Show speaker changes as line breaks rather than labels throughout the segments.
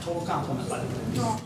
Total compliment, by the way.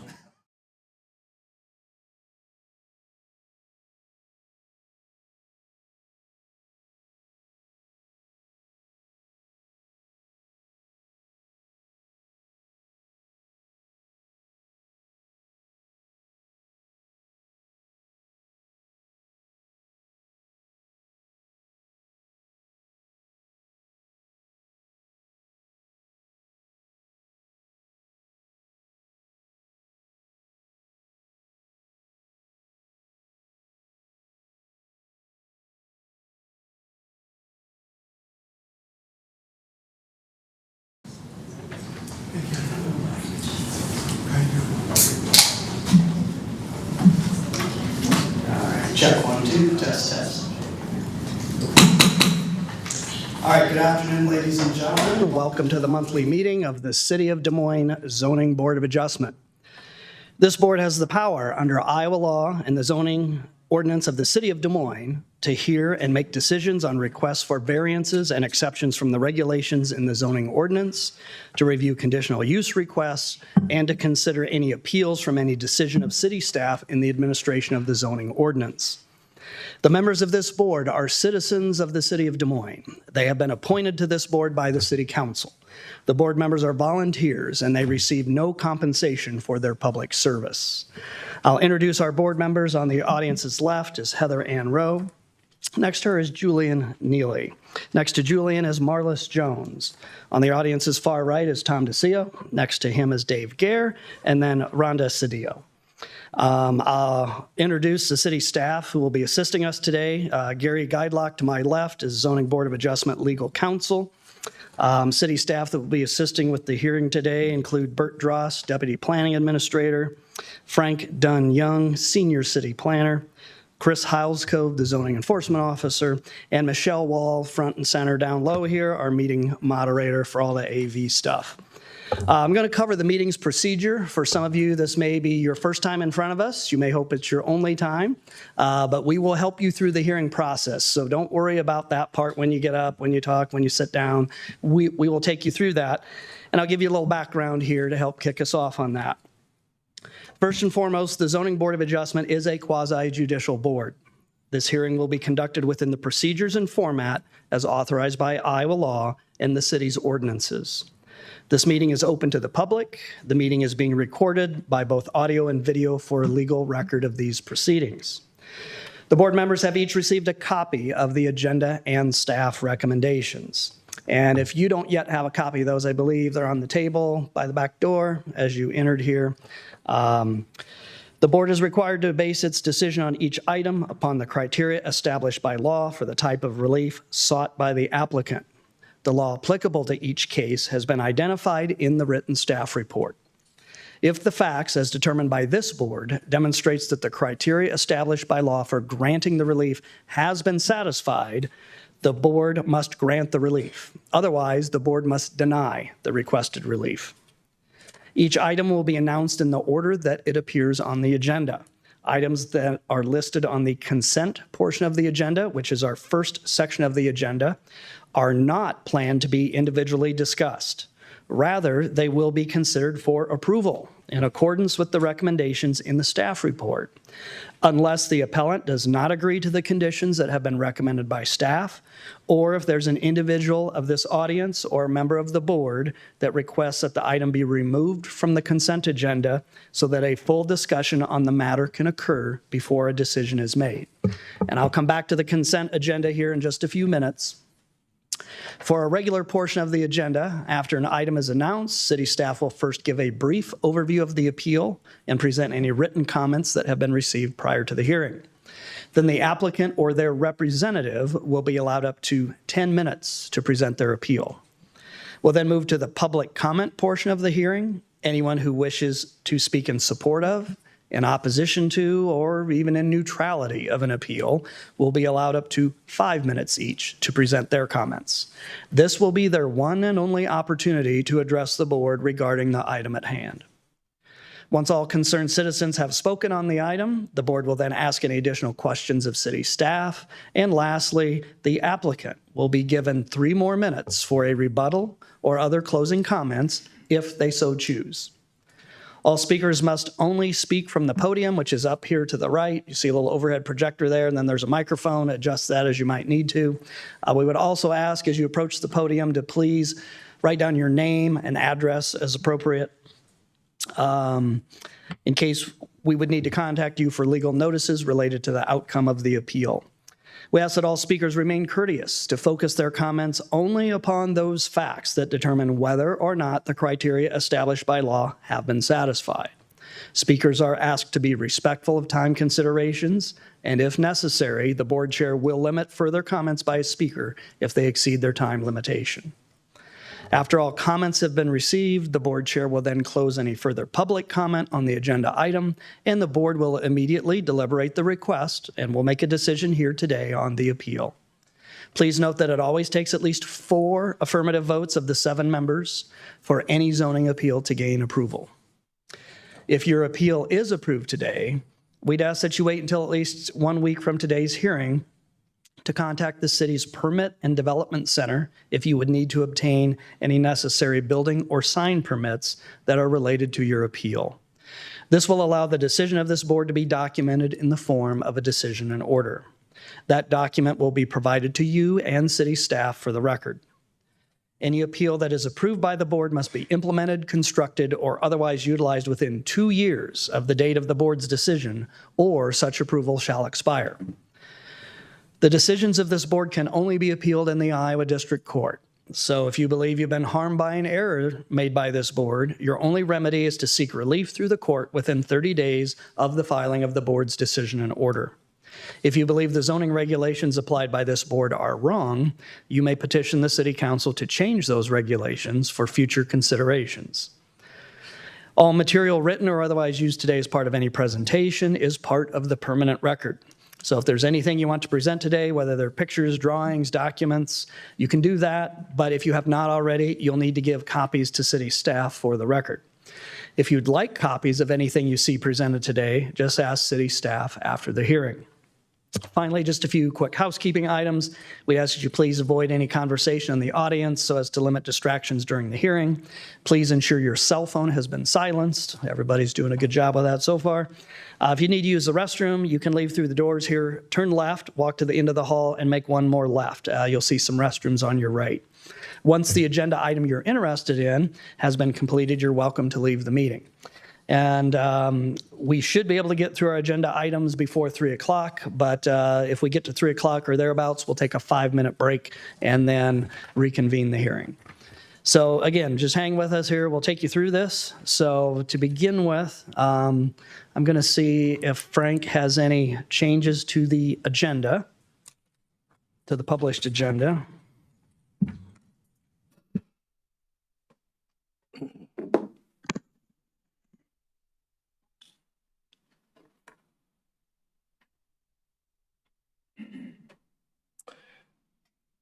Check 1, 2, test, test. All right, good afternoon, ladies and gentlemen. Welcome to the monthly meeting of the City of Des Moines Zoning Board of Adjustment. This board has the power under Iowa law and the zoning ordinance of the City of Des Moines to hear and make decisions on requests for variances and exceptions from the regulations in the zoning ordinance, to review conditional use requests, and to consider any appeals from any decision of city staff in the administration of the zoning ordinance. The members of this board are citizens of the City of Des Moines. They have been appointed to this board by the City Council. The board members are volunteers and they receive no compensation for their public service. I'll introduce our board members. On the audience's left is Heather Ann Rowe. Next to her is Julian Neely. Next to Julian is Marlis Jones. On the audience's far right is Tom DeCio. Next to him is Dave Gare, and then Rhonda Cedillo. I'll introduce the city staff who will be assisting us today. Gary Guidelock to my left is Zoning Board of Adjustment Legal Counsel. City staff that will be assisting with the hearing today include Bert Dross, Deputy Planning Administrator, Frank Dunn Young, Senior City Planner, Chris Heilskove, the Zoning Enforcement Officer, and Michelle Wall, front and center down low here, our meeting moderator for all the AV stuff. I'm going to cover the meeting's procedure. For some of you, this may be your first time in front of us. You may hope it's your only time, but we will help you through the hearing process. So don't worry about that part when you get up, when you talk, when you sit down. We will take you through that. And I'll give you a little background here to help kick us off on that. First and foremost, the Zoning Board of Adjustment is a quasi-judicial board. This hearing will be conducted within the procedures and format as authorized by Iowa law and the city's ordinances. This meeting is open to the public. The meeting is being recorded by both audio and video for a legal record of these proceedings. The board members have each received a copy of the agenda and staff recommendations. And if you don't yet have a copy of those, I believe they're on the table by the back door as you entered here. The board is required to base its decision on each item upon the criteria established by law for the type of relief sought by the applicant. The law applicable to each case has been identified in the written staff report. If the facts, as determined by this board, demonstrates that the criteria established by law for granting the relief has been satisfied, the board must grant the relief. Otherwise, the board must deny the requested relief. Each item will be announced in the order that it appears on the agenda. Items that are listed on the consent portion of the agenda, which is our first section of the agenda, are not planned to be individually discussed. Rather, they will be considered for approval in accordance with the recommendations in the staff report, unless the appellant does not agree to the conditions that have been recommended by staff, or if there's an individual of this audience or a member of the board that requests that the item be removed from the consent agenda so that a full discussion on the matter can occur before a decision is made. And I'll come back to the consent agenda here in just a few minutes. For a regular portion of the agenda, after an item is announced, city staff will first give a brief overview of the appeal and present any written comments that have been received prior to the hearing. Then the applicant or their representative will be allowed up to 10 minutes to present their appeal. We'll then move to the public comment portion of the hearing. Anyone who wishes to speak in support of, in opposition to, or even in neutrality of an appeal will be allowed up to 5 minutes each to present their comments. This will be their one and only opportunity to address the board regarding the item at hand. Once all concerned citizens have spoken on the item, the board will then ask any additional questions of city staff. And lastly, the applicant will be given 3 more minutes for a rebuttal or other closing comments if they so choose. All speakers must only speak from the podium, which is up here to the right. You see a little overhead projector there, and then there's a microphone. Adjust that as you might need to. We would also ask as you approach the podium to please write down your name and address as appropriate. In case we would need to contact you for legal notices related to the outcome of the appeal. We ask that all speakers remain courteous, to focus their comments only upon those facts that determine whether or not the criteria established by law have been satisfied. Speakers are asked to be respectful of time considerations, and if necessary, the board chair will limit further comments by a speaker if they exceed their time limitation. After all comments have been received, the board chair will then close any further public comment on the agenda item, and the board will immediately deliberate the request and will make a decision here today on the appeal. Please note that it always takes at least 4 affirmative votes of the 7 members for any zoning appeal to gain approval. If your appeal is approved today, we'd ask that you wait until at least 1 week from today's hearing to contact the city's Permit and Development Center if you would need to obtain any necessary building or sign permits that are related to your appeal. This will allow the decision of this board to be documented in the form of a decision and order. That document will be provided to you and city staff for the record. Any appeal that is approved by the board must be implemented, constructed, or otherwise utilized within 2 years of the date of the board's decision, or such approval shall expire. The decisions of this board can only be appealed in the Iowa District Court. So if you believe you've been harmed by an error made by this board, your only remedy is to seek relief through the court within 30 days of the filing of the board's decision and order. If you believe the zoning regulations applied by this board are wrong, you may petition the city council to change those regulations for future considerations. All material written or otherwise used today as part of any presentation is part of the permanent record. So if there's anything you want to present today, whether they're pictures, drawings, documents, you can do that. But if you have not already, you'll need to give copies to city staff for the record. If you'd like copies of anything you see presented today, just ask city staff after the hearing. Finally, just a few quick housekeeping items. We ask that you please avoid any conversation in the audience so as to limit distractions during the hearing. Please ensure your cell phone has been silenced. Everybody's doing a good job of that so far. If you need to use the restroom, you can leave through the doors here, turn left, walk to the end of the hall, and make one more left. You'll see some restrooms on your right. Once the agenda item you're interested in has been completed, you're welcome to leave the meeting. And we should be able to get through our agenda items before 3 o'clock, but if we get to 3 o'clock or thereabouts, we'll take a 5-minute break and then reconvene the hearing. So again, just hang with us here. We'll take you through this. So to begin with, I'm going to see if Frank has any changes to the agenda, to the published agenda.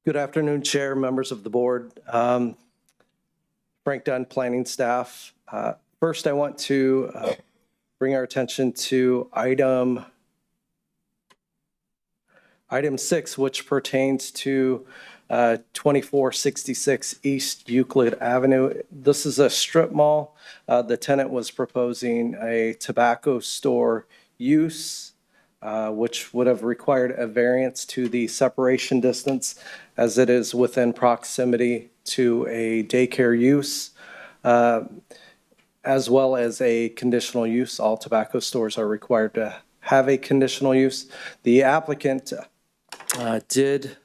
Good afternoon, Chair, members of the board. Frank Dunn, planning staff. First, I want to bring our attention to item 6, which pertains to 2466 East Euclid Avenue. This is a strip mall. The tenant was proposing a tobacco store use, which would have required a variance to the separation distance as it is within proximity to a daycare use, as well as a conditional use. All tobacco stores are required to have a conditional use. The applicant did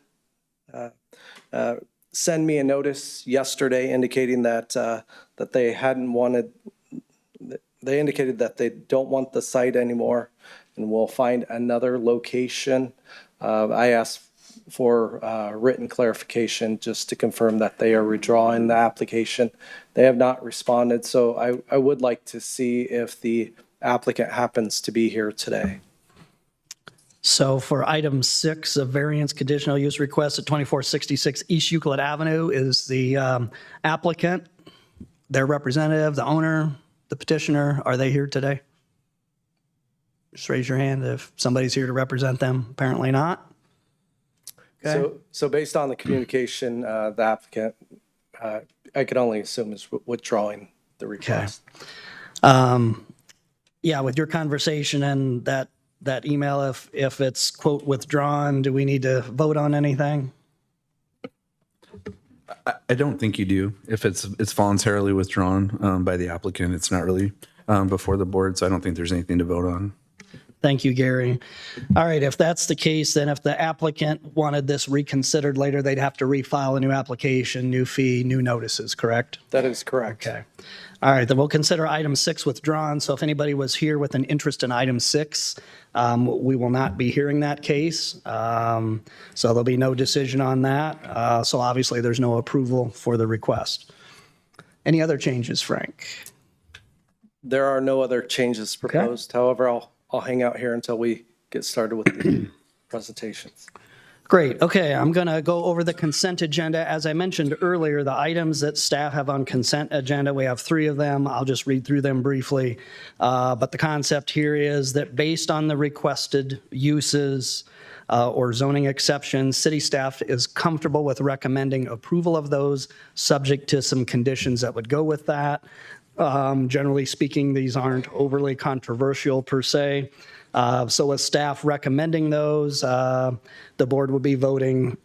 send me a notice yesterday indicating that that they hadn't wanted. They indicated that they don't want the site anymore and will find another location. I asked for written clarification just to confirm that they are withdrawing the application. They have not responded, so I would like to see if the applicant happens to be here today.
So for item 6, a variance conditional use request at 2466 East Euclid Avenue, is the applicant, their representative, the owner, the petitioner, are they here today? Just raise your hand if somebody's here to represent them. Apparently not. Okay.
So based on the communication, the applicant, I could only assume is withdrawing the request.
Yeah, with your conversation and that email, if it's quote withdrawn, do we need to vote on anything?
I don't think you do. If it's voluntarily withdrawn by the applicant, it's not really before the board, so I don't think there's anything to vote on.
Thank you, Gary. All right, if that's the case, then if the applicant wanted this reconsidered later, they'd have to refile a new application, new fee, new notices, correct?
That is correct.
Okay. All right, then we'll consider item 6 withdrawn. So if anybody was here with an interest in item 6, we will not be hearing that case. So there'll be no decision on that. So obviously, there's no approval for the request. Any other changes, Frank?
There are no other changes proposed. However, I'll hang out here until we get started with the presentations.
Great. Okay, I'm going to go over the consent agenda. As I mentioned earlier, the items that staff have on consent agenda, we have 3 of them. I'll just read through them briefly. But the concept here is that based on the requested uses or zoning exceptions, city staff is comfortable with recommending approval of those, subject to some conditions that would go with that. Generally speaking, these aren't overly controversial per se. So with staff recommending those, the board would be voting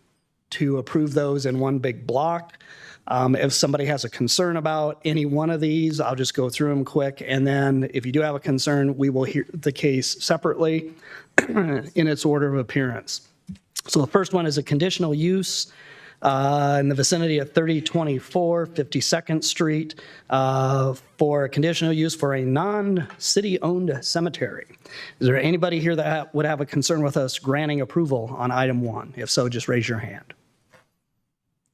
to approve those in one big block. If somebody has a concern about any one of these, I'll just go through them quick. And then if you do have a concern, we will hear the case separately in its order of appearance. So the first one is a conditional use in the vicinity of 3024 52nd Street for a conditional use for a non-city-owned cemetery. Is there anybody here that would have a concern with us granting approval on item 1? If so, just raise your hand.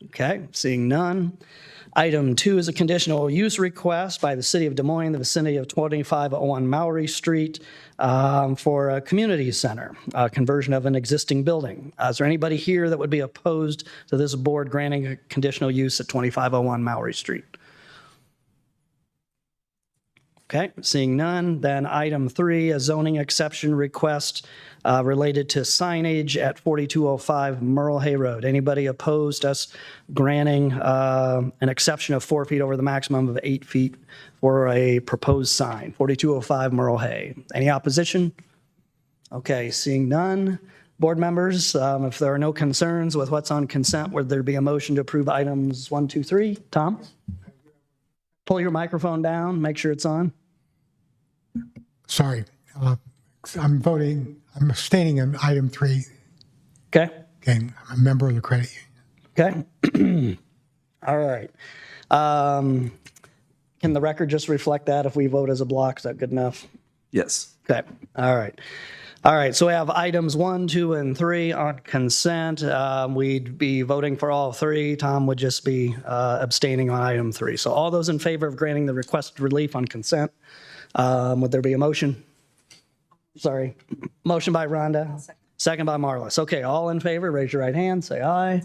Okay, seeing none. Item 2 is a conditional use request by the City of Des Moines, the vicinity of 2501 Maury Street for a community center, conversion of an existing building. Is there anybody here that would be opposed to this board granting a conditional use at 2501 Maury Street? Okay, seeing none, then item 3, a zoning exception request related to signage at 4205 Merle Hay Road. Anybody opposed to us granting an exception of 4 feet over the maximum of 8 feet for a proposed sign, 4205 Merle Hay? Any opposition? Okay, seeing none. Board members, if there are no concerns with what's on consent, would there be a motion to approve items 1, 2, 3? Tom? Pull your microphone down, make sure it's on.
Sorry, I'm abstaining on item 3.
Okay.
Okay, I'm a member of the credit union.
Okay. All right. Can the record just reflect that if we vote as a block? Is that good enough?
Yes.
Okay. All right. All right. So we have items 1, 2, and 3 on consent. We'd be voting for all 3. Tom would just be abstaining on item 3. So all those in favor of granting the requested relief on consent, would there be a motion? Sorry. Motion by Rhonda. Second by Marlis. Okay. All in favor, raise your right hand. Say aye.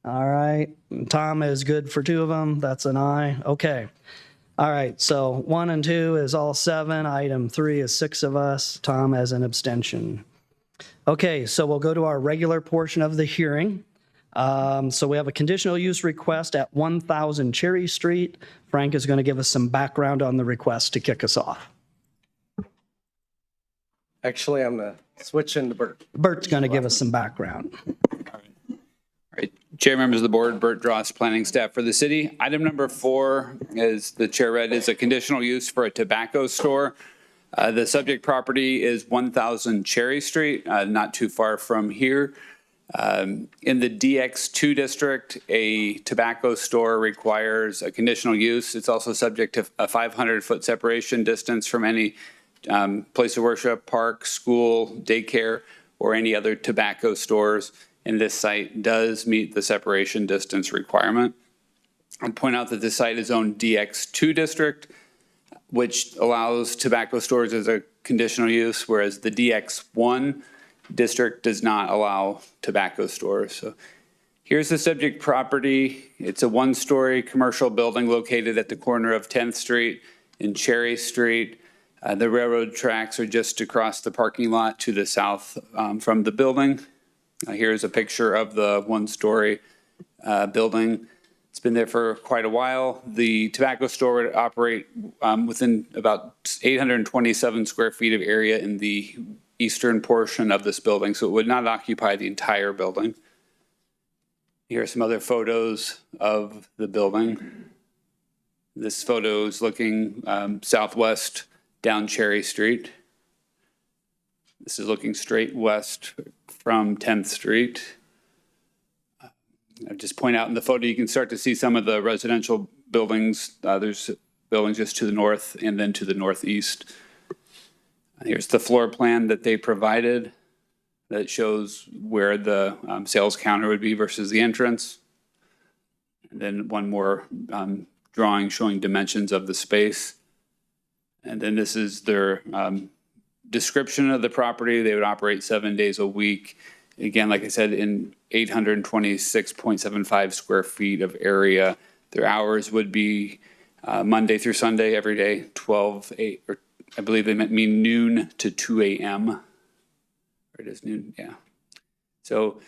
All right. Tom is good for 2 of them. That's an aye. Okay. All right. So 1 and 2 is all 7. Item 3 is 6 of us. Tom has an abstention. Okay. So we'll go to our regular portion of the hearing. So we have a conditional use request at 1000 Cherry Street. Frank is going to give us some background on the request to kick us off.
Actually, I'm going to switch into Bert.
Bert's going to give us some background.
All right, Chair, members of the board, Bert Dross, planning staff for the city. Item number 4, as the chair read, is a conditional use for a tobacco store. The subject property is 1000 Cherry Street, not too far from here. In the DX2 district, a tobacco store requires a conditional use. It's also subject to a 500-foot separation distance from any place of worship, park, school, daycare, or any other tobacco stores. And this site does meet the separation distance requirement. I'd point out that this site is zoned DX2 district, which allows tobacco stores as a conditional use, whereas the DX1 district does not allow tobacco stores. So here's the subject property. It's a 1-story commercial building located at the corner of 10th Street and Cherry Street. The railroad tracks are just across the parking lot to the south from the building. Here's a picture of the 1-story building. It's been there for quite a while. The tobacco store would operate within about 827 square feet of area in the eastern portion of this building, so it would not occupy the entire building. Here are some other photos of the building. This photo is looking southwest down Cherry Street. This is looking straight west from 10th Street. I'll just point out in the photo, you can start to see some of the residential buildings. There's buildings just to the north and then to the northeast. Here's the floor plan that they provided that shows where the sales counter would be versus the entrance. And then one more drawing showing dimensions of the space. And then this is their description of the property. They would operate 7 days a week. Again, like I said, in 826.75 square feet of area. Their hours would be Monday through Sunday, every day, 8, or I believe they mean noon to 2 a.m. Or it is noon, yeah. So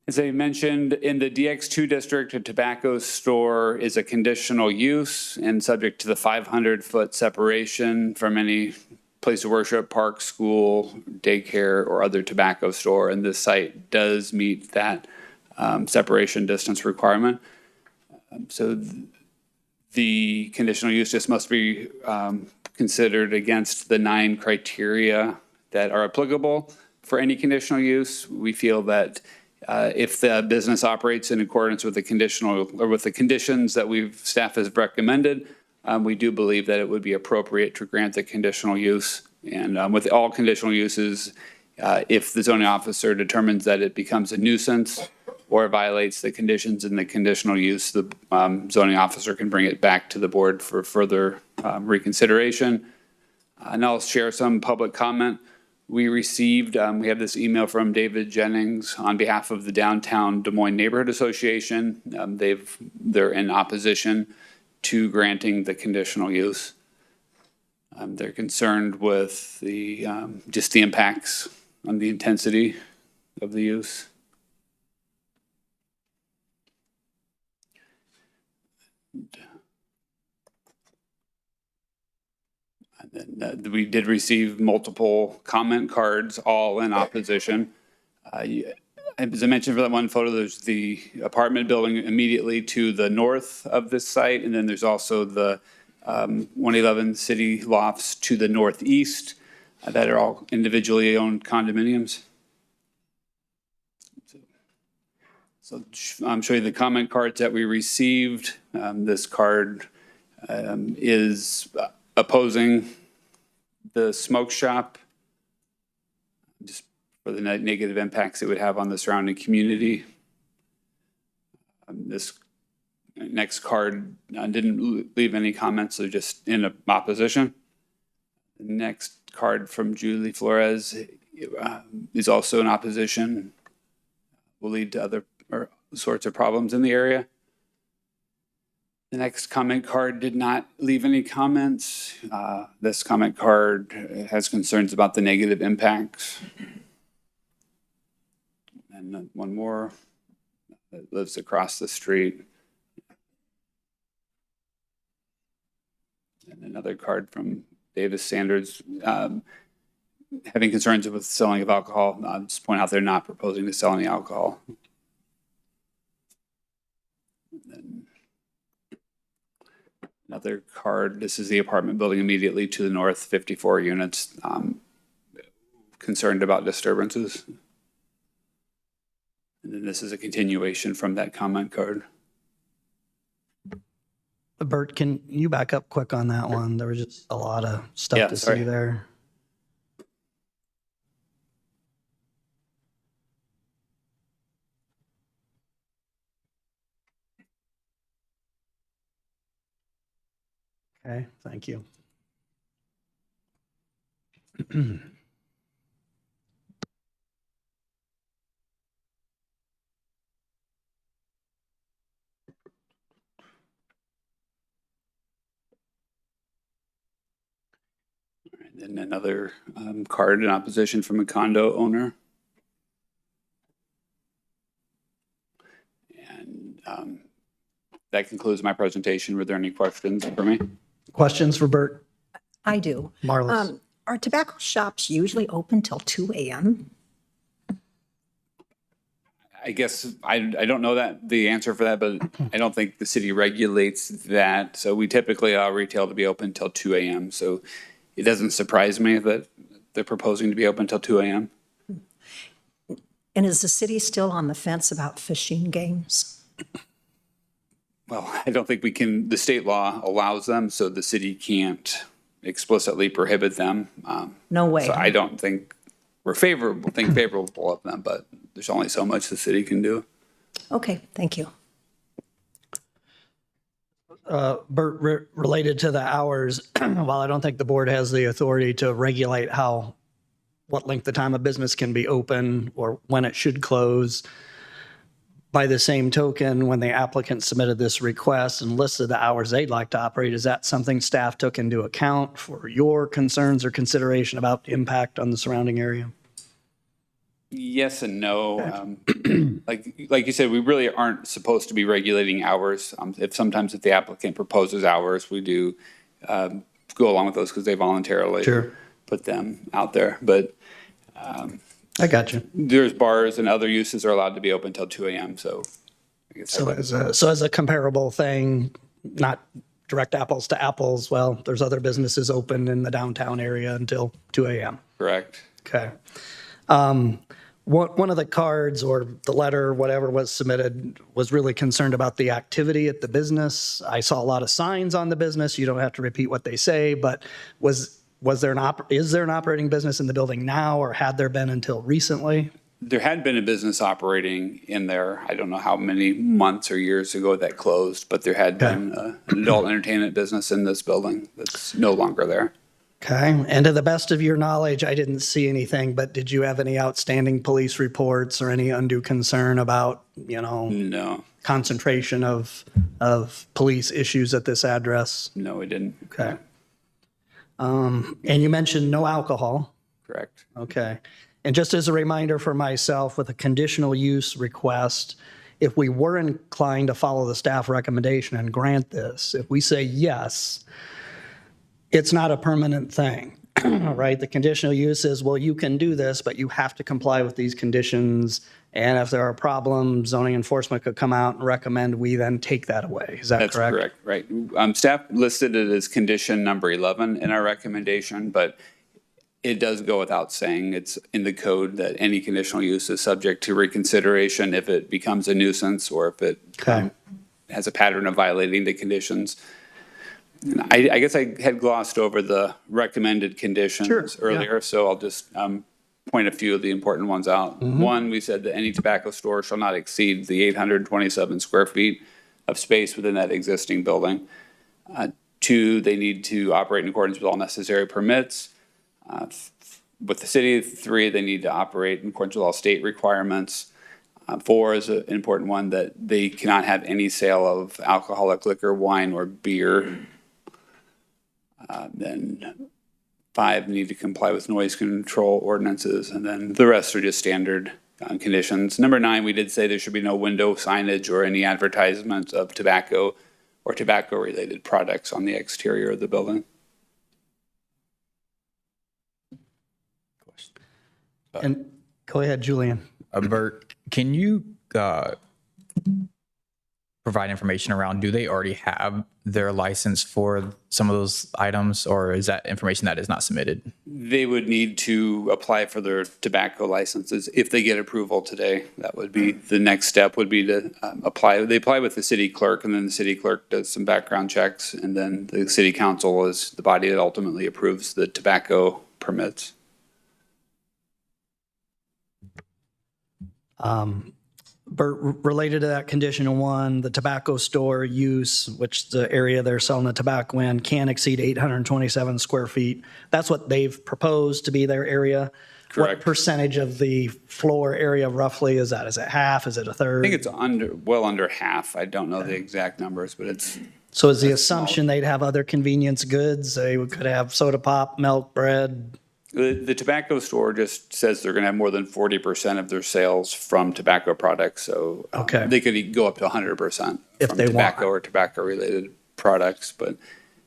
as I mentioned, in the DX2 district, a tobacco store is a conditional use and subject to the 500-foot separation from any place of worship, park, school, daycare, or other tobacco store. And this site does meet that separation distance requirement. So the conditional use just must be considered against the 9 criteria that are applicable for any conditional use. We feel that if the business operates in accordance with the conditional or with the conditions that staff has recommended, we do believe that it would be appropriate to grant the conditional use. And with all conditional uses, if the zoning officer determines that it becomes a nuisance or violates the conditions in the conditional use, the zoning officer can bring it back to the board for further reconsideration. And I'll share some public comment. We received, we have this email from David Jennings on behalf of the Downtown Des Moines Neighborhood Association. They're in opposition to granting the conditional use. They're concerned with the just the impacts on the intensity of the use. And then we did receive multiple comment cards, all in opposition. As I mentioned for that one photo, there's the apartment building immediately to the north of this site, and then there's also the 111 City Lofts to the northeast that are all individually owned condominiums. So I'm showing you the comment cards that we received. This card is opposing the smoke shop, just for the negative impacts it would have on the surrounding community. This next card didn't leave any comments, so just in opposition. The next card from Julie Flores is also in opposition, will lead to other sorts of problems in the area. The next comment card did not leave any comments. This comment card has concerns about the negative impacts. And one more that lives across the street. And another card from Davis Sanders having concerns with selling of alcohol. I'll just point out they're not proposing to sell any alcohol. And then another card, this is the apartment building immediately to the north, 54 units, concerned about disturbances. And then this is a continuation from that comment card.
Bert, can you back up quick on that one? There was just a lot of stuff to see there. Okay, thank you.
And another card in opposition from a condo owner. And that concludes my presentation. Were there any questions for me?
Questions for Bert?
I do.
Marlis?
Are tobacco shops usually open till 2 a.m.?
I guess I don't know the answer for that, but I don't think the city regulates that. So we typically allow retail to be open till 2 a.m. So it doesn't surprise me that they're proposing to be open till 2 a.m.
And is the city still on the fence about fishing games?
Well, I don't think we can, the state law allows them, so the city can't explicitly prohibit them.
No way.
So I don't think we're favorable of them, but there's only so much the city can do.
Okay, thank you.
Bert, related to the hours, while I don't think the board has the authority to regulate what length of time a business can be open or when it should close, by the same token, when the applicant submitted this request and listed the hours they'd like to operate, is that something staff took into account for your concerns or consideration about the impact on the surrounding area?
Yes and no. Like you said, we really aren't supposed to be regulating hours. Sometimes if the applicant proposes hours, we do go along with those because they voluntarily put them out there. But
I got you.
there's bars and other uses are allowed to be open till 2 a.m. So I guess
So as a comparable thing, not direct apples to apples, well, there's other businesses open in the downtown area until 2 a.m.
correct.
Okay. One of the cards or the letter, whatever was submitted, was really concerned about the activity at the business. I saw a lot of signs on the business. You don't have to repeat what they say, but is there an operating business in the building now, or had there been until recently?
There had been a business operating in there. I don't know how many months or years ago that closed, but there had been an adult entertainment business in this building that's no longer there.
Okay. And to the best of your knowledge, I didn't see anything, but did you have any outstanding police reports or any undue concern about,
No,
concentration of police issues at this address?
no, we didn't.
Okay. And you mentioned no alcohol.
Correct.
Okay. And just as a reminder for myself, with a conditional use request, if we were inclined to follow the staff recommendation and grant this, if we say yes, it's not a permanent thing, right? The conditional use is, well, you can do this, but you have to comply with these conditions. And if there are problems, zoning enforcement could come out and recommend we then take that away. Is that
That's
correct?
correct, right. Staff listed it as condition number 11 in our recommendation, but it does go without saying, it's in the code that any conditional use is subject to reconsideration if it becomes a nuisance or if it has a pattern of violating the conditions. I guess I had glossed over the recommended conditions earlier, so I'll just point a few of the important ones out. One, we said that any tobacco store shall not exceed the 827 square feet of space within that existing building. Two, they need to operate in accordance with all necessary permits. With the city, three, they need to operate in accordance with all state requirements. Four is an important one, that they cannot have any sale of alcoholic liquor, wine, or beer. Then five, need to comply with noise control ordinances, and then the rest are just standard conditions. Number 9, we did say there should be no window signage or any advertisements of tobacco or tobacco-related products on the exterior of the building.
And go ahead, Julian.
Bert, can you provide information around, do they already have their license for some of those items, or is that information that is not submitted?
They would need to apply for their tobacco licenses if they get approval today. That would be the next step, would be to apply. They apply with the city clerk, and then the city clerk does some background checks, and then the city council is the body that ultimately approves the tobacco permits.
Bert, related to that condition 1, the tobacco store use, which the area they're selling the tobacco in, can exceed 827 square feet. That's what they've proposed to be their area.
Correct.
What percentage of the floor area roughly is that? Is it half? Is it a third?
I think it's well under half. I don't know the exact numbers, but it's.
So is the assumption they'd have other convenience goods? They could have soda pop, milk, bread?
The tobacco store just says they're going to have more than 40% of their sales from tobacco products. So
Okay.
they could go up to 100%
If
from
they
tobacco
want.
or tobacco-related products. But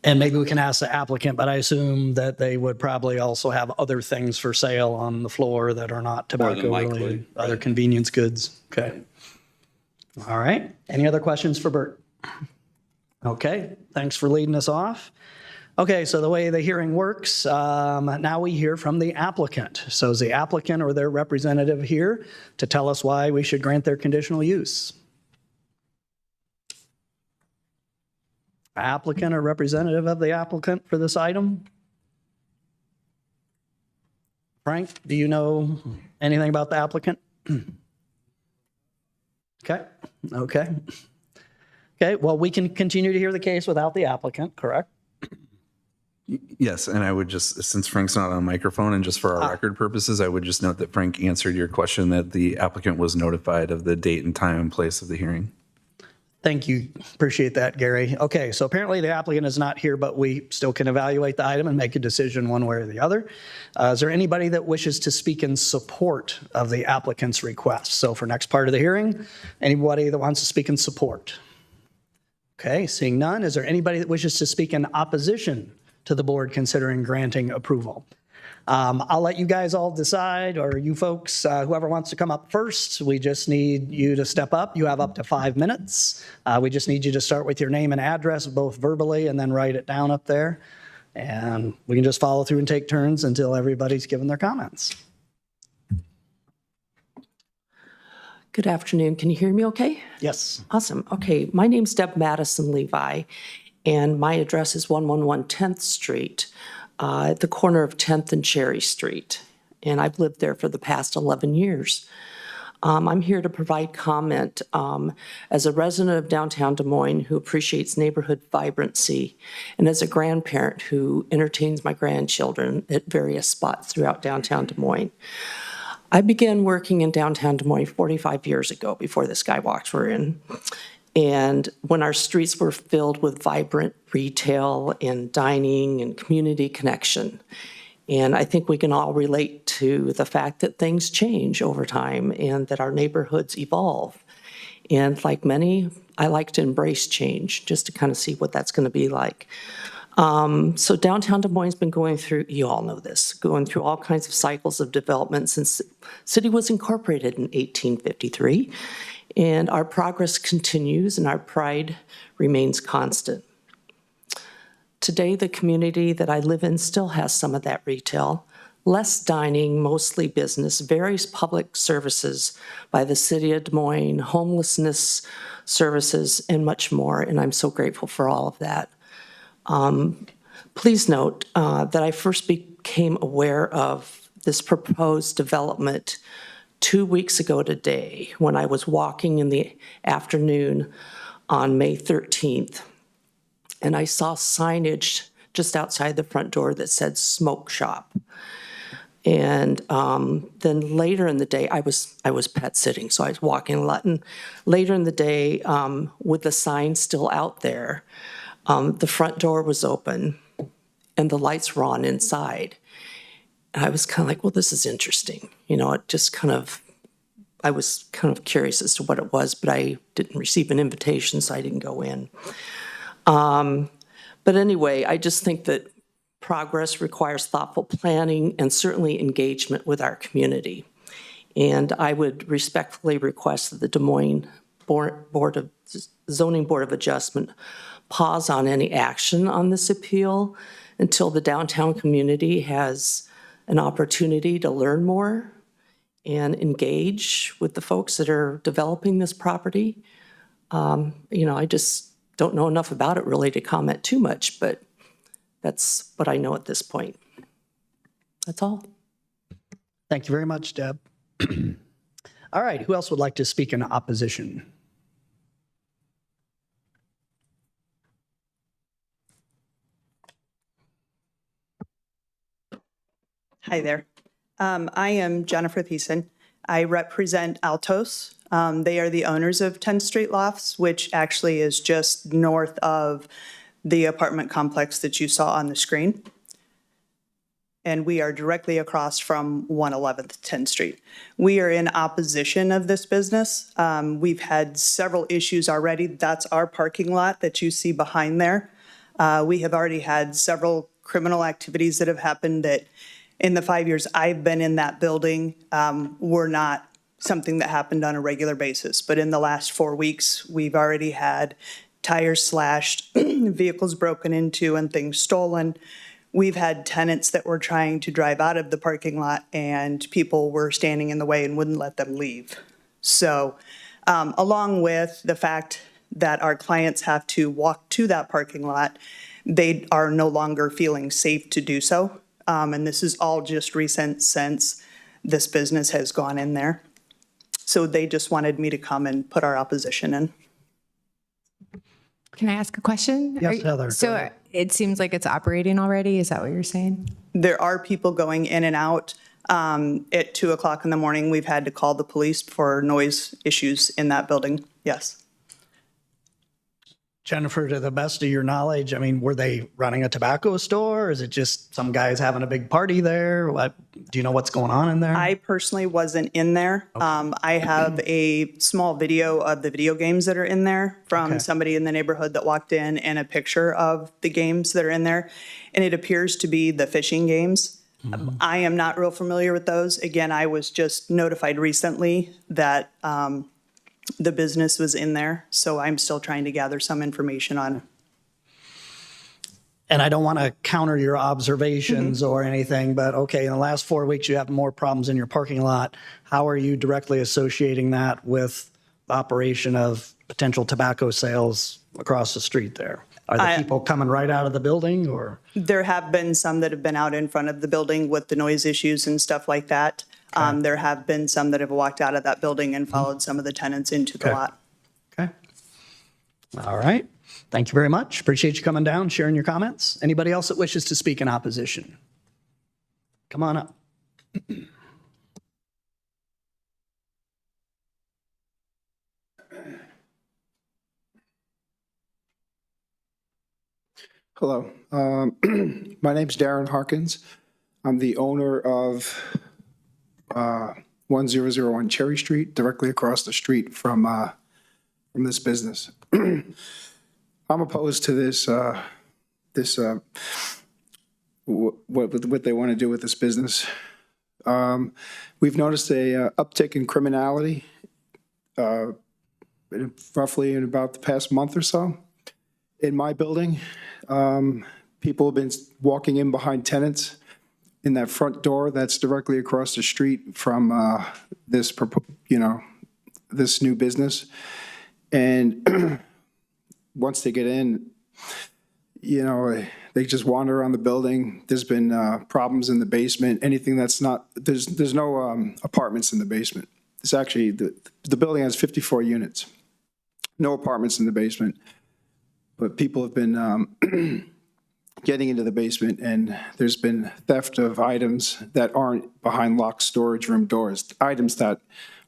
And maybe we can ask the applicant, but I assume that they would probably also have other things for sale on the floor that are not
More than
tobacco
likely,
related, other
right.
convenience goods. Okay. All right. Any other questions for Bert? Okay, thanks for leading us off. Okay, so the way the hearing works, now we hear from the applicant. So is the applicant or their representative here to tell us why we should grant their conditional use? Applicant or representative of the applicant for this item? Frank, do you know anything about the applicant? Okay, okay. Okay, well, we can continue to hear the case without the applicant, correct?
Yes, and I would just, since Frank's not on microphone and just for our record purposes, I would just note that Frank answered your question that the applicant was notified of the date and time and place of the hearing.
Thank you. Appreciate that, Gary. Okay, so apparently the applicant is not here, but we still can evaluate the item and make a decision one way or the other. Is there anybody that wishes to speak in support of the applicant's request? So for next part of the hearing, anybody that wants to speak in support? Okay, seeing none, is there anybody that wishes to speak in opposition to the board considering granting approval? I'll let you guys all decide, or you folks, whoever wants to come up first. We just need you to step up. You have up to 5 minutes. We just need you to start with your name and address, both verbally and then write it down up there. And we can just follow through and take turns until everybody's given their comments.
Good afternoon. Can you hear me okay?
Yes.
Awesome. Okay. My name's Deb Madison Levi, and my address is 111 10th Street, at the corner of 10th and Cherry Street. And I've lived there for the past 11 years. I'm here to provide comment as a resident of downtown Des Moines who appreciates neighborhood vibrancy, and as a grandparent who entertains my grandchildren at various spots throughout downtown Des Moines. I began working in downtown Des Moines 45 years ago, before the skywalks were in. And when our streets were filled with vibrant retail and dining and community connection. And I think we can all relate to the fact that things change over time and that our neighborhoods evolve. And like many, I like to embrace change just to kind of see what that's going to be like. So downtown Des Moines has been going through, you all know this, going through all kinds of cycles of development since the city was incorporated in 1853. And our progress continues and our pride remains constant. Today, the community that I live in still has some of that retail, less dining, mostly business, various public services by the city of Des Moines, homelessness services, and much more. And I'm so grateful for all of that. Please note that I first became aware of this proposed development 2 weeks ago today when I was walking in the afternoon on May 13th. And I saw signage just outside the front door that said smoke shop. And then later in the day, I was pet sitting, so I was walking a lot. And later in the day, with the sign still out there, the front door was open and the lights were on inside. And I was kind of like, well, this is interesting. You know, it just kind of, I was kind of curious as to what it was, but I didn't receive an invitation, so I didn't go in. But anyway, I just think that progress requires thoughtful planning and certainly engagement with our community. And I would respectfully request that the Des Moines Zoning Board of Adjustment pause on any action on this appeal until the downtown community has an opportunity to learn more and engage with the folks that are developing this property. You know, I just don't know enough about it really to comment too much, but that's what I know at this point. That's all.
Thank you very much, Deb. All right, who else would like to speak in opposition?
Hi there. I am Jennifer Thiessen. I represent Altos. They are the owners of 10th Street Lofts, which actually is just north of the apartment complex that you saw on the screen. and we are directly across from 111th 10th Street. We are in opposition of this business. We've had several issues already. That's our parking lot that you see behind there. We have already had several criminal activities that have happened that in the 5 years I've been in that building were not something that happened on a regular basis. But in the last 4 weeks, we've already had tires slashed, vehicles broken into, and things stolen. We've had tenants that were trying to drive out of the parking lot, and people were standing in the way and wouldn't let them leave. So along with the fact that our clients have to walk to that parking lot, they are no longer feeling safe to do so. And this is all just recent since this business has gone in there. So they just wanted me to come and put our opposition in.
Can I ask a question?
Yes, Heather, go
So
ahead.
it seems like it's operating already. Is that what you're saying?
There are people going in and out. At 2 o'clock in the morning, we've had to call the police for noise issues in that building. Yes.
Jennifer, to the best of your knowledge, I mean, were they running a tobacco store? Or is it just some guys having a big party there? What, do you know what's going on in there?
I personally wasn't in there. I have a small video of the video games that are in there from somebody in the neighborhood that walked in, and a picture of the games that are in there. And it appears to be the fishing games. I am not real familiar with those. Again, I was just notified recently that the business was in there, so I'm still trying to gather some information on.
And I don't want to counter your observations or anything, but okay, in the last 4 weeks, you have more problems in your parking lot. How are you directly associating that with the operation of potential tobacco sales across the street there? Are the people coming right out of the building, or?
There have been some that have been out in front of the building with the noise issues and stuff like that. There have been some that have walked out of that building and followed some of the tenants into the lot.
Okay. All right. Thank you very much. Appreciate you coming down, sharing your comments. Anybody else that wishes to speak in opposition? Come on up.
Hello. My name's Darren Harkins. I'm the owner of 1001 Cherry Street, directly across the street from this business. I'm opposed to what they want to do with this business. We've noticed a uptick in criminality, roughly in about the past month or so. In my building, people have been walking in behind tenants in that front door that's directly across the street from this new business. And once they get in, they just wander around the building. There's been problems in the basement. Anything that's not, there's no apartments in the basement. It's actually, the building has 54 units. No apartments in the basement. But people have been getting into the basement, and there's been theft of items that aren't behind locked storage room doors, items that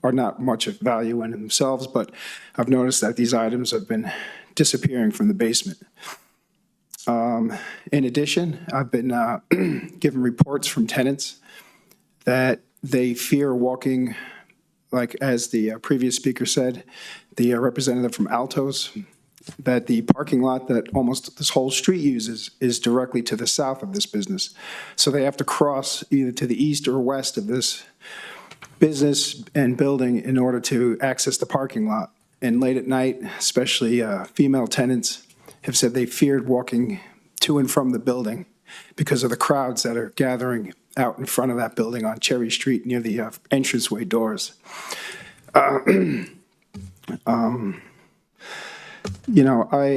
are not much of value in themselves, but I've noticed that these items have been disappearing from the basement. In addition, I've been given reports from tenants that they fear walking, like as the previous speaker said, the representative from Altos, that the parking lot that almost this whole street uses is directly to the south of this business. So they have to cross either to the east or west of this business and building in order to access the parking lot. And late at night, especially female tenants have said they feared walking to and from the building because of the crowds that are gathering out in front of that building on Cherry Street near the entranceway doors.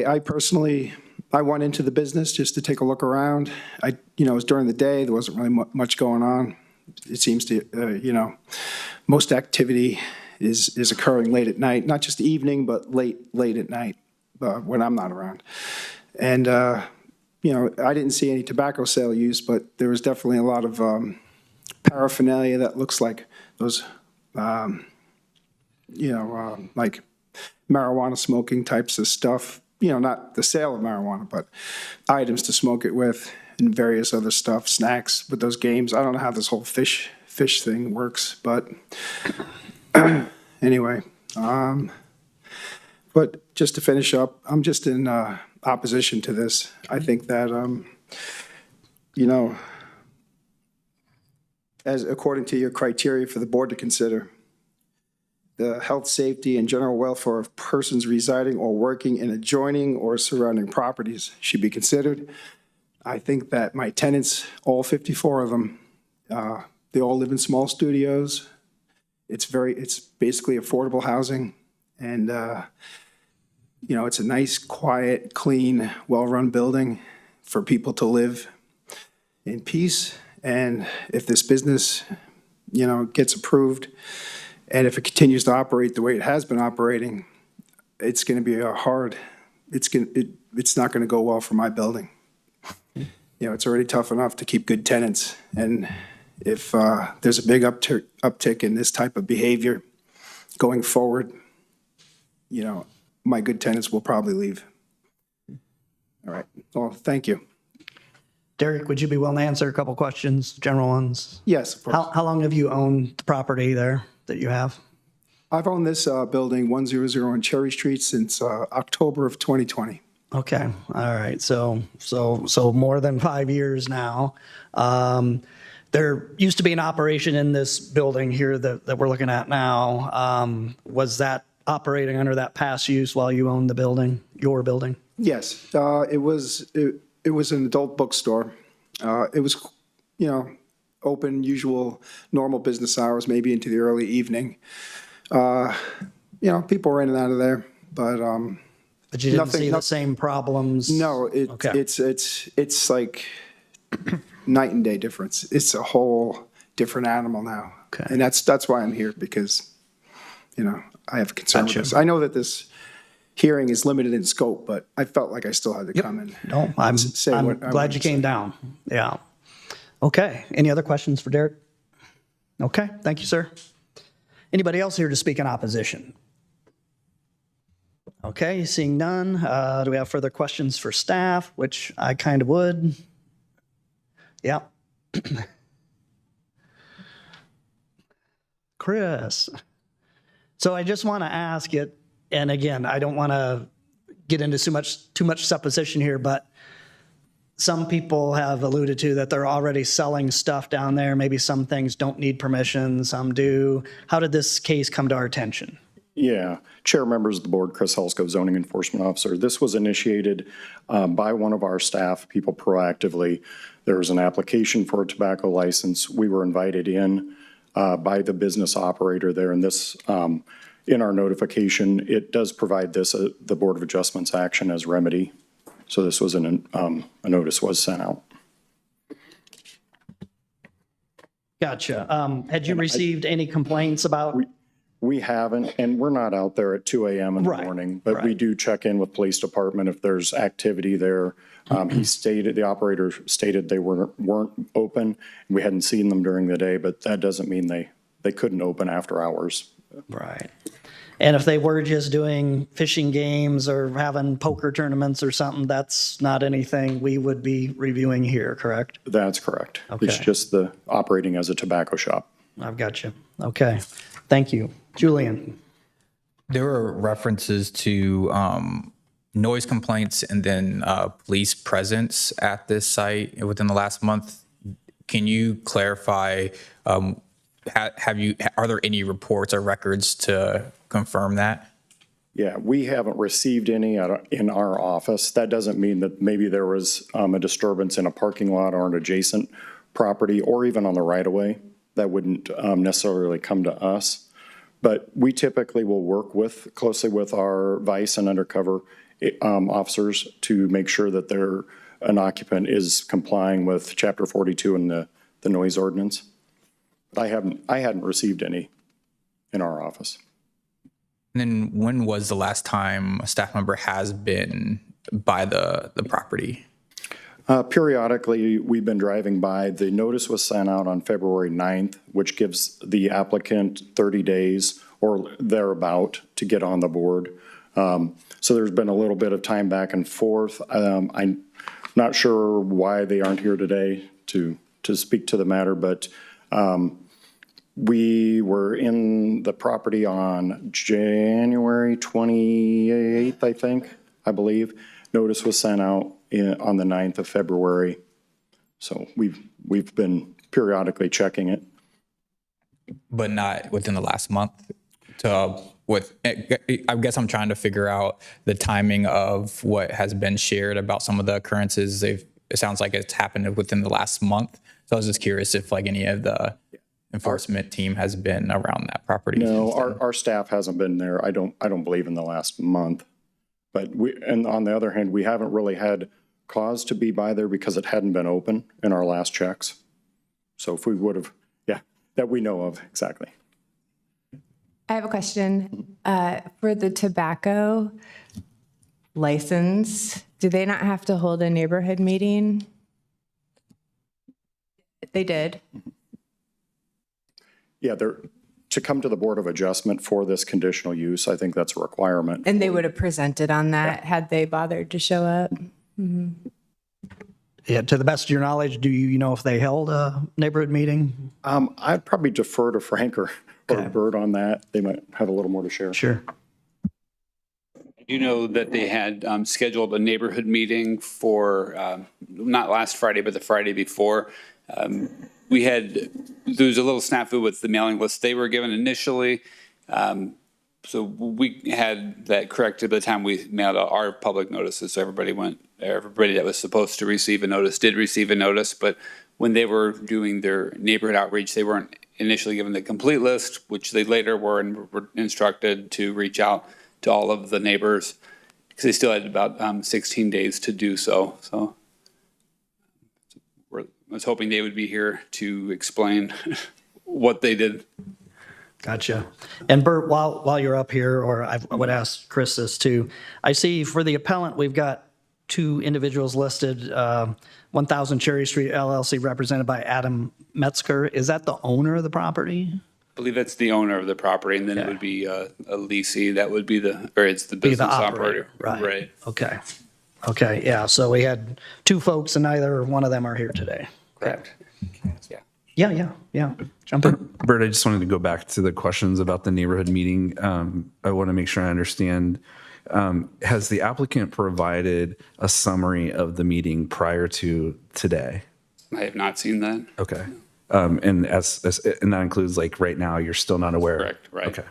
I personally, I went into the business just to take a look around. It was during the day. There wasn't really much going on. It seems to, most activity is occurring late at night, not just the evening, but late at night when I'm not around. And, I didn't see any tobacco sale use, but there was definitely a lot of paraphernalia that looks like those, like marijuana smoking types of stuff, not the sale of marijuana, but items to smoke it with, and various other stuff, snacks with those games. I don't know how this whole fish thing works, but anyway. But just to finish up, I'm just in opposition to this. I think that, as according to your criteria for the board to consider, the health, safety, and general welfare of persons residing or working in adjoining or surrounding properties should be considered. I think that my tenants, all 54 of them, they all live in small studios. It's basically affordable housing, and it's a nice, quiet, clean, well-run building for people to live in peace. And if this business, gets approved, and if it continues to operate the way it has been operating, it's going to be it's not going to go well for my building. It's already tough enough to keep good tenants. And if there's a big uptick in this type of behavior going forward, my good tenants will probably leave. All right. Well, thank you.
Derek, would you be willing to answer a couple questions, general ones?
Yes, of course.
How long have you owned the property there that you have?
I've owned this building, 100 on Cherry Street, since October of 2020.
Okay, all right. So more than 5 years now. There used to be an operation in this building here that we're looking at now. Was that operating under that past use while you owned the building, your building?
Yes, it was an adult bookstore. It was, open, usual, normal business hours, maybe into the early evening. People were in and out of there, but
you didn't see the same problems?
No, it's like night and day difference. It's a whole different animal now.
Okay.
And that's why I'm here, because, I have a concern with this. I know that this hearing is limited in scope, but I felt like I still had to come in.
No, I'm glad you came down. Yeah. Okay. Any other questions for Derek? Okay. Thank you, sir. Anybody else here to speak in opposition? Okay. Seeing none. Do we have further questions for staff, which I kind of would? Yeah. Chris. So I just want to ask it, and again, I don't want to get into too much supposition here, but some people have alluded to that they're already selling stuff down there. Maybe some things don't need permission, some do. How did this case come to our attention?
Yeah, Chair, members of the board, Chris Helsko, Zoning Enforcement Officer. This was initiated by one of our staff, people proactively. There was an application for a tobacco license. We were invited in by the business operator there, and this, in our notification, it does provide this, the Board of Adjustments action as remedy. So this was a notice was sent out.
Gotcha. Had you received any complaints about?
We haven't, and we're not out there at 2 a.m. in the morning, but we do check in with police department if there's activity there. The operator stated they weren't open. We hadn't seen them during the day, but that doesn't mean they couldn't open after hours.
Right. And if they were just doing fishing games or having poker tournaments or something, that's not anything we would be reviewing here, correct?
That's correct.
Okay.
It's just the operating as a tobacco shop.
I've got you. Okay. Thank you. Julian.
There were references to noise complaints and then police presence at this site within the last month. Can you clarify, are there any reports or records to confirm that?
Yeah, we haven't received any in our office. That doesn't mean that maybe there was a disturbance in a parking lot or an adjacent property or even on the right of way. That wouldn't necessarily come to us. But we typically will work closely with our vice and undercover officers to make sure that an occupant is complying with Chapter 42 and the noise ordinance. I hadn't received any in our office.
And then when was the last time a staff member has been by the property?
Periodically, we've been driving by. The notice was sent out on February 9th, which gives the applicant 30 days or thereabout to get on the board. So there's been a little bit of time back and forth. not sure why they aren't here today to speak to the matter, but we were in the property on January 28th, I believe. Notice was sent out on the 9th of February. So we've been periodically checking it.
But not within the last month. I guess I'm trying to figure out the timing of what has been shared about some of the occurrences. It sounds like it's happened within the last month. So I was just curious if like any of the enforcement team has been around that property.
No, our staff hasn't been there. I don't believe in the last month. But and on the other hand, we haven't really had cause to be by there because it hadn't been open in our last checks. So if we would have, that we know of, exactly.
I have a question. For the tobacco license, do they not have to hold a neighborhood meeting? They did.
Yeah, to come to the Board of Adjustment for this conditional use, I think that's a requirement.
And they would have presented on that had they bothered to show up?
Yeah, to the best of your knowledge, do you know if they held a neighborhood meeting?
I'd probably defer to Frank or Bert on that. They might have a little more to share.
Sure.
You know that they had scheduled a neighborhood meeting for not last Friday, but the Friday before. There was a little snafu with the mailing list they were given initially. So we had that corrected by the time we mailed out our public notices. So everybody that was supposed to receive a notice did receive a notice. But when they were doing their neighborhood outreach, they weren't initially given the complete list, which they later were and were instructed to reach out to all of the neighbors because they still had about 16 days to do so. So I was hoping they would be here to explain what they did.
Gotcha. And Bert, while you're up here, or I would ask Chris this too, I see for the appellant, we've got two individuals listed, 1000 Cherry Street LLC represented by Adam Metzger. Is that the owner of the property?
I believe that's the owner of the property, and then it would be a leasee. That would be it's the business operator.
Right. Okay. Okay. Yeah. So we had two folks, and neither one of them are here today.
Correct.
Yeah. Jump in.
Bert, I just wanted to go back to the questions about the neighborhood meeting. I want to make sure I understand. Has the applicant provided a summary of the meeting prior to today?
I have not seen that.
Okay. And and that includes like right now, you're still not aware?
Correct, right.
Okay.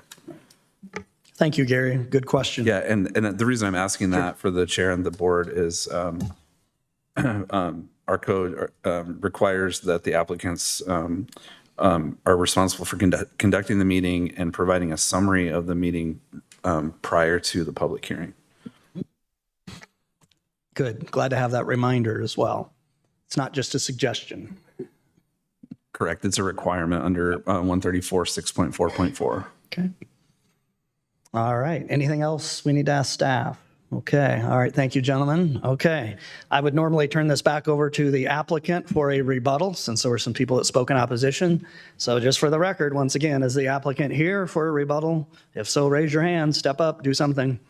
Thank you, Gary. Good question.
Yeah, and the reason I'm asking that for the chair and the board is our code requires that the applicants are responsible for conducting the meeting and providing a summary of the meeting prior to the public hearing.
Good. Glad to have that reminder as well. It's not just a suggestion.
Correct. It's a requirement under 134 6.4.4.
Okay. All right. Anything else we need to ask staff? Okay. All right. Thank you, gentlemen. Okay. I would normally turn this back over to the applicant for a rebuttal since there were some people that spoke in opposition. So just for the record, once again, is the applicant here for a rebuttal? If so, raise your hand, step up, do something.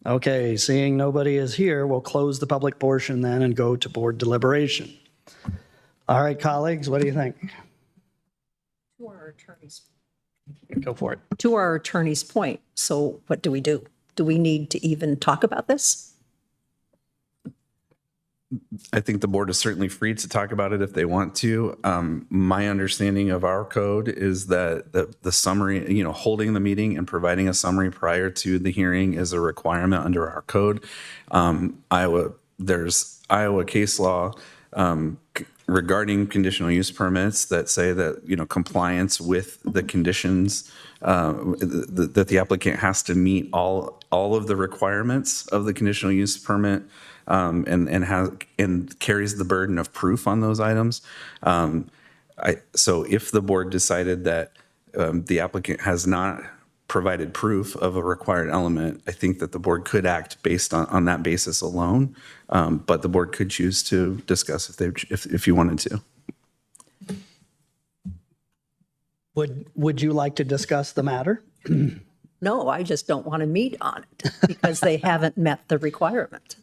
Okay. Seeing nobody is here, we'll close the public portion then and go to board deliberation. All right, colleagues, what do you think?
To our attorney's,
Go for it.
to our attorney's point, so what do we do? Do we need to even talk about this?
I think the board is certainly free to talk about it if they want to. My understanding of our code is that the summary, holding the meeting and providing a summary prior to the hearing is a requirement under our code. There's Iowa case law regarding conditional use permits that say that, compliance with the conditions that the applicant has to meet all of the requirements of the conditional use permit and carries the burden of proof on those items. So if the board decided that the applicant has not provided proof of a required element, I think that the board could act based on that basis alone. But the board could choose to discuss if you wanted to.
Would you like to discuss the matter?
No, I just don't want to meet on it because they haven't met the requirement.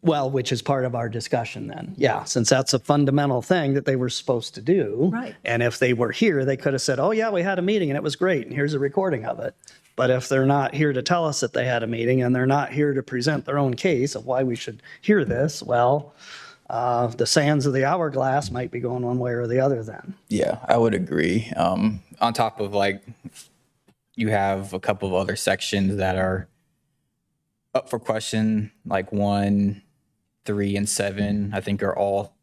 Well, which is part of our discussion then. Yeah, since that's a fundamental thing that they were supposed to do.
Right.
And if they were here, they could have said, oh, yeah, we had a meeting and it was great, and here's a recording of it. But if they're not here to tell us that they had a meeting and they're not here to present their own case of why we should hear this, well, the sands of the hourglass might be going one way or the other then.
Yeah, I would agree. On top of like, you have a couple of other sections that are up for question, like 1, 3, and 7, I think are all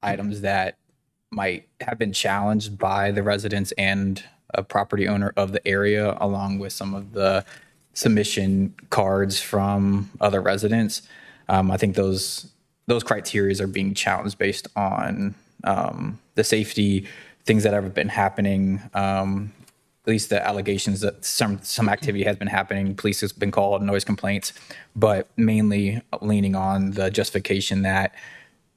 items that might have been challenged by the residents and a property owner of the area, along with some of the submission cards from other residents. I think those criteria are being challenged based on the safety, things that have been happening, at least the allegations that some activity has been happening. Police has been called, noise complaints, but mainly leaning on the justification that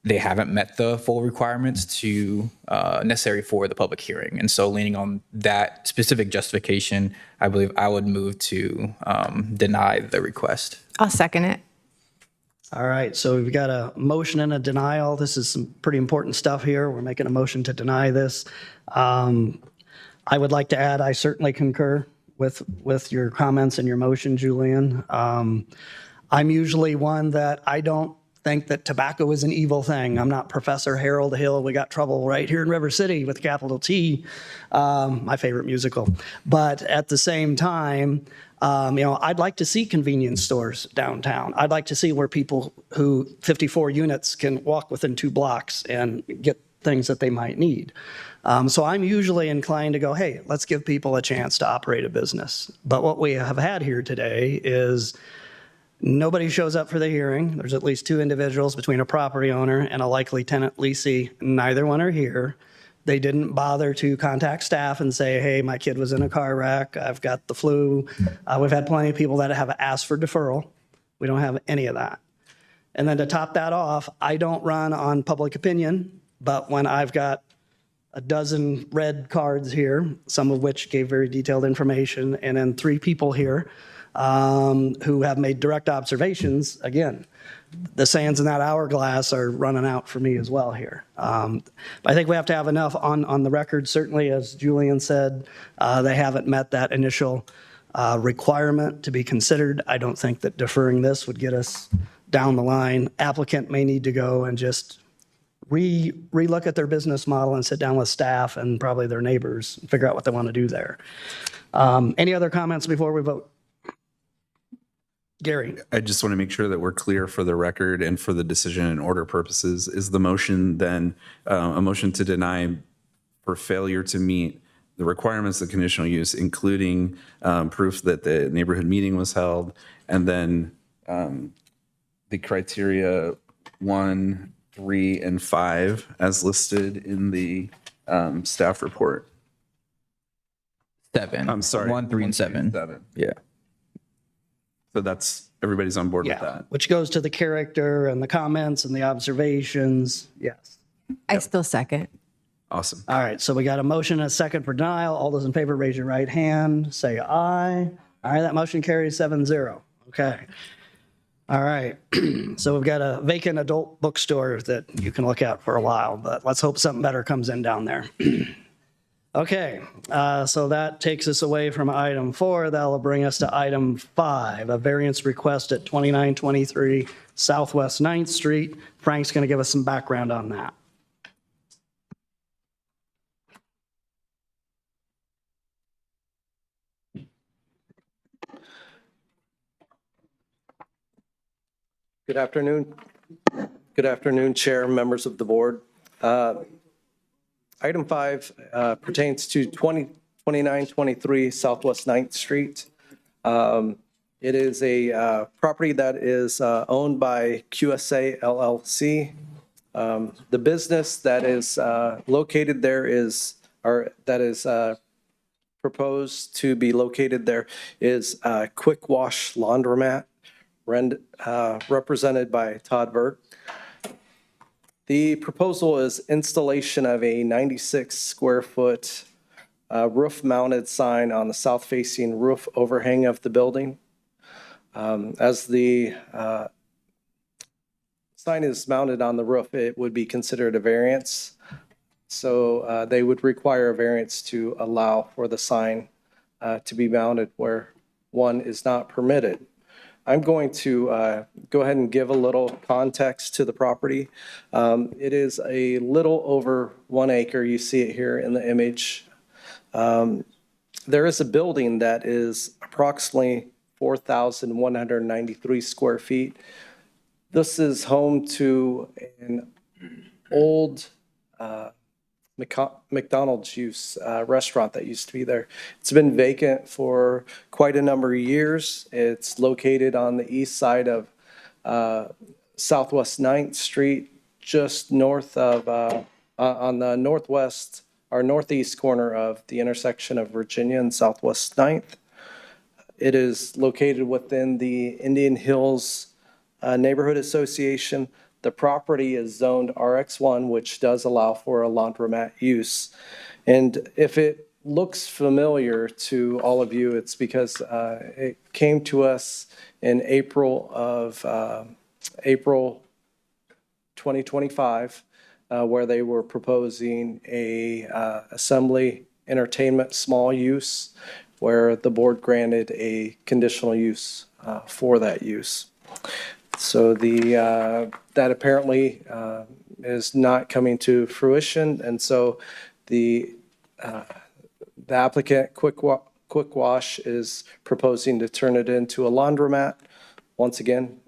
they haven't met the full requirements to necessary for the public hearing. And so leaning on that specific justification, I believe I would move to deny the request.
I'll second it.
All right, so we've got a motion and a denial. This is some pretty important stuff here. We're making a motion to deny this. I would like to add, I certainly concur with your comments and your motion, Julian. I'm usually one that I don't think that tobacco is an evil thing. I'm not Professor Harold Hill. We got trouble right here in River City with capital T, my favorite musical. But at the same time, I'd like to see convenience stores downtown. I'd like to see where people who 54 units can walk within 2 blocks and get things that they might need. So I'm usually inclined to go, hey, let's give people a chance to operate a business. But what we have had here today is nobody shows up for the hearing. There's at least 2 individuals between a property owner and a likely tenant leasee. Neither one are here. They didn't bother to contact staff and say, hey, my kid was in a car wreck. I've got the flu. We've had plenty of people that have asked for deferral. We don't have any of that. And then to top that off, I don't run on public opinion, but when I've got a dozen red cards here, some of which gave very detailed information, and then 3 people here who have made direct observations, again, the sands in that hourglass are running out for me as well here. But I think we have to have enough on the record. Certainly, as Julian said, they haven't met that initial requirement to be considered. I don't think that deferring this would get us down the line. Applicant may need to go and just re-look at their business model and sit down with staff and probably their neighbors and figure out what they want to do there. Any other comments before we vote? Gary.
I just want to make sure that we're clear for the record and for the decision and order purposes. Is the motion then a motion to deny for failure to meet the requirements of conditional use, including proof that the neighborhood meeting was held, and then the criteria 1, 3, and 5 as listed in the staff report?
7.
I'm sorry.
1, 3, and 7. Yeah.
So that's, everybody's on board with that?
Which goes to the character and the comments and the observations. Yes.
I still second.
Awesome.
All right, so we got a motion and a second for denial. All those in favor, raise your right hand, say aye. All right, that motion carries 7-0. Okay. All right, so we've got a vacant adult bookstore that you can look at for a while, but let's hope something better comes in down there. Okay, so that takes us away from item 4. That'll bring us to item 5, a variance request at 2923 Southwest 9th Street. Frank's going to give us some background on that.
Good afternoon. Good afternoon, Chair, members of the board. Item 5 pertains to 2923 Southwest 9th Street. It is a property that is owned by QSA LLC. The business that is located there is, or that is proposed to be located there is Quick Wash Laundromat, represented by Todd Burt. The proposal is installation of a 96 square foot roof-mounted sign on the south-facing roof overhang of the building. As the sign is mounted on the roof, it would be considered a variance. So they would require a variance to allow for the sign to be mounted where one is not permitted. I'm going to go ahead and give a little context to the property. It is a little over 1 acre. You see it here in the image. There is a building that is approximately 4,193 square feet. This is home to an old McDonald's use restaurant that used to be there. It's been vacant for quite a number of years. It's located on the east side of Southwest 9th Street, just north of, on the northwest or northeast corner of the intersection of Virginia and Southwest 9th. It is located within the Indian Hills Neighborhood Association. The property is zoned RX1, which does allow for a laundromat use. And if it looks familiar to all of you, it's because it came to us in April 2025, where they were proposing a assembly entertainment small use, where the board granted a conditional use for that use. So that apparently is not coming to fruition, and so the applicant, Quick Wash, is proposing to turn it into a laundromat. Once again,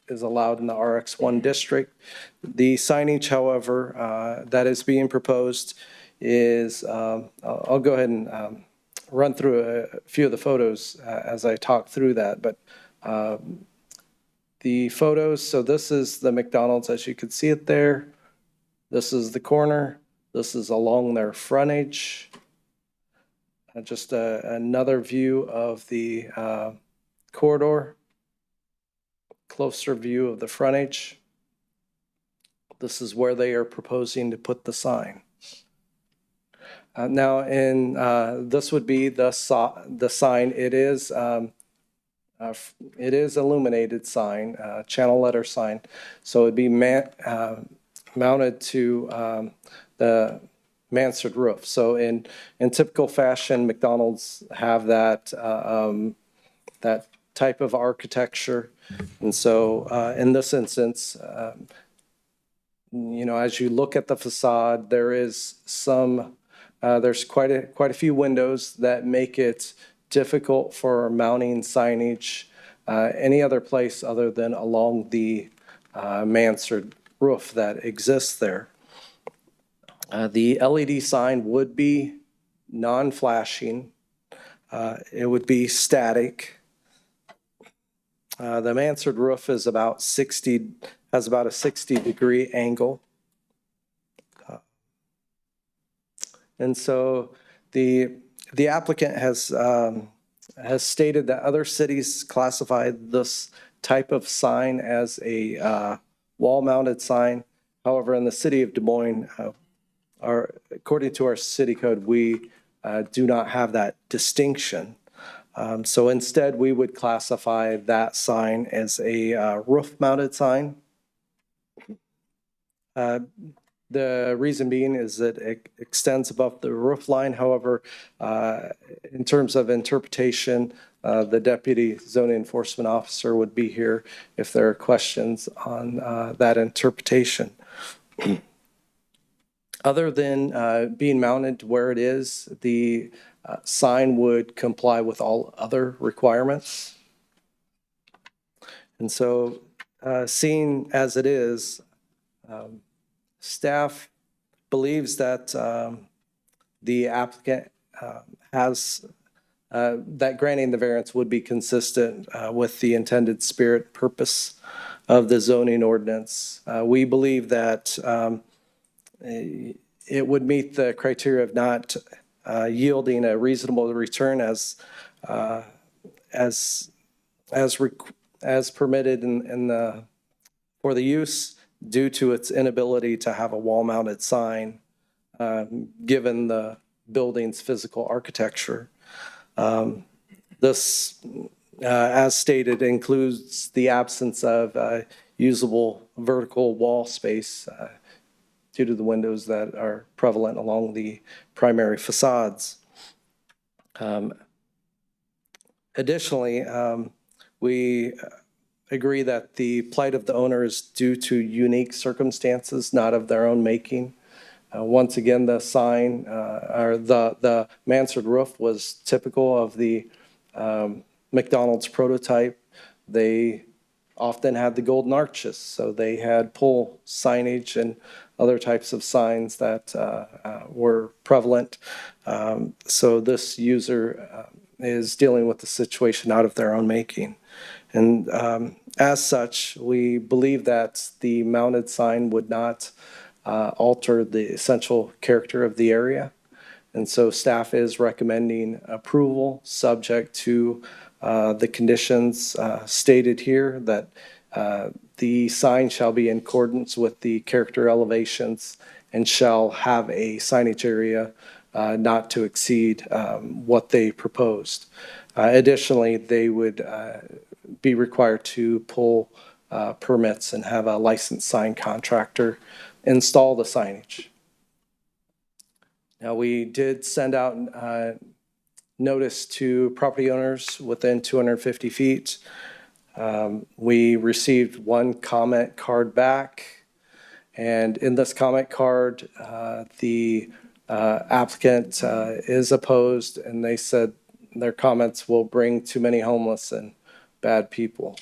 is allowed in the RX1 district. The signage, however, that is being proposed is, I'll go ahead and run through a few of the photos as I talk through that, but the photos, so this is the McDonald's as you can see it there. This is the corner. This is along their frontage. Just another view of the corridor. Closer view of the frontage. This is where they are proposing to put the sign. Now, this would be the sign. It is illuminated sign, channel letter sign. So it'd be mounted to the mansard roof. So in typical fashion, McDonald's have that that type of architecture. And so in this instance, you know, as you look at the facade, there is there's quite a few windows that make it difficult for mounting signage any other place other than along the mansard roof that exists there. The LED sign would be non-flashing. It would be static. The mansard roof is has about a 60-degree angle. And so the applicant has stated that other cities classify this type of sign as a wall-mounted sign. However, in the city of Des Moines, according to our city code, we do not have that distinction. So instead, we would classify that sign as a roof-mounted sign. The reason being is that it extends above the roof line. However, in terms of interpretation, the deputy zoning enforcement officer would be here if there are questions on that interpretation. Other than being mounted where it is, the sign would comply with all other requirements. And so, seeing as it is, staff believes that the applicant has, that granting the variance would be consistent with the intended spirit, purpose of the zoning ordinance. We believe that it would meet the criteria of not yielding a reasonable return as permitted for the use, due to its inability to have a wall-mounted sign, given the building's physical architecture. This, as stated, includes the absence of usable vertical wall space due to the windows that are prevalent along the primary facades. Additionally, we agree that the plight of the owner is due to unique circumstances, not of their own making. Once again, the sign or the mansard roof was typical of the McDonald's prototype. They often had the golden arches, so they had pole signage and other types of signs that were prevalent. So this user is dealing with the situation out of their own making. And as such, we believe that the mounted sign would not alter the essential character of the area. And so staff is recommending approval subject to the conditions stated here, that the sign shall be in accordance with the character elevations and shall have a signage area not to exceed what they proposed. Additionally, they would be required to pull permits and have a licensed sign contractor install the signage. Now, we did send out notice to property owners within 250 feet. We received one comment card back, and in this comment card, the applicant is opposed, and they said their comments will bring too many homeless and bad people.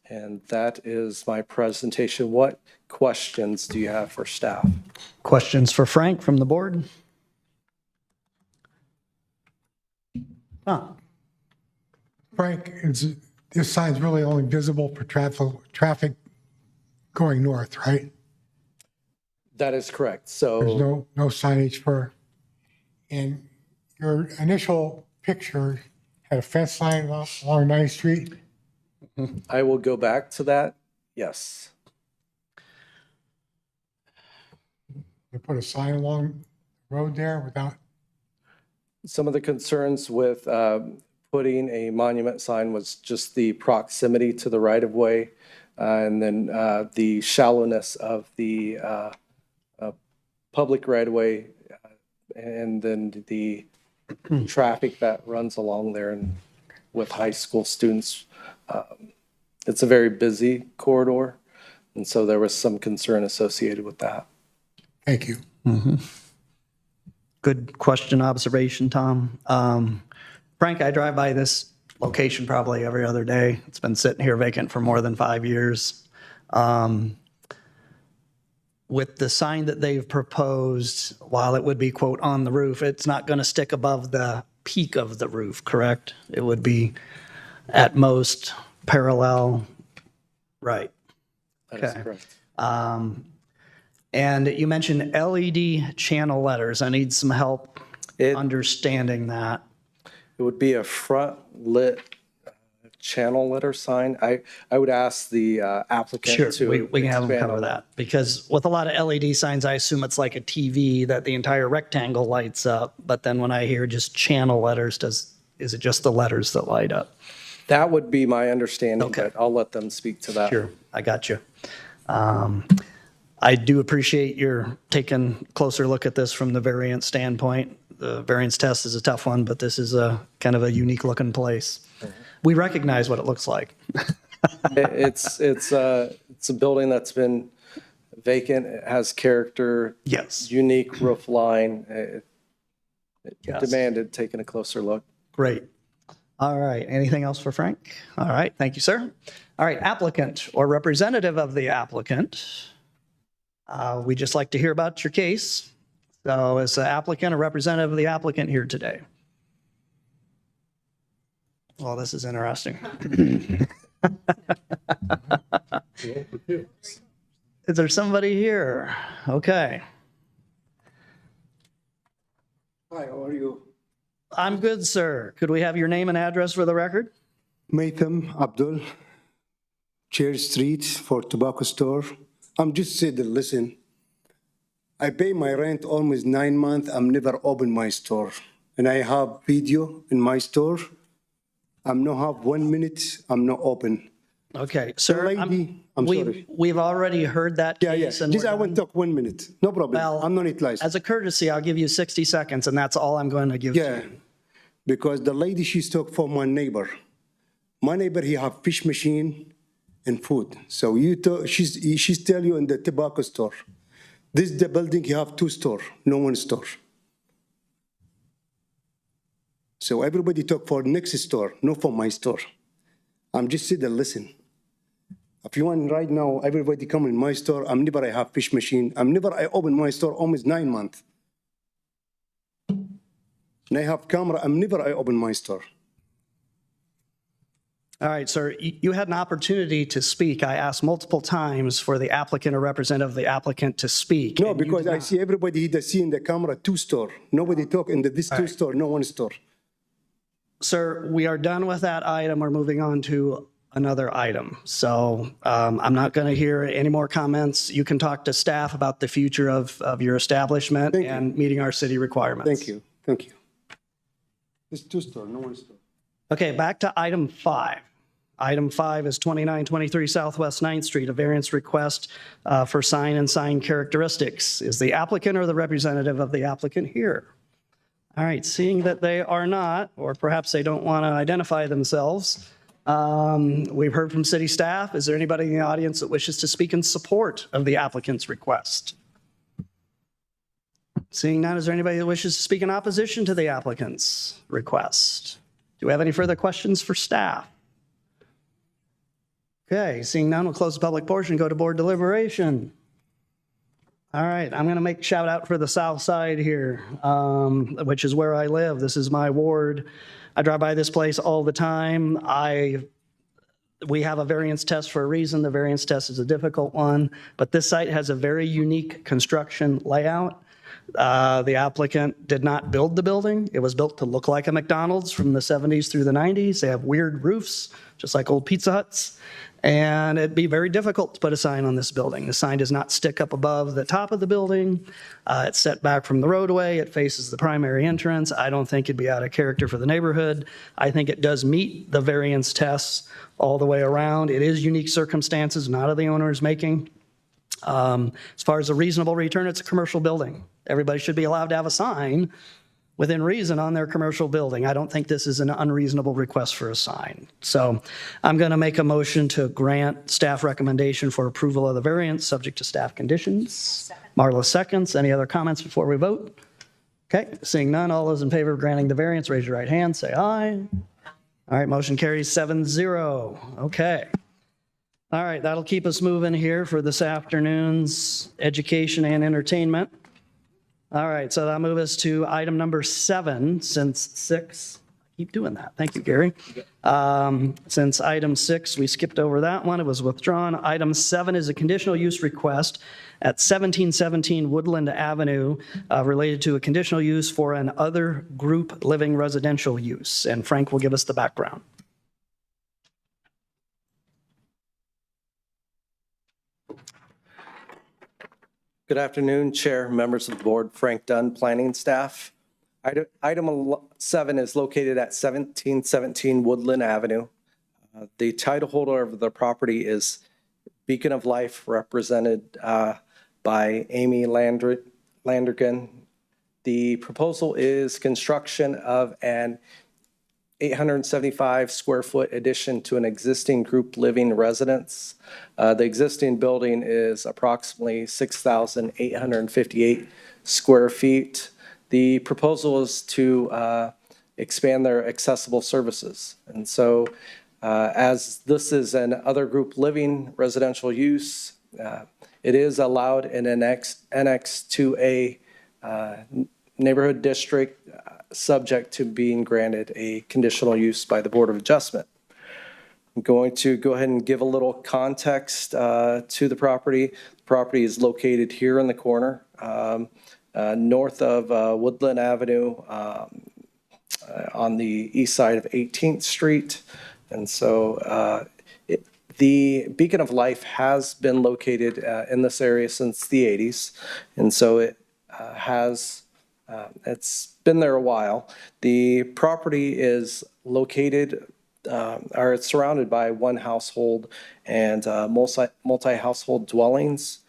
And that is my presentation. What questions do you have for staff?
Questions for Frank from the board?
Frank, this sign's really only visible for traffic going north, right?
That is correct.
There's
So
no signage for, and your initial picture had a fence line along 9th Street.
I will go back to that. Yes.
They put a sign along the road there without,
Some of the concerns with putting a monument sign was just the proximity to the right-of-way, and then the shallowness of the public right-of-way, and then the traffic that runs along there, and with high school students. It's a very busy corridor, and so there was some concern associated with that.
thank you.
Good question, observation, Tom. Frank, I drive by this location probably every other day. It's been sitting here vacant for more than 5 years. With the sign that they've proposed, while it would be, quote, on the roof, it's not going to stick above the peak of the roof, correct? It would be at most parallel, right?
That is
Okay.
correct.
And you mentioned LED channel letters. I need some help understanding that.
It would be a front lit channel letter sign. I would ask the applicant
Sure,
to
we can have them
expand
cover
on
that. Because with a lot of LED signs, I assume it's like a TV that the entire rectangle lights up. But then when I hear just channel letters, is it just the letters that light up?
That would be my understanding,
Okay.
but I'll let them speak to that.
Sure, I got you. I do appreciate your taking a closer look at this from the variance standpoint. The variance test is a tough one, but this is a kind of a unique looking place. We recognize what it looks like.
It's a building that's been vacant. It has character.
Yes.
Unique roof line. It
Yes.
demanded taking a closer look.
Great. All right. Anything else for Frank? All right. Thank you, sir. All right. Applicant or representative of the applicant. We'd just like to hear about your case. So is the applicant or representative of the applicant here today? Well, this is interesting. Is there somebody here? Okay.
Hi, how are you?
I'm good, sir. Could we have your name and address for the record?
Maitham Abdul, Cherry Street for tobacco store. I'm just saying, listen, I pay my rent almost 9 months. I'm never open my store. And I have video in my store. I'm not have 1 minute, I'm not open.
Okay, sir,
I'm sorry.
we've already heard that
Yeah, yeah.
case. And
Just
we're
I want to
done.
talk 1 minute. No problem.
Well,
I'm not it license.
As a courtesy, I'll give you 60 seconds, and that's all I'm going to give to
Yeah,
you.
because the lady, she's talk for my neighbor. My neighbor, he have fish machine and food. So she's tell you in the tobacco store. This the building, you have 2 store, no 1 store. So everybody talk for next store, not for my store. I'm just sit there, listen. If you want right now, everybody come in my store, I'm never I have fish machine. I open my store almost 9 months. And I have camera, I open my store.
All right, sir, you had an opportunity to speak. I asked multiple times for the applicant or representative of the applicant to speak.
No,
and you
because
did
I
not.
see everybody that see in the camera 2 store. Nobody talk in this 2 store, no 1 store.
Sir, we are done with that item. We're moving on to another item. So I'm not going to hear any more comments. You can talk to staff about the future of your establishment and meeting our city requirements.
Thank you, thank you. It's 2 store, no 1 store.
Okay, back to item 5. Item 5 is 2923 Southwest 9th Street, a variance request for sign and sign characteristics. Is the applicant or the representative of the applicant here? All right, seeing that they are not, or perhaps they don't want to identify themselves, we've heard from city staff. Is there anybody in the audience that wishes to speak in support of the applicant's request? Seeing none, is there anybody that wishes to speak in opposition to the applicant's request? Do we have any further questions for staff? Okay, seeing none, we'll close the public portion, go to board deliberation. All right, I'm going to make shout out for the south side here, which is where I live. This is my ward. I drive by this place all the time. We have a variance test for a reason. The variance test is a difficult one, but this site has a very unique construction layout. The applicant did not build the building. It was built to look like a McDonald's from the 70s through the 90s. They have weird roofs, just like old Pizza Huts. And it'd be very difficult to put a sign on this building. The sign does not stick up above the top of the building. It's set back from the roadway. It faces the primary entrance. I don't think it'd be out of character for the neighborhood. I think it does meet the variance tests all the way around. It is unique circumstances, not of the owner is making. As far as a reasonable return, it's a commercial building. Everybody should be allowed to have a sign within reason on their commercial building. I don't think this is an unreasonable request for a sign. So I'm going to make a motion to grant staff recommendation for approval of the variance subject to staff conditions. Marla seconds. Any other comments before we vote? Okay, seeing none, all those in favor of granting the variance, raise your right hand, say aye. All right, motion carries 7-0. Okay. All right, that'll keep us moving here for this afternoon's education and entertainment. All right, so that'll move us to item number 7, since 6, I keep doing that. Thank you, Gary. Since item 6, we skipped over that one, it was withdrawn. Item 7 is a conditional use request at 1717 Woodland Avenue related to a conditional use for an other group living residential use. And Frank will give us the background.
Good afternoon, Chair, members of the board, Frank Dunn, planning staff. Item 7 is located at 1717 Woodland Avenue. The title holder of the property is Beacon of Life, represented by Amy Landergan. The proposal is construction of an 875 square foot addition to an existing group living residence. The existing building is approximately 6,858 square feet. The proposal is to expand their accessible services. And so as this is an other group living residential use, it is allowed in an annex to a neighborhood district subject to being granted a conditional use by the Board of Adjustment. I'm going to go ahead and give a little context to the property. The property is located here in the corner, north of Woodland Avenue on the east side of 18th Street. And so the Beacon of Life has been located in this area since the 80s. And so it it's been there a while. The property is located are surrounded by one household and multi-household dwellings.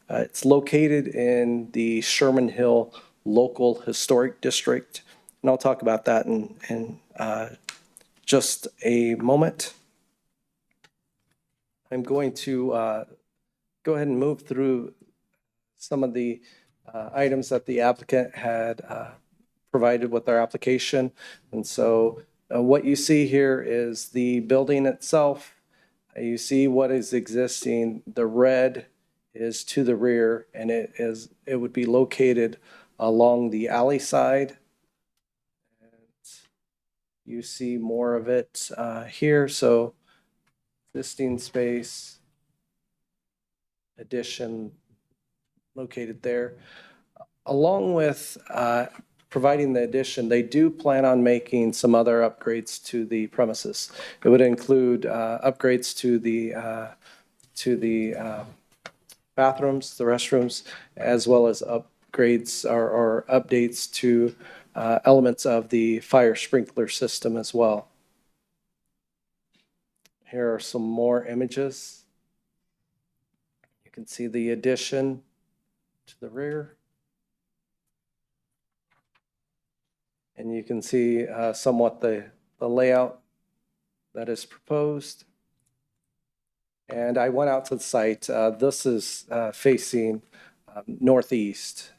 It's located in the Sherman Hill Local Historic District, and I'll talk about that in just a moment. I'm going to go ahead and move through some of the items that the applicant had provided with their application. And so what you see here is the building itself. You see what is existing. The red is to the rear, and it would be located along the alley side. And you see more of it here. So existing space, addition located there. Along with providing the addition, they do plan on making some other upgrades to the premises. It would include upgrades to the bathrooms, the restrooms, as well as upgrades or updates to elements of the fire sprinkler system as well. Here are some more images. You can see the addition to the rear. And you can see somewhat the layout that is proposed. And I went out to the site. This is facing northeast.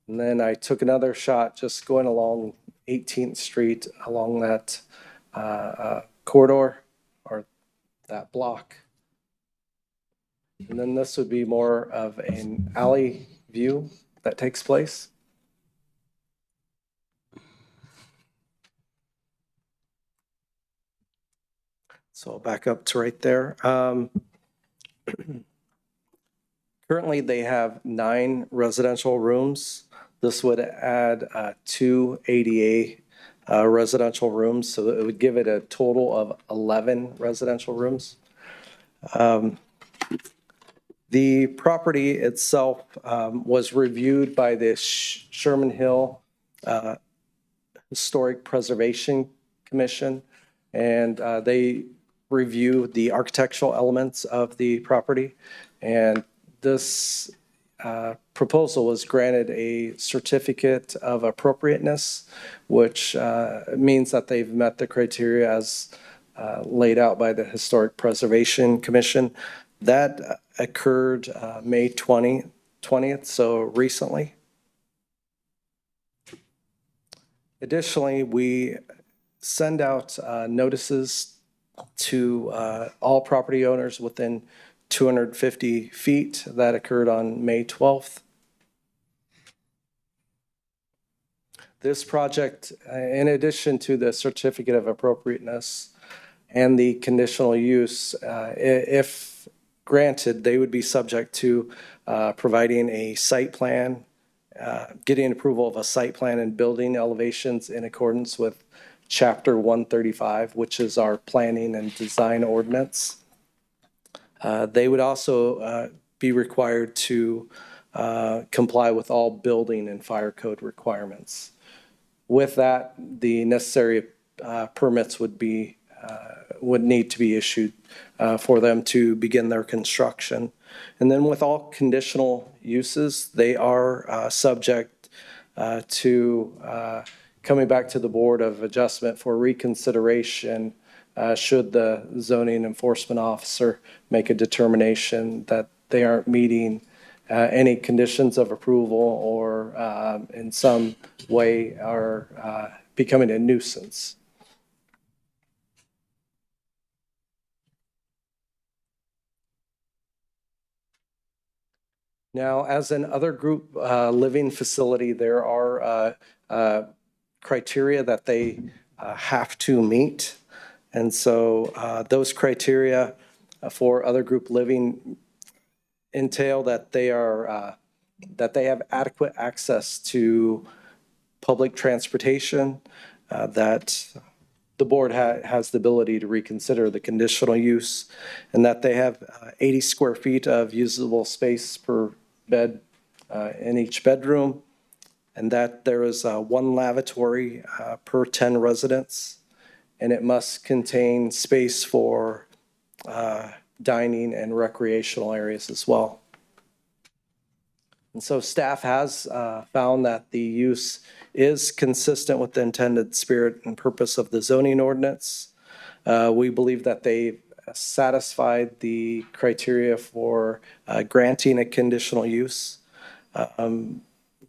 And then I took another shot just going along 18th Street along that corridor or that block. And then this would be more of an alley view that takes place. So I'll back up to right there. Currently, they have 9 residential rooms. This would add 2 ADA residential rooms, so it would give it a total of 11 residential rooms. The property itself was reviewed by the Sherman Hill Historic Preservation Commission, and they review the architectural elements of the property. And this proposal was granted a certificate of appropriateness, which means that they've met the criteria as laid out by the Historic Preservation Commission. That occurred May 20th, so recently. Additionally, we send out notices to all property owners within 250 feet. That occurred on May 12th. This project, in addition to the certificate of appropriateness and the conditional use, if granted, they would be subject to providing a site plan, getting approval of a site plan and building elevations in accordance with Chapter 135, which is our planning and design ordinance. They would also be required to comply with all building and fire code requirements. With that, the necessary permits would need to be issued for them to begin their construction. And then with all conditional uses, they are subject to coming back to the Board of Adjustment for reconsideration should the zoning enforcement officer make a determination that they aren't meeting any conditions of approval or in some way are becoming a nuisance. Now, as in other group living facility, there are criteria that they have to meet. And so those criteria for other group living entail that they have adequate access to public transportation, that the board has the ability to reconsider the conditional use, and that they have 80 square feet of usable space per bed in each bedroom, and that there is 1 lavatory per 10 residents, and it must contain space for dining and recreational areas as well. And so staff has found that the use is consistent with the intended spirit and purpose of the zoning ordinance. We believe that they satisfied the criteria for granting a conditional use.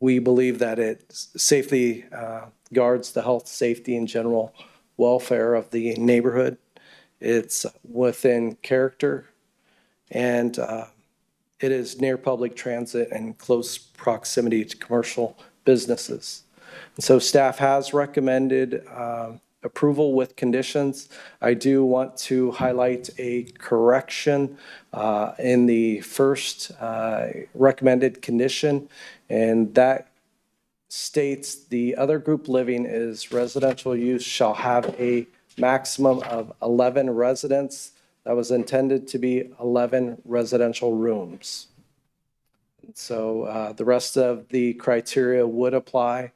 We believe that it safely guards the health, safety, and general welfare of the neighborhood. It's within character, and it is near public transit and close proximity to commercial businesses. And so staff has recommended approval with conditions. I do want to highlight a correction in the first recommended condition, and that states the other group living is residential use shall have a maximum of 11 residents. That was intended to be 11 residential rooms. And so the rest of the criteria would apply.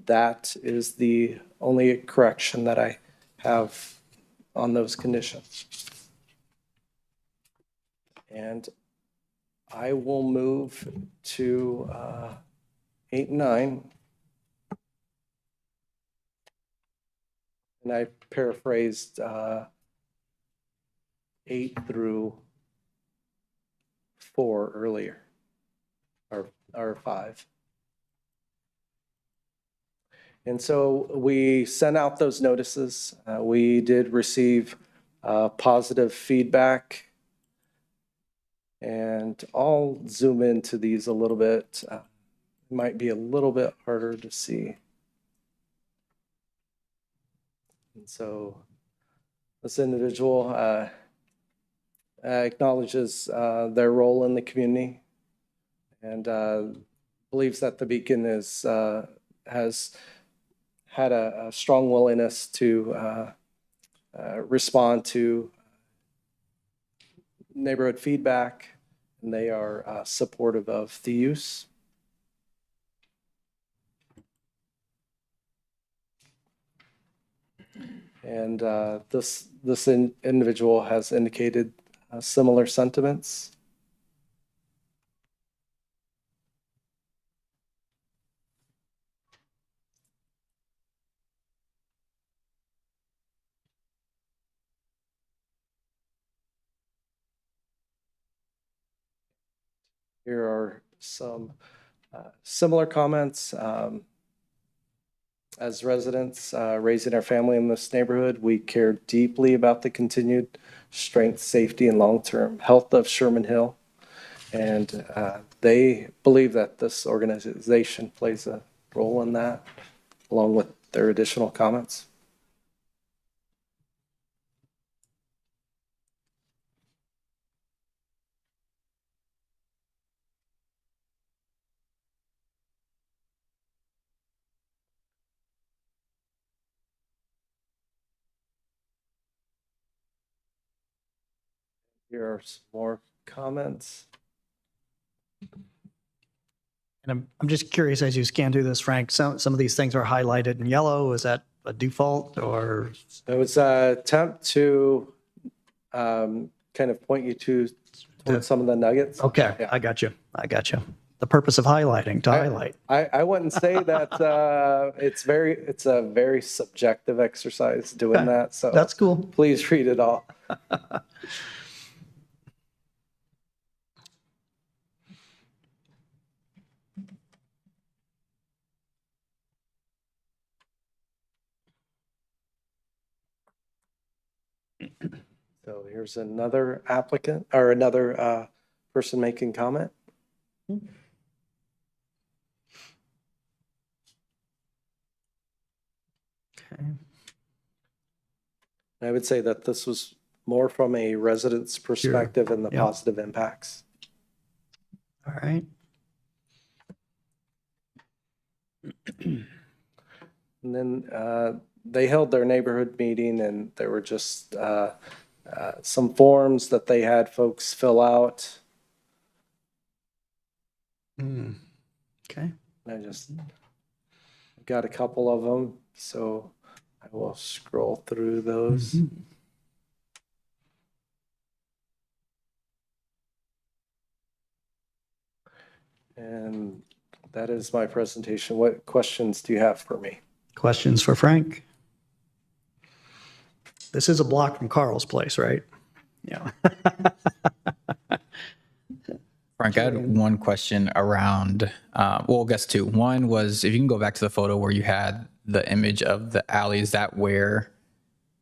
That is the only correction that I have on those conditions. And I will move to 8 and 9. And I paraphrased 8 through 4 earlier, or 5. And so we sent out those notices. We did receive positive feedback. And I'll zoom into these a little bit. It might be a little bit harder to see. And so this individual acknowledges their role in the community and believes that the Beacon has had a strong willingness to respond to neighborhood feedback, and they are supportive of the use. And this individual has indicated similar sentiments. Here are some similar comments. As residents raising our family in this neighborhood, we care deeply about the continued strength, safety, and long-term health of Sherman Hill. And they believe that this organization plays a role in that, along with their additional comments. Here are some more comments.
And I'm just curious, as you scan through this, Frank, some of these things are highlighted in yellow. Is that a default or?
It was an attempt to kind of point you towards some of the nuggets.
Okay,
Yeah.
I got you. The purpose of highlighting, to highlight.
I wouldn't say that it's a very subjective exercise doing
Okay,
that. So
that's cool.
Please read it all. So here's another applicant or another person making comment.
Okay.
I would say that this was more from a resident's perspective and the
Yep.
positive impacts.
All right.
And then they held their neighborhood meeting, and there were just some forms that they had folks fill out.
Okay.
I just got a couple of them, so I will scroll through those. And that is my presentation. What questions do you have for me?
Questions for Frank? This is a block from Carl's place, right? Yeah.
Frank, I had one question around, well, I guess two. One was if you can go back to the photo where you had the image of the alley, is that where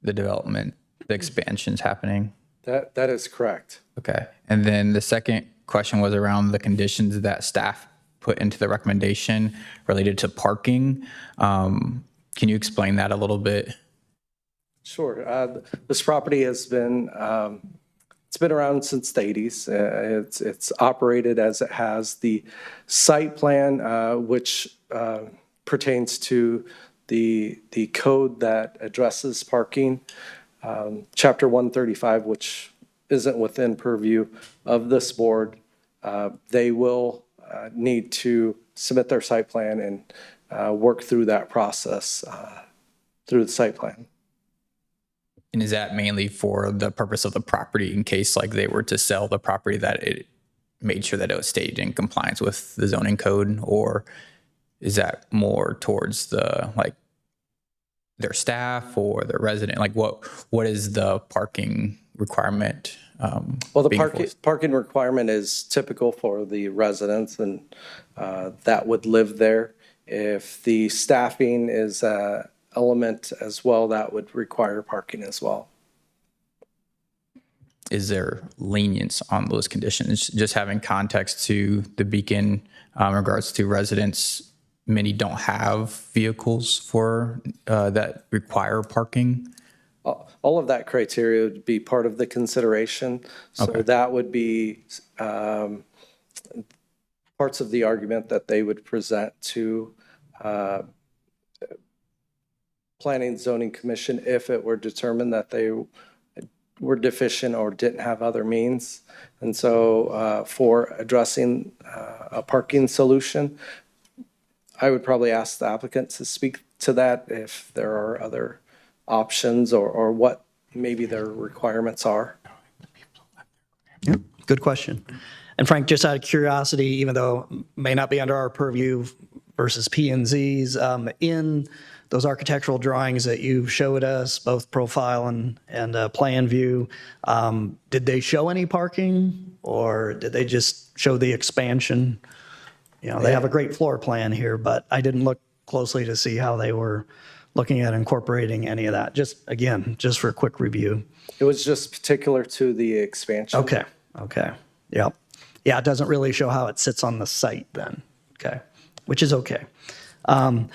the development, the expansion's happening?
That is correct.
Okay. And then the second question was around the conditions that staff put into the recommendation related to parking. Can you explain that a little bit?
Sure. This property has been, it's been around since the 80s. It's operated as it has. The site plan, which pertains to the code that addresses parking, Chapter 135, which isn't within purview of this board, they will need to submit their site plan and work through that process through the site plan.
And is that mainly for the purpose of the property in case like they were to sell the property that it made sure that it was stayed in compliance with the zoning code? Or is that more towards the like their staff or their resident? Like what is the parking requirement?
Well, the parking requirement is typical for the residents and that would live there. If the staffing is a element as well, that would require parking as well.
Is there lenience on those conditions? Just having context to the Beacon in regards to residents, many don't have vehicles for that require parking.
All of that criteria would be part of the consideration. So that would be parts of the argument that they would present to Planning and Zoning Commission if it were determined that they were deficient or didn't have other means. And so for addressing a parking solution, I would probably ask the applicant to speak to that if there are other options or what maybe their requirements are.
Yep, good question. And Frank, just out of curiosity, even though it may not be under our purview versus P&Z's, in those architectural drawings that you showed us, both profile and plan view, did they show any parking or did they just show the expansion? You know, they have a great floor plan here, but I didn't look closely to see how they were looking at incorporating any of that. Just, again, just for a quick review.
It was just particular to the expansion.
Okay, yep. Yeah, it doesn't really show how it sits on the site then, okay, which is okay. And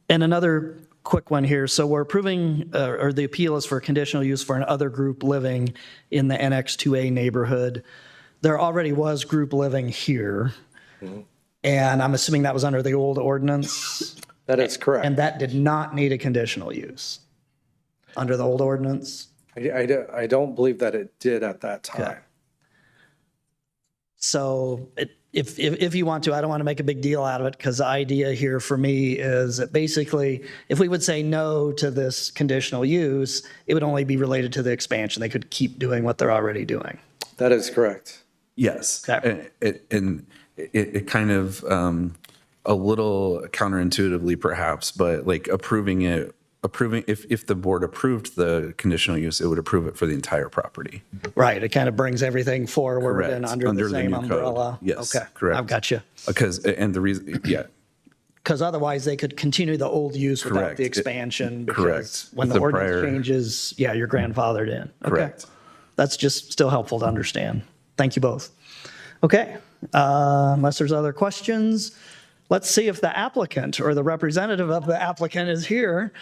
another quick one here. So we're approving, or the appeal is for conditional use for an other group living in the NX2A neighborhood. There already was group living here. Mm-hmm. And I'm assuming that was under the old ordinance?
That is correct.
And that did not need a conditional use under the old ordinance?
I don't believe that it did at that time.
Okay. So if you want to, I don't want to make a big deal out of it because the idea here for me is that basically if we would say no to this conditional use, it would only be related to the expansion. They could keep doing what they're already doing.
That is correct.
Yes.
Okay.
And it kind of a little counterintuitively perhaps, but like approving if the board approved the conditional use, it would approve it for the entire property.
Right. It kind of brings everything forward
Correct.
and under the same
new
umbrella.
Code. Yes.
Okay.
Correct.
I've got you.
And the reason, yeah.
Because otherwise they could continue the old use without
Correct.
the expansion.
Correct.
When the ordinance changes, yeah, you're grandfathered in. Okay.
Correct.
That's just still helpful to understand. Thank you both. Okay. Unless there's other questions, let's see if the applicant or the representative of the applicant is here.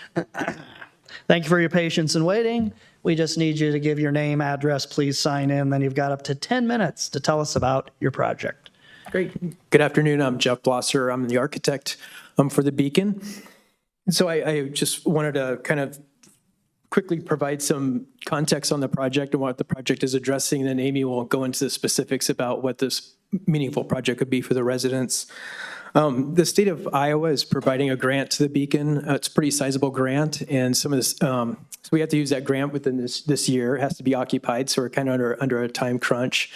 Thank you for your patience in waiting. We just need you to give your name, address, please sign in. Then you've got up to 10 minutes to tell us about your project.
Great. Good afternoon. I'm Jeff Blosser. I'm the architect for the Beacon. And so I just wanted to kind of quickly provide some context on the project and what the project is addressing. Then Amy will go into the specifics about what this meaningful project could be for the residents. The state of Iowa is providing a grant to the Beacon. It's a pretty sizable grant, and some of this, so we have to use that grant within this year. It has to be occupied, so we're kind of under a time crunch.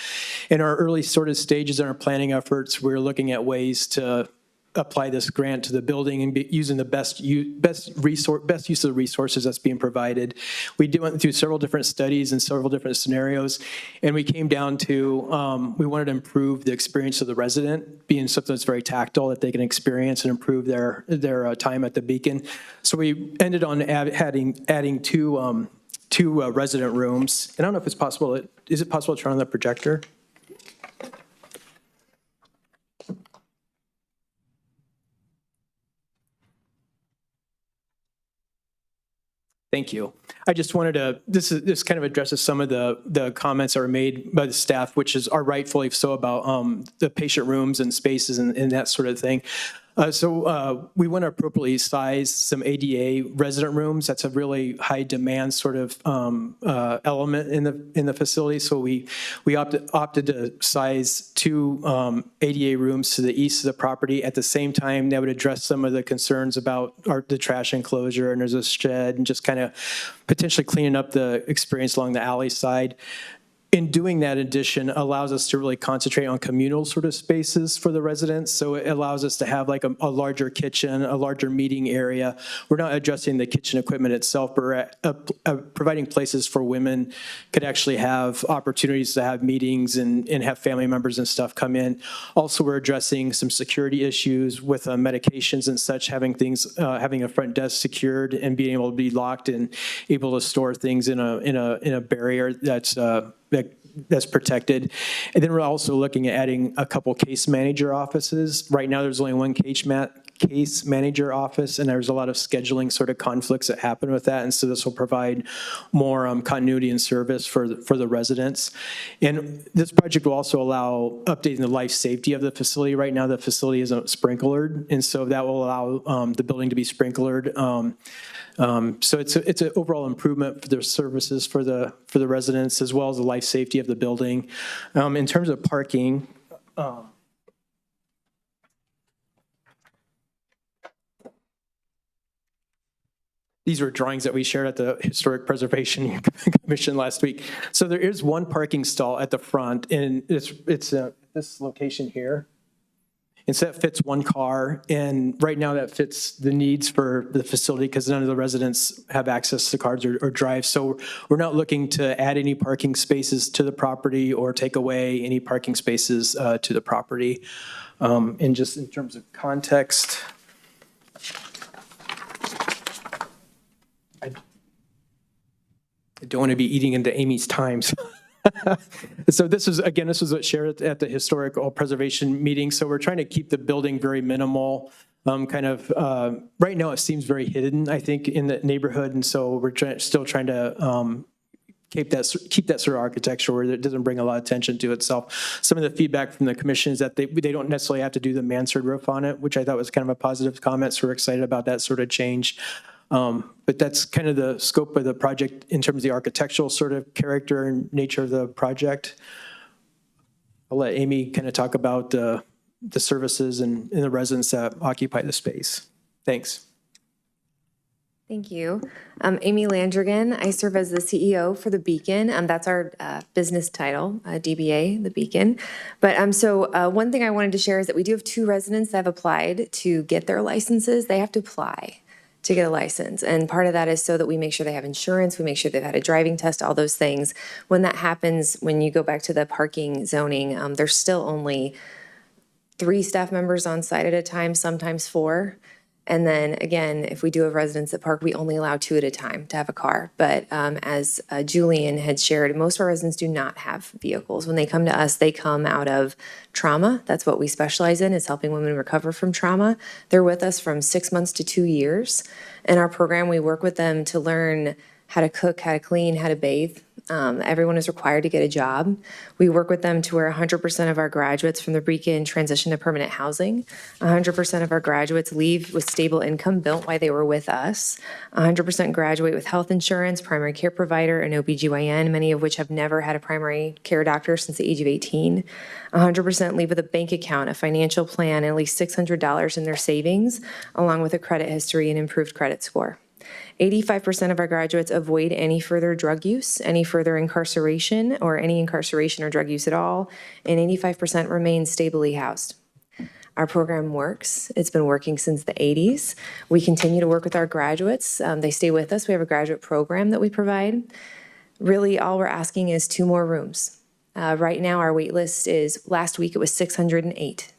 In our early sort of stages in our planning efforts, we're looking at ways to apply this grant to the building and be using the best use of the resources that's being provided. We went through several different studies and several different scenarios, and we came down to we wanted to improve the experience of the resident, being something that's very tactile that they can experience and improve their time at the Beacon. So we ended on adding two resident rooms. And I don't know if it's possible. Is it possible to turn on the projector? Thank you. I just wanted to, this kind of addresses some of the comments that were made by the staff, which are rightfully so about the patient rooms and spaces and that sort of thing. So we want to appropriately size some ADA resident rooms. That's a really high demand sort of element in the facility. So we opted to size 2 ADA rooms to the east of the property. At the same time, that would address some of the concerns about the trash enclosure, and there's a shed, and just kind of potentially cleaning up the experience along the alley side. In doing that addition allows us to really concentrate on communal sort of spaces for the residents. So it allows us to have like a larger kitchen, a larger meeting area. We're not addressing the kitchen equipment itself, but we're providing places for women could actually have opportunities to have meetings and have family members and stuff come in. Also, we're addressing some security issues with medications and such, having a front desk secured and being able to be locked and able to store things in a barrier that's protected. And then we're also looking at adding a couple case manager offices. Right now, there's only one case manager office, and there's a lot of scheduling sort of conflicts that happen with that. And so this will provide more continuity and service for the residents. And this project will also allow updating the life safety of the facility. Right now, the facility isn't sprinklered, and so that will allow the building to be sprinklered. So it's an overall improvement for their services for the residents, as well as the life safety of the building. In terms of parking, these were drawings that we shared at the Historic Preservation Commission last week. So there is one parking stall at the front, and it's this location here. And so that fits one car, and right now that fits the needs for the facility because none of the residents have access to cars or drive. So we're not looking to add any parking spaces to the property or take away any parking spaces to the property. And just in terms of context, I don't want to be eating into Amy's times. So this is what shared at the historical preservation meeting. So we're trying to keep the building very minimal. Right now it seems very hidden, I think, in the neighborhood. And so we're still trying to keep that sort of architecture where it doesn't bring a lot of attention to itself. Some of the feedback from the commission is that they don't necessarily have to do the mansard roof on it, which I thought was kind of a positive comment. So we're excited about that sort of change. But that's kind of the scope of the project in terms of the architectural sort of character and nature of the project. I'll let Amy kind of talk about the services and the residents that occupy the space. Thanks.
Thank you. Amy Landrigan. I serve as the CEO for the Beacon. That's our business title, DBA, the Beacon. But so one thing I wanted to share is that we do have 2 residents that have applied to get their licenses. They have to apply to get a license. And part of that is so that we make sure they have insurance, we make sure they've had a driving test, all those things. When that happens, when you go back to the parking zoning, there's still only 3 staff members on site at a time, sometimes 4. And then again, if we do have residents that park, we only allow 2 at a time to have a car. But as Julian had shared, most of our residents do not have vehicles. When they come to us, they come out of trauma. That's what we specialize in, is helping women recover from trauma. They're with us from 6 months to 2 years. In our program, we work with them to learn how to cook, how to clean, how to bathe. Everyone is required to get a job. We work with them to where 100% of our graduates from the Beacon transition to permanent housing. 100% of our graduates leave with stable income built while they were with us. 100% graduate with health insurance, primary care provider, and OBGYN, many of which have never had a primary care doctor since the age of 18. 100% leave with a bank account, a financial plan, and at least $600 in their savings, along with a credit history and improved credit score. 85% of our graduates avoid any further drug use, any further incarceration, or any incarceration or drug use at all, and 85% remain stably housed. Our program works. It's been working since the 80s. We continue to work with our graduates. They stay with us. We have a graduate program that we provide. Really, all we're asking is 2 more rooms. Right now, our wait list is, last week it was 608.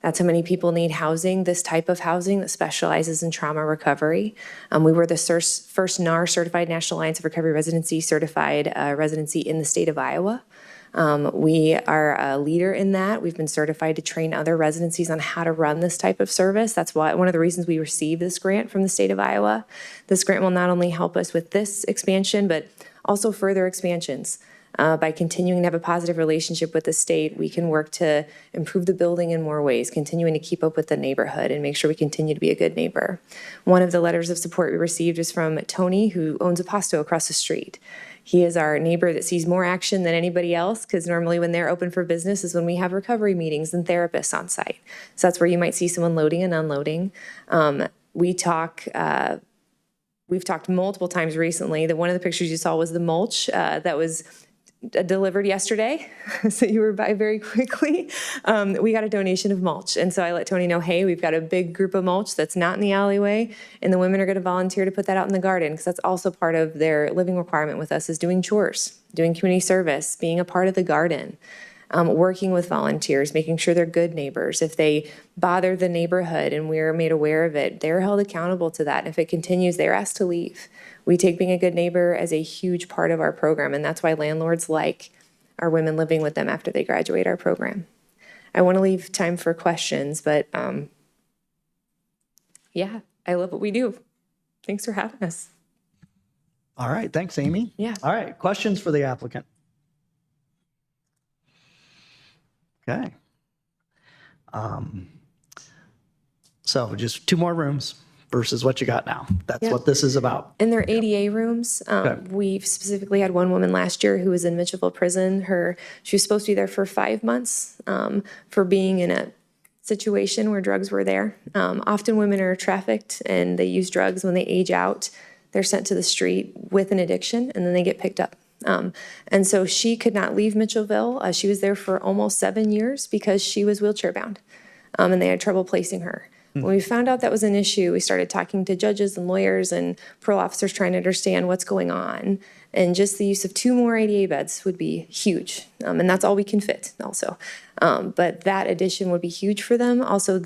That's how many people need housing, this type of housing that specializes in trauma recovery. We were the first NAR certified National Alliance of Recovery Residency certified residency in the state of Iowa. We are a leader in that. We've been certified to train other residencies on how to run this type of service. That's why one of the reasons we received this grant from the state of Iowa. This grant will not only help us with this expansion, but also further expansions. By continuing to have a positive relationship with the state, we can work to improve the building in more ways, continuing to keep up with the neighborhood and make sure we continue to be a good neighbor. One of the letters of support we received is from Tony, who owns a Pasto across the street. He is our neighbor that sees more action than anybody else, because normally when they're open for business is when we have recovery meetings and therapists on site. So that's where you might see someone loading and unloading. We've talked multiple times recently that one of the pictures you saw was the mulch that was delivered yesterday, so you were by very quickly. We got a donation of mulch, and so I let Tony know, hey, we've got a big group of mulch that's not in the alleyway, and the women are going to volunteer to put that out in the garden, because that's also part of their living requirement with us, is doing chores, doing community service, being a part of the garden, working with volunteers, making sure they're good neighbors. If they bother the neighborhood and we're made aware of it, they're held accountable to that. And if it continues, they're asked to leave. We take being a good neighbor as a huge part of our program, and that's why landlords like our women living with them after they graduate our program. I want to leave time for questions, but yeah, I love what we do. Thanks for having us.
All right, thanks, Amy.
Yeah.
All right, questions for the applicant? Okay. So just 2 more rooms versus what you got now. That's what this is about.
And they're ADA rooms. We've specifically had one woman last year who was in Mitchellville prison. She was supposed to be there for 5 months for being in a situation where drugs were there. Often women are trafficked and they use drugs. When they age out, they're sent to the street with an addiction, and then they get picked up. And so she could not leave Mitchellville. She was there for almost 7 years because she was wheelchair bound, and they had trouble placing her. When we found out that was an issue, we started talking to judges and lawyers and parole officers trying to understand what's going on. And just the use of 2 more ADA beds would be huge. And that's all we can fit also. But that addition would be huge for them. Also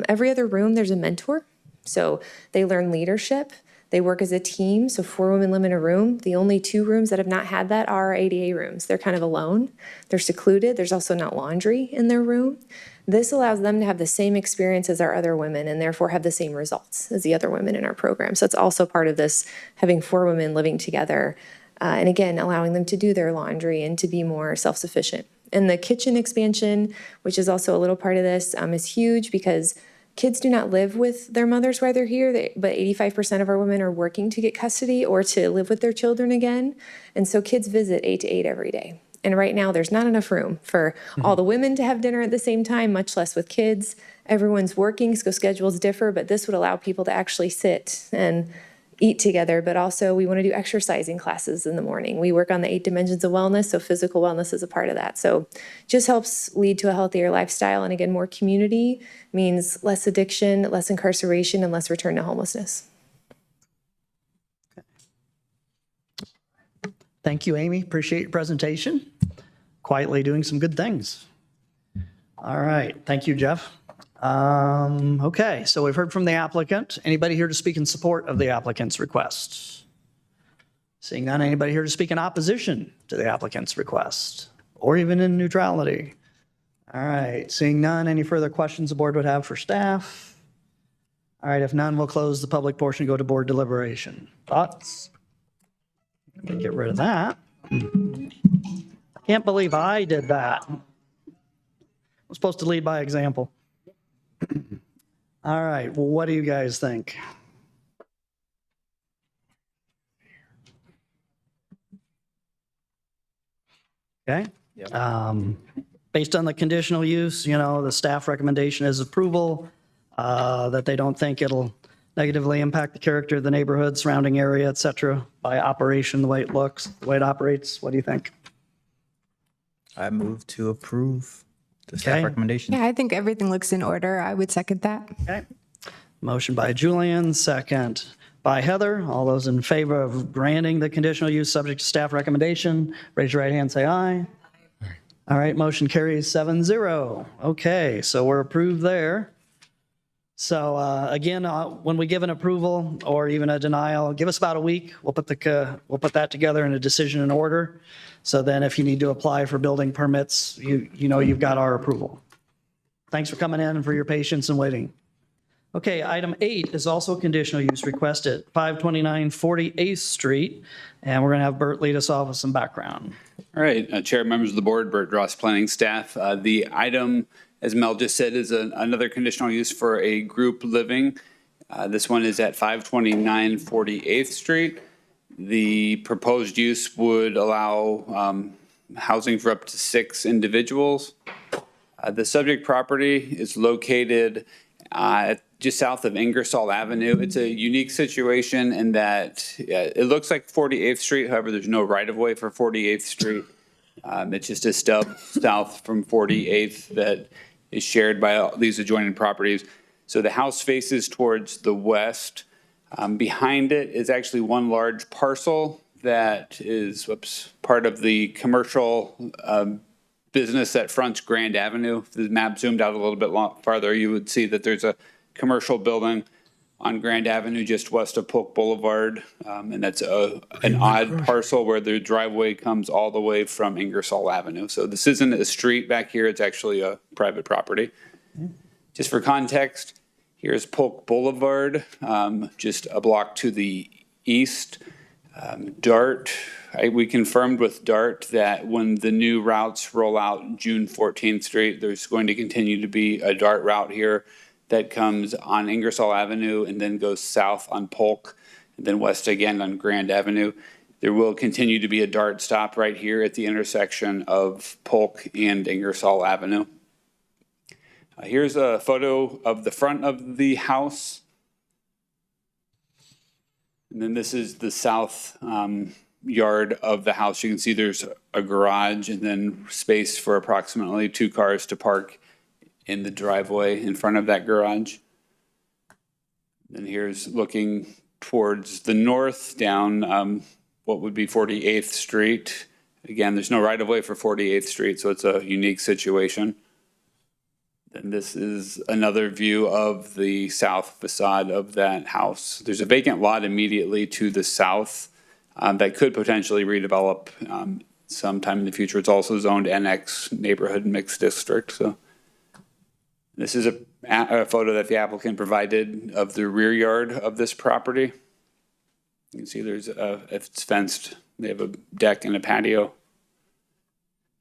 every other room, there's a mentor. So they learn leadership. They work as a team. So 4 women live in a room. The only 2 rooms that have not had that are our ADA rooms. They're kind of alone. They're secluded. There's also not laundry in their room. This allows them to have the same experience as our other women and therefore have the same results as the other women in our program. So it's also part of this, having 4 women living together, and again, allowing them to do their laundry and to be more self-sufficient. And the kitchen expansion, which is also a little part of this, is huge because kids do not live with their mothers while they're here, but 85% of our women are working to get custody or to live with their children again. And so kids visit 8 to 8 every day. And right now, there's not enough room for all the women to have dinner at the same time, much less with kids. Everyone's working, so schedules differ, but this would allow people to actually sit and eat together. But also, we want to do exercising classes in the morning. We work on the 8 dimensions of wellness, so physical wellness is a part of that. So just helps lead to a healthier lifestyle. And again, more community means less addiction, less incarceration, and less return to homelessness.
Thank you, Amy. Appreciate your presentation. Quietly doing some good things. All right. Thank you, Jeff. Okay, so we've heard from the applicant. Anybody here to speak in support of the applicant's request? Seeing none, anybody here to speak in opposition to the applicant's request, or even in neutrality? All right, seeing none, any further questions the board would have for staff? All right, if none, we'll close the public portion and go to board deliberation. Thoughts? Get rid of that. Can't believe I did that. I'm supposed to lead by example. All right, well, what do you guys think? Okay. Based on the conditional use, the staff recommendation is approval, that they don't think it'll negatively impact the character of the neighborhood, surrounding area, et cetera, by operation, the way it looks, the way it operates. What do you think?
I move to approve the staff
Okay.
recommendation.
Yeah, I think everything looks in order. I would second that.
Okay. Motion by Julian, second by Heather. All those in favor of granting the conditional use subject to staff recommendation, raise your right hand, say aye. All right, motion carries 7-0. Okay, so we're approved there. So again, when we give an approval or even a denial, give us about a week. We'll put that together in a decision in order. So then if you need to apply for building permits, you've got our approval. Thanks for coming in and for your patience and waiting. Okay, item 8 is also a conditional use request at 529 48th Street. And we're going to have Bert lead us off with some background.
All right, Chair, members of the board, Bert Dross, planning staff. The item, as Mel just said, is another conditional use for a group living. This one is at 529 48th Street. The proposed use would allow housing for up to 6 individuals. The subject property is located just south of Ingersoll Avenue. It's a unique situation in that it looks like 48th Street. However, there's no right-of-way for 48th Street. It's just a stub south from 48th that is shared by all these adjoining properties. So the house faces towards the west. Behind it is actually one large parcel that is part of the commercial business that fronts Grand Avenue. If the map zoomed out a little bit farther, you would see that there's a commercial building on Grand Avenue just west of Polk Boulevard. And that's an odd parcel where the driveway comes all the way from Ingersoll Avenue. So this isn't a street back here, it's actually a private property. Just for context, here's Polk Boulevard, just a block to the east. DART, we confirmed with DART that when the new routes roll out June 14th Street, there's going to continue to be a DART route here that comes on Ingersoll Avenue and then goes south on Polk and then west again on Grand Avenue. There will continue to be a DART stop right here at the intersection of Polk and Ingersoll Avenue. Here's a photo of the front of the house. And then this is the south yard of the house. You can see there's a garage and then space for approximately 2 cars to park in the driveway in front of that garage. And here's looking towards the north down what would be 48th Street. Again, there's no right-of-way for 48th Street, so it's a unique situation. And this is another view of the south facade of that house. There's a vacant lot immediately to the south that could potentially redevelop sometime in the future. It's also zoned NX neighborhood mixed district. So this is a photo that the applicant provided of the rear yard of this property. You can see it's fenced. They have a deck and a patio.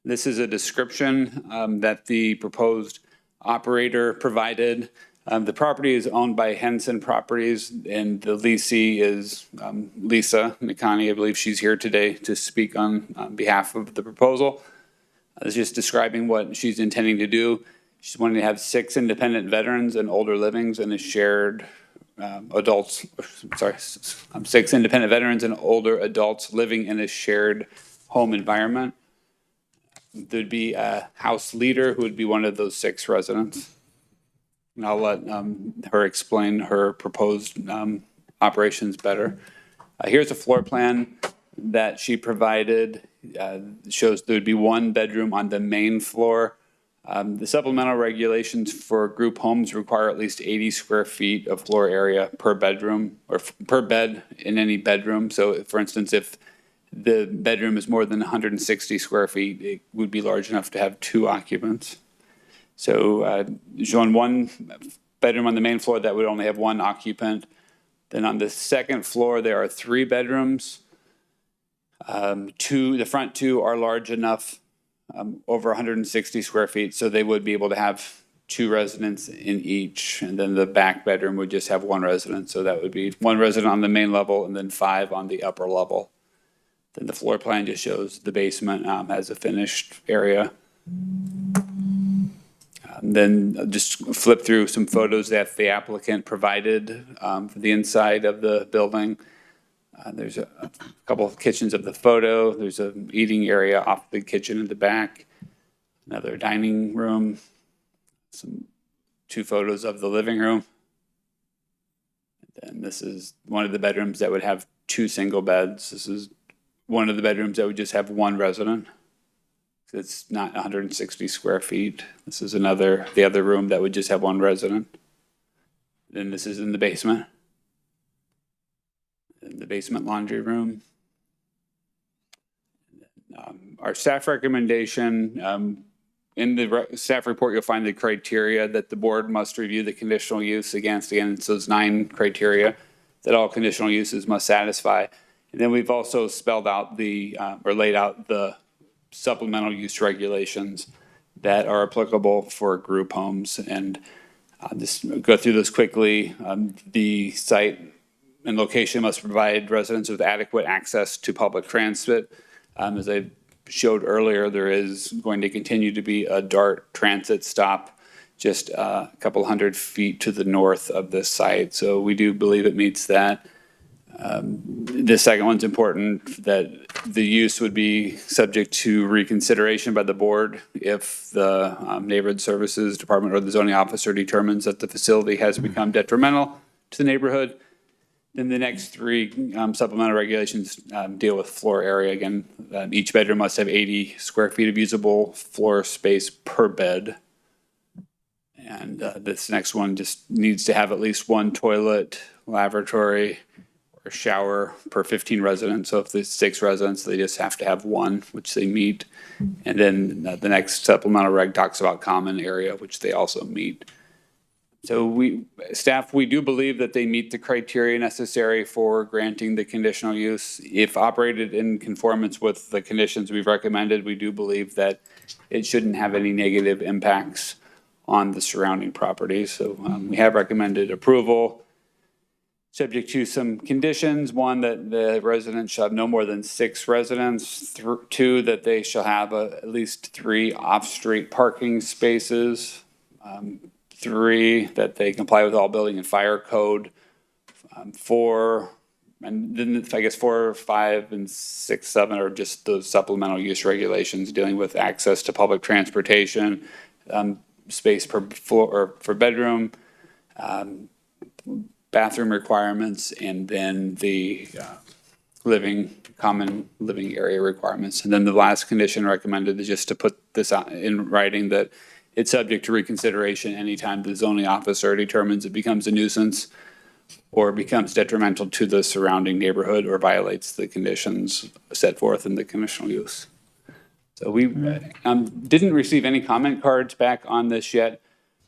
This is a description that the proposed operator provided. The property is owned by Henson Properties, and the leasee is Lisa Nikani. I believe she's here today to speak on behalf of the proposal. I was just describing what she's intending to do. She's wanting to have 6 independent veterans and older livings and a shared 6 independent veterans and older adults living in a shared home environment. There'd be a house leader who would be one of those 6 residents. And I'll let her explain her proposed operations better. Here's a floor plan that she provided. Shows there'd be 1 bedroom on the main floor. The supplemental regulations for group homes require at least 80 square feet of floor area per bedroom or per bed in any bedroom. So for instance, if the bedroom is more than 160 square feet, it would be large enough to have 2 occupants. So showing 1 bedroom on the main floor that would only have 1 occupant. Then on the second floor, there are 3 bedrooms. The front two are large enough, over 160 square feet, so they would be able to have 2 residents in each, and then the back bedroom would just have 1 resident, so that would be 1 resident on the main level and then 5 on the upper level. Then the floor plan just shows the basement as a finished area. Then just flip through some photos that the applicant provided for the inside of the building. There's a couple of kitchens of the photo. There's an eating area off the kitchen in the back, another dining room, 2 photos of the living room. And this is one of the bedrooms that would have 2 single beds. This is one of the bedrooms that would just have 1 resident. It's not 160 square feet. This is the other room that would just have 1 resident. Then this is in the basement. In the basement laundry room. Our staff recommendation, in the staff report, you'll find the criteria that the board must review the conditional use against. Again, it's those 9 criteria that all conditional uses must satisfy. And then we've also spelled out or laid out the supplemental use regulations that are applicable for group homes. And just go through those quickly. The site and location must provide residents with adequate access to public transit. As I showed earlier, there is going to continue to be a DART transit stop just a couple hundred feet to the north of this site. So we do believe it meets that. The second one's important, that the use would be subject to reconsideration by the board if the neighborhood services department or the zoning officer determines that the facility has become detrimental to the neighborhood. Then the next 3 supplemental regulations deal with floor area. Again, each bedroom must have 80 square feet of usable floor space per bed. And this next one just needs to have at least 1 toilet, lavatory, or shower per 15 residents. So if there's 6 residents, they just have to have 1, which they meet. And then the next supplemental reg talks about common area, which they also meet. So we do believe that they meet the criteria necessary for granting the conditional use. If operated in conformance with the conditions we've recommended, we do believe that it shouldn't have any negative impacts on the surrounding properties. So we have recommended approval, subject to some conditions. 1, that the residents shall have no more than 6 residents. 2, that they shall have at least 3 off-street parking spaces. 3, that they comply with all building and fire code. 4, and then I guess 4, 5, and 6, 7 are just those supplemental use regulations dealing with access to public transportation, space per floor or for bedroom, bathroom requirements, and then the common living area requirements. And then the last condition recommended is just to put this out in writing, that it's subject to reconsideration anytime the zoning officer determines it becomes a nuisance or becomes detrimental to the surrounding neighborhood or violates the conditions set forth in the conditional use. So we didn't receive any comment cards back on this yet.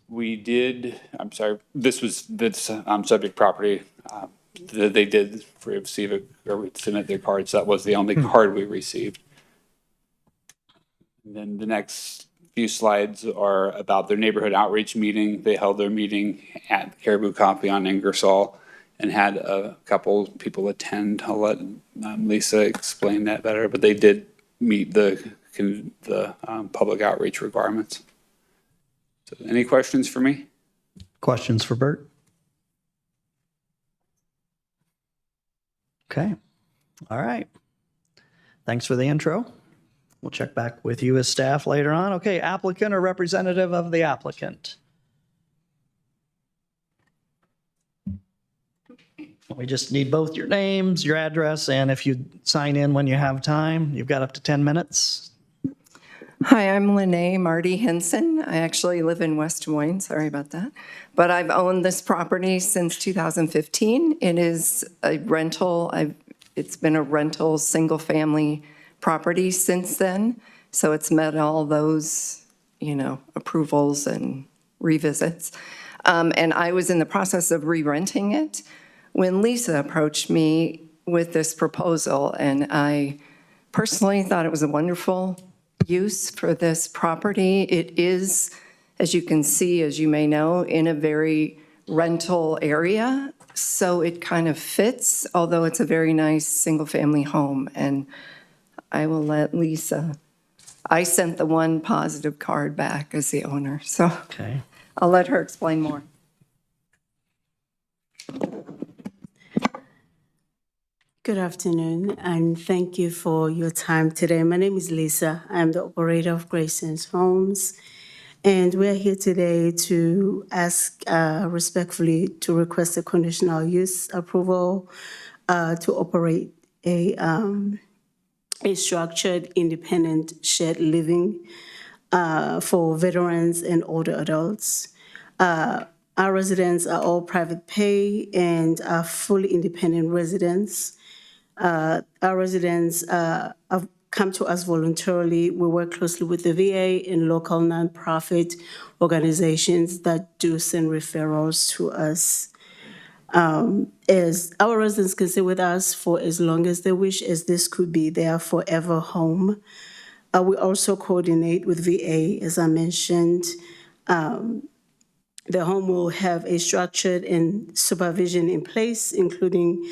We did, this was subject property. They did receive it, or submit their cards. That was the only card we received. And then the next few slides are about their neighborhood outreach meeting. They held their meeting at Caribou Coffee on Ingersoll and had a couple people attend. I'll let Lisa explain that better, but they did meet the public outreach requirements. So any questions for me?
Questions for Bert? Okay. All right. Thanks for the intro. We'll check back with you as staff later on. Okay, applicant or representative of the applicant? We just need both your names, your address, and if you sign in when you have time, you've got up to 10 minutes.
Hi, I'm Lene Marty Henson. I actually live in West Des Moines. Sorry about that. But I've owned this property since 2015. It is a rental. It's been a rental single-family property since then. So it's met all those, approvals and revisits. And I was in the process of re-renting it when Lisa approached me with this proposal, and I personally thought it was a wonderful use for this property. It is, as you can see, as you may know, in a very rental area, so it kind of fits, although it's a very nice single-family home. And I will let Lisa, I sent the one positive card back as the owner, so
Okay.
I'll let her explain more.
Good afternoon, and thank you for your time today. My name is Lisa. I'm the operator of Grayson's Homes, and we're here today to ask respectfully to request a conditional use approval to operate a structured independent shared living for veterans and older adults. Our residents are all private pay and are fully independent residents. Our residents have come to us voluntarily. We work closely with the VA and local nonprofit organizations that do send referrals to us. As our residents can stay with us for as long as they wish, as this could be their forever home. We also coordinate with VA, as I mentioned. The home will have a structured and supervision in place, including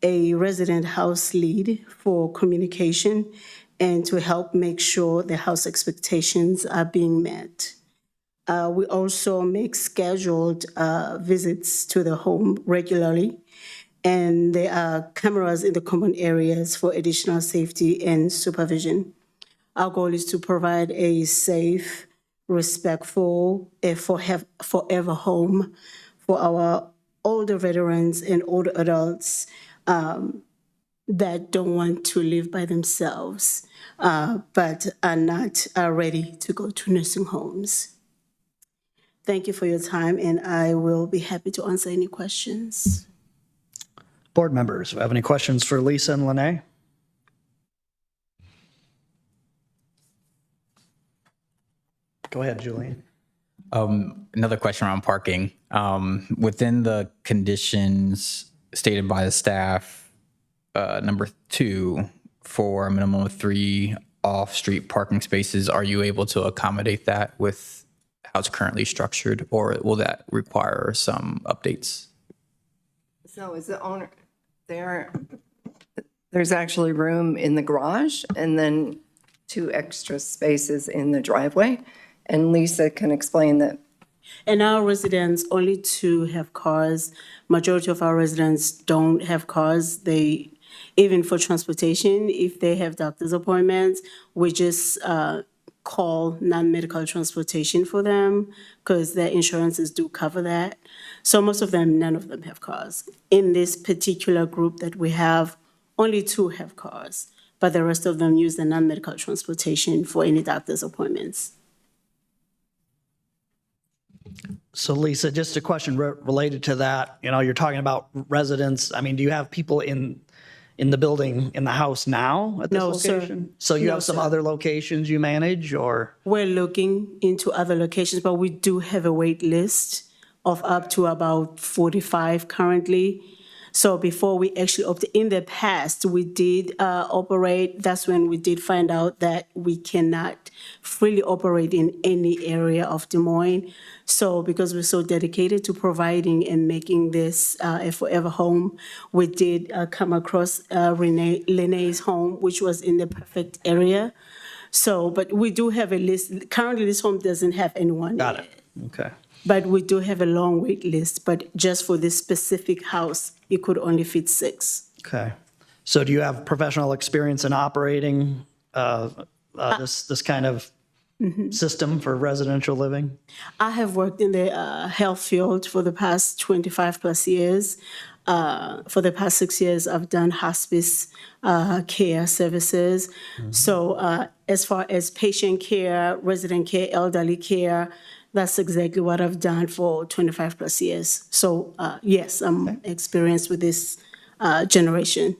a resident house lead for communication and to help make sure the house expectations are being met. We also make scheduled visits to the home regularly, and there are cameras in the common areas for additional safety and supervision. Our goal is to provide a safe, respectful, forever home for our older veterans and older adults that don't want to live by themselves, but are not ready to go to nursing homes. Thank you for your time, and I will be happy to answer any questions.
Board members, have any questions for Lisa and Lene? Go ahead, Julian.
Another question around parking. Within the conditions stated by the staff, number 2, for a minimum of 3 off-street parking spaces, are you able to accommodate that with how it's currently structured, or will that require some updates?
So is the owner, there's actually room in the garage and then 2 extra spaces in the driveway. And Lisa can explain that.
And our residents, only 2 have cars. Majority of our residents don't have cars. They, even for transportation, if they have doctor's appointments, we just call non-medical transportation for them because their insurances do cover that. So most of them, none of them have cars. In this particular group that we have, only 2 have cars, but the rest of them use the non-medical transportation for any doctor's appointments.
So Lisa, just a question related to that. You know, you're talking about residents. I mean, do you have people in the building, in the house now at this location? So you have some other locations you manage, or?
We're looking into other locations, but we do have a wait list of up to about 45 currently. So before we actually opened, in the past, we did operate. That's when we did find out that we cannot freely operate in any area of Des Moines. So because we're so dedicated to providing and making this a forever home, we did come across Lene's home, which was in the perfect area. So, but we do have a list. Currently, this home doesn't have anyone.
Got it. Okay.
But we do have a long wait list, but just for this specific house, it could only fit 6.
Okay. So do you have professional experience in operating this kind of system for residential living?
I have worked in the health field for the past 25 plus years. For the past 6 years, I've done hospice care services. So as far as patient care, resident care, elderly care, that's exactly what I've done for 25 plus years. So yes, I'm experienced with this population.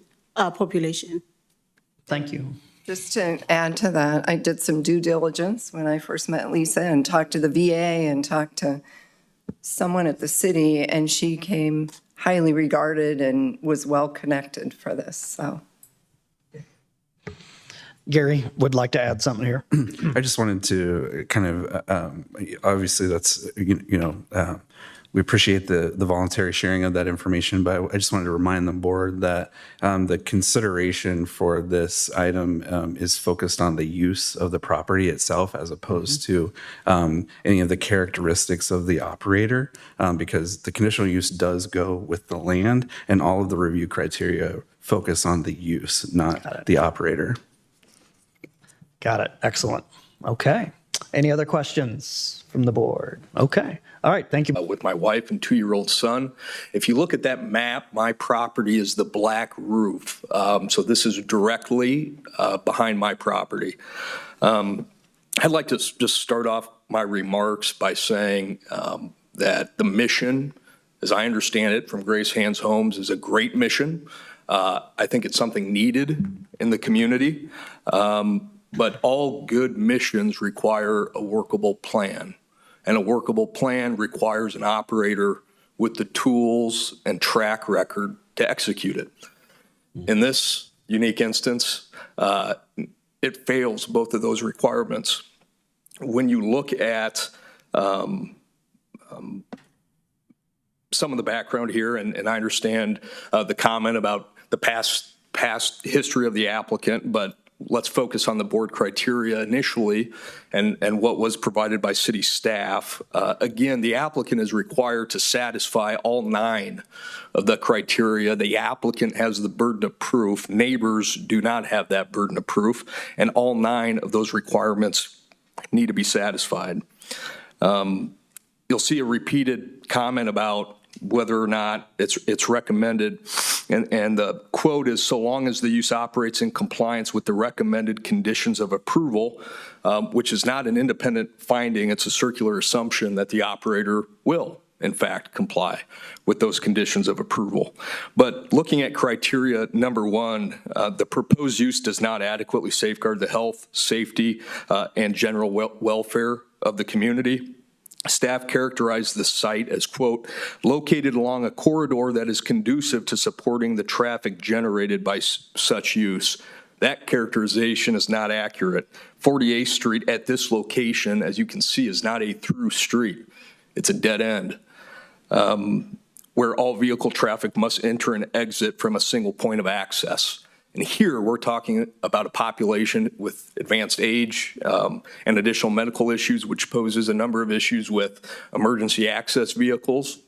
Thank you.
Just to add to that, I did some due diligence when I first met Lisa and talked to the VA and talked to someone at the city, and she came highly regarded and was well connected for this. So
Gary would like to add something here.
I just wanted to kind of, obviously that's, we appreciate the voluntary sharing of that information, but I just wanted to remind the board that the consideration for this item is focused on the use of the property itself as opposed to any of the characteristics of the operator, because the conditional use does go with the land and all of the review criteria focus on the use, not the operator.
Got it. Excellent. Okay. Any other questions from the board? Okay. All right. Thank you.
With my wife and 2-year-old son. If you look at that map, my property is the black roof. So this is directly behind my property. I'd like to just start off my remarks by saying that the mission, as I understand it from Grace Hands Homes, is a great mission. I think it's something needed in the community. But all good missions require a workable plan. And a workable plan requires an operator with the tools and track record to execute it. In this unique instance, it fails both of those requirements. When you look at some of the background here, and I understand the comment about the past history of the applicant, but let's focus on the board criteria initially and what was provided by city staff. Again, the applicant is required to satisfy all 9 of the criteria. The applicant has the burden of proof. Neighbors do not have that burden of proof, and all 9 of those requirements need to be satisfied. You'll see a repeated comment about whether or not it's recommended. And the quote is, so long as the use operates in compliance with the recommended conditions of approval, which is not an independent finding, it's a circular assumption that the operator will, in fact, comply with those conditions of approval. But looking at criteria number 1, the proposed use does not adequately safeguard the health, safety, and general welfare of the community. Staff characterized the site as, quote, located along a corridor that is conducive to supporting the traffic generated by such use. That characterization is not accurate. 48th Street at this location, as you can see, is not a through street. It's a dead end where all vehicle traffic must enter and exit from a single point of access. And here we're talking about a population with advanced age and additional medical issues, which poses a number of issues with emergency access vehicles.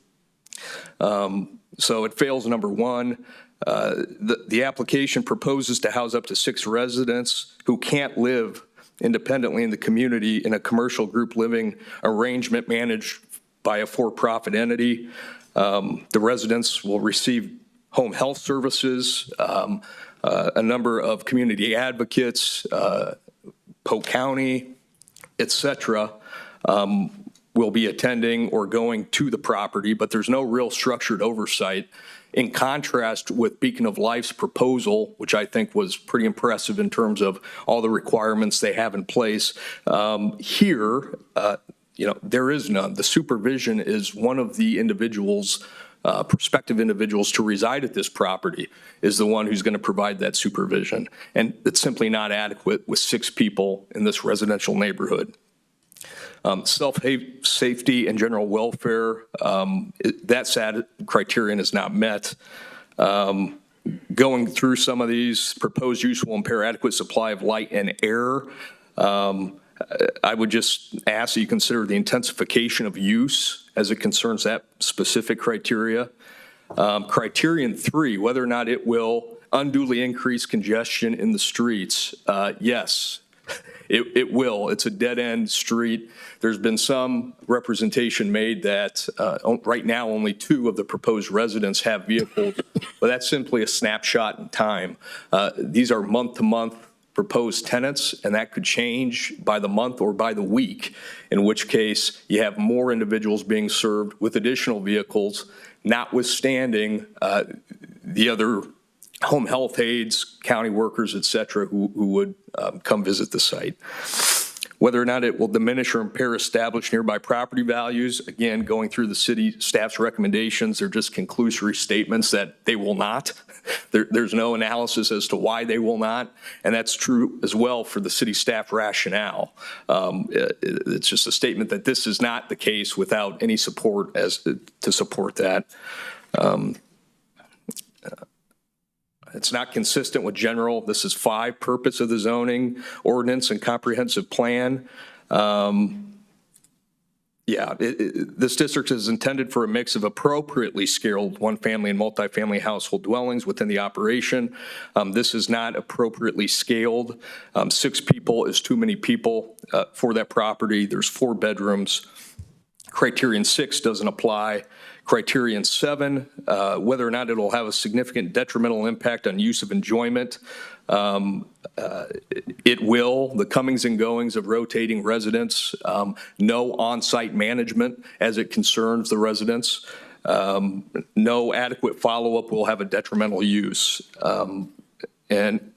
So it fails number 1. The application proposes to house up to 6 residents who can't live independently in the community in a commercial group living arrangement managed by a for-profit entity. The residents will receive home health services, a number of community advocates, Polk County, et cetera, will be attending or going to the property, but there's no real structured oversight. In contrast with Beacon of Life's proposal, which I think was pretty impressive in terms of all the requirements they have in place, here, there is none. The supervision is one of the individuals, prospective individuals to reside at this property is the one who's going to provide that supervision. And it's simply not adequate with 6 people in this residential neighborhood. Safety and general welfare, that criterion is not met. Going through some of these, proposed use will impair adequate supply of light and air. I would just ask that you consider the intensification of use as it concerns that specific criteria. Criterion 3, whether or not it will unduly increase congestion in the streets. Yes, it will. It's a dead-end street. There's been some representation made that right now only 2 of the proposed residents have vehicles, but that's simply a snapshot in time. These are month-to-month proposed tenants, and that could change by the month or by the week, in which case you have more individuals being served with additional vehicles, notwithstanding the other home health aides, county workers, et cetera, who would come visit the site. Whether or not it will diminish or impair established nearby property values, again, going through the city staff's recommendations, they're just conclusory statements that they will not. There's no analysis as to why they will not, and that's true as well for the city staff rationale. It's just a statement that this is not the case without any support to support that. It's not consistent with general. This is 5, purpose of the zoning ordinance and comprehensive plan. This district is intended for a mix of appropriately scaled one-family and multifamily household dwellings within the operation. This is not appropriately scaled. 6 people is too many people for that property. There's 4 bedrooms. Criterion 6 doesn't apply. Criterion 7, whether or not it'll have a significant detrimental impact on use of enjoyment. It will. The comings and goings of rotating residents, no on-site management as it concerns the residents, no adequate follow-up will have a detrimental use. And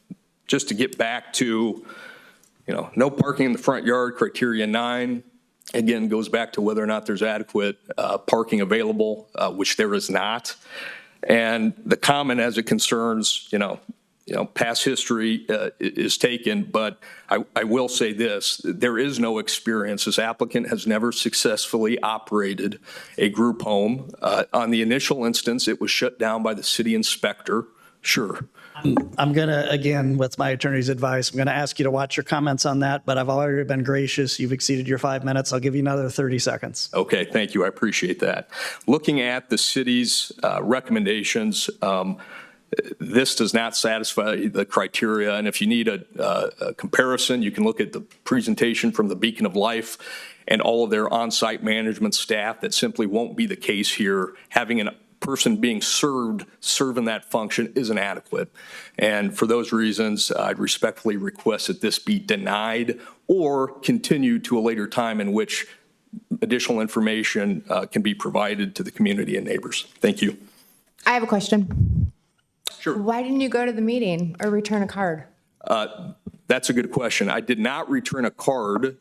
just to get back to, no parking in the front yard, criteria 9, again, goes back to whether or not there's adequate parking available, which there is not. And the comment as it concerns, past history is taken, but I will say this, there is no experience. This applicant has never successfully operated a group home. On the initial instance, it was shut down by the city inspector. Sure.
I'm going to, again, with my attorney's advice, I'm going to ask you to watch your comments on that, but I've already been gracious. You've exceeded your 5 minutes. I'll give you another 30 seconds.
Okay, thank you. I appreciate that. Looking at the city's recommendations, this does not satisfy the criteria. And if you need a comparison, you can look at the presentation from the Beacon of Life and all of their on-site management staff. That simply won't be the case here. Having a person being serving that function isn't adequate. And for those reasons, I'd respectfully request that this be denied or continued to a later time in which additional information can be provided to the community and neighbors. Thank you.
I have a question.
Sure.
Why didn't you go to the meeting or return a card?
That's a good question. I did not return a card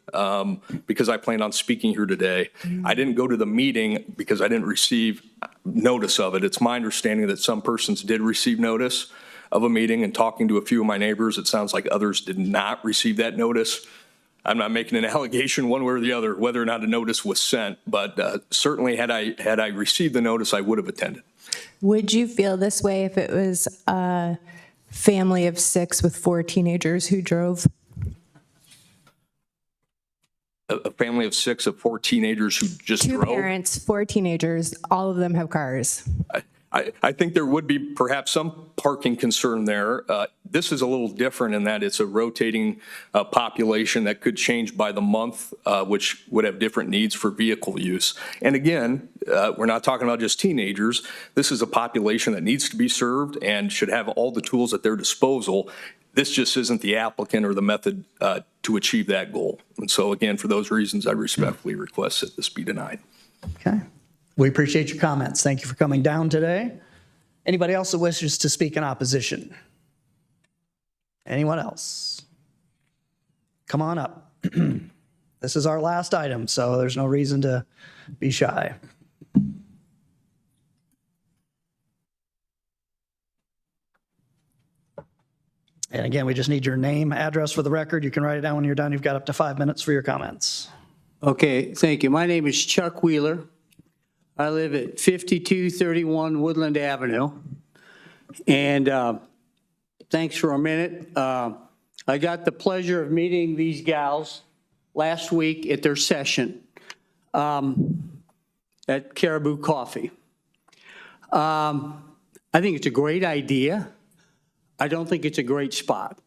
because I planned on speaking here today. I didn't go to the meeting because I didn't receive notice of it. It's my understanding that some persons did receive notice of a meeting, and talking to a few of my neighbors, it sounds like others did not receive that notice. I'm not making an allegation one way or the other whether or not a notice was sent, but certainly had I received the notice, I would have attended.
Would you feel this way if it was a family of 6 with 4 teenagers who drove?
A family of 6 of 4 teenagers who just
2
drove?
parents, 4 teenagers, all of them have cars.
I think there would be perhaps some parking concern there. This is a little different in that it's a rotating population that could change by the month, which would have different needs for vehicle use. And again, we're not talking about just teenagers. This is a population that needs to be served and should have all the tools at their disposal. This just isn't the applicant or the method to achieve that goal. And so again, for those reasons, I respectfully request that this be denied.
Okay. We appreciate your comments. Thank you for coming down today. Anybody else that wishes to speak in opposition? Anyone else? Come on up. This is our last item, so there's no reason to be shy. And again, we just need your name, address for the record. You can write it down when you're done. You've got up to 5 minutes for your comments.
Okay, thank you. My name is Chuck Wheeler. I live at 5231 Woodland Avenue. And thanks for a minute. I got the pleasure of meeting these gals last week at their session at Caribou Coffee. I think it's a great idea. I don't think it's a great spot.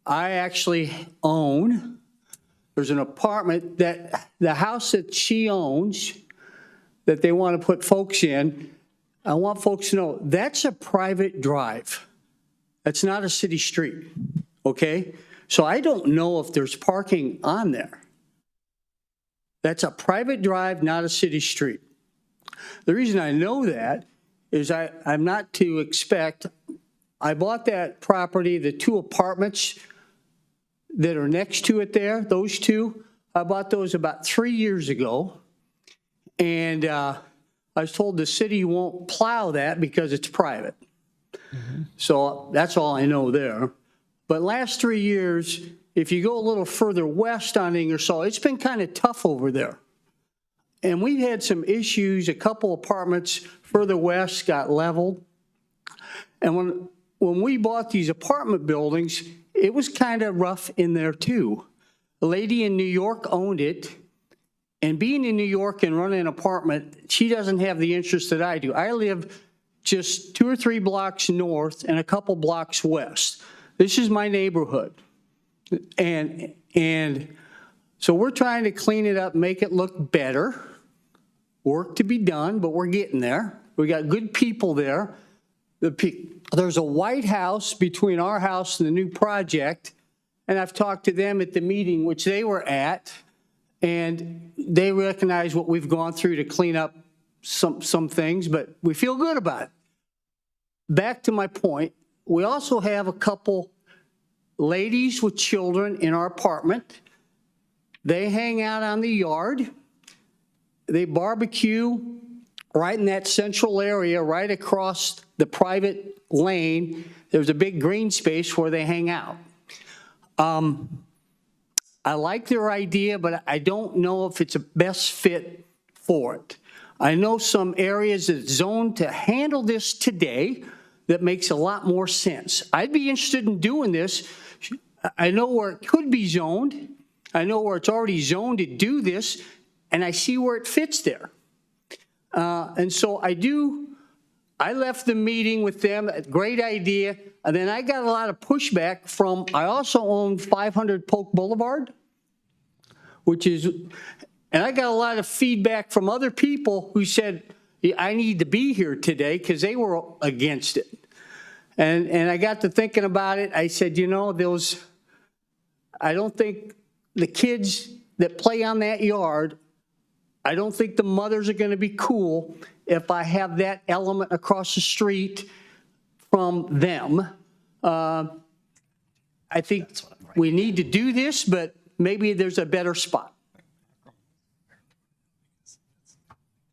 I actually own, there's an apartment that the house that she owns that they want to put folks in, I want folks to know that's a private drive. That's not a city street, okay? So I don't know if there's parking on there. That's a private drive, not a city street. The reason I know that is I'm not to expect, I bought that property, the 2 apartments that are next to it there, those two, I bought those about 3 years ago. And I was told the city won't plow that because it's private. So that's all I know there. But last 3 years, if you go a little further west on Ingersoll, it's been kind of tough over there. And we've had some issues. A couple apartments further west got leveled. And when we bought these apartment buildings, it was kind of rough in there too. A lady in New York owned it. And being in New York and running an apartment, she doesn't have the interest that I do. I live just 2 or 3 blocks north and a couple blocks west. This is my neighborhood. And so we're trying to clean it up, make it look better. Work to be done, but we're getting there. We got good people there. There's a White House between our house and the new project, and I've talked to them at the meeting, which they were at, and they recognize what we've gone through to clean up some things, but we feel good about it. Back to my point, we also have a couple ladies with children in our apartment. They hang out on the yard. They barbecue right in that central area, right across the private lane. There's a big green space where they hang out. I like their idea, but I don't know if it's a best fit for it. I know some areas that it's zoned to handle this today that makes a lot more sense. I'd be interested in doing this. I know where it could be zoned. I know where it's already zoned to do this, and I see where it fits there. And so I left the meeting with them, a great idea, and then I got a lot of pushback from, I also own 500 Polk Boulevard, and I got a lot of feedback from other people who said, I need to be here today because they were against it. And I got to thinking about it. I said, I don't think the kids that play on that yard, I don't think the mothers are going to be cool if I have that element across the street from them. I think we need to do this, but maybe there's a better spot.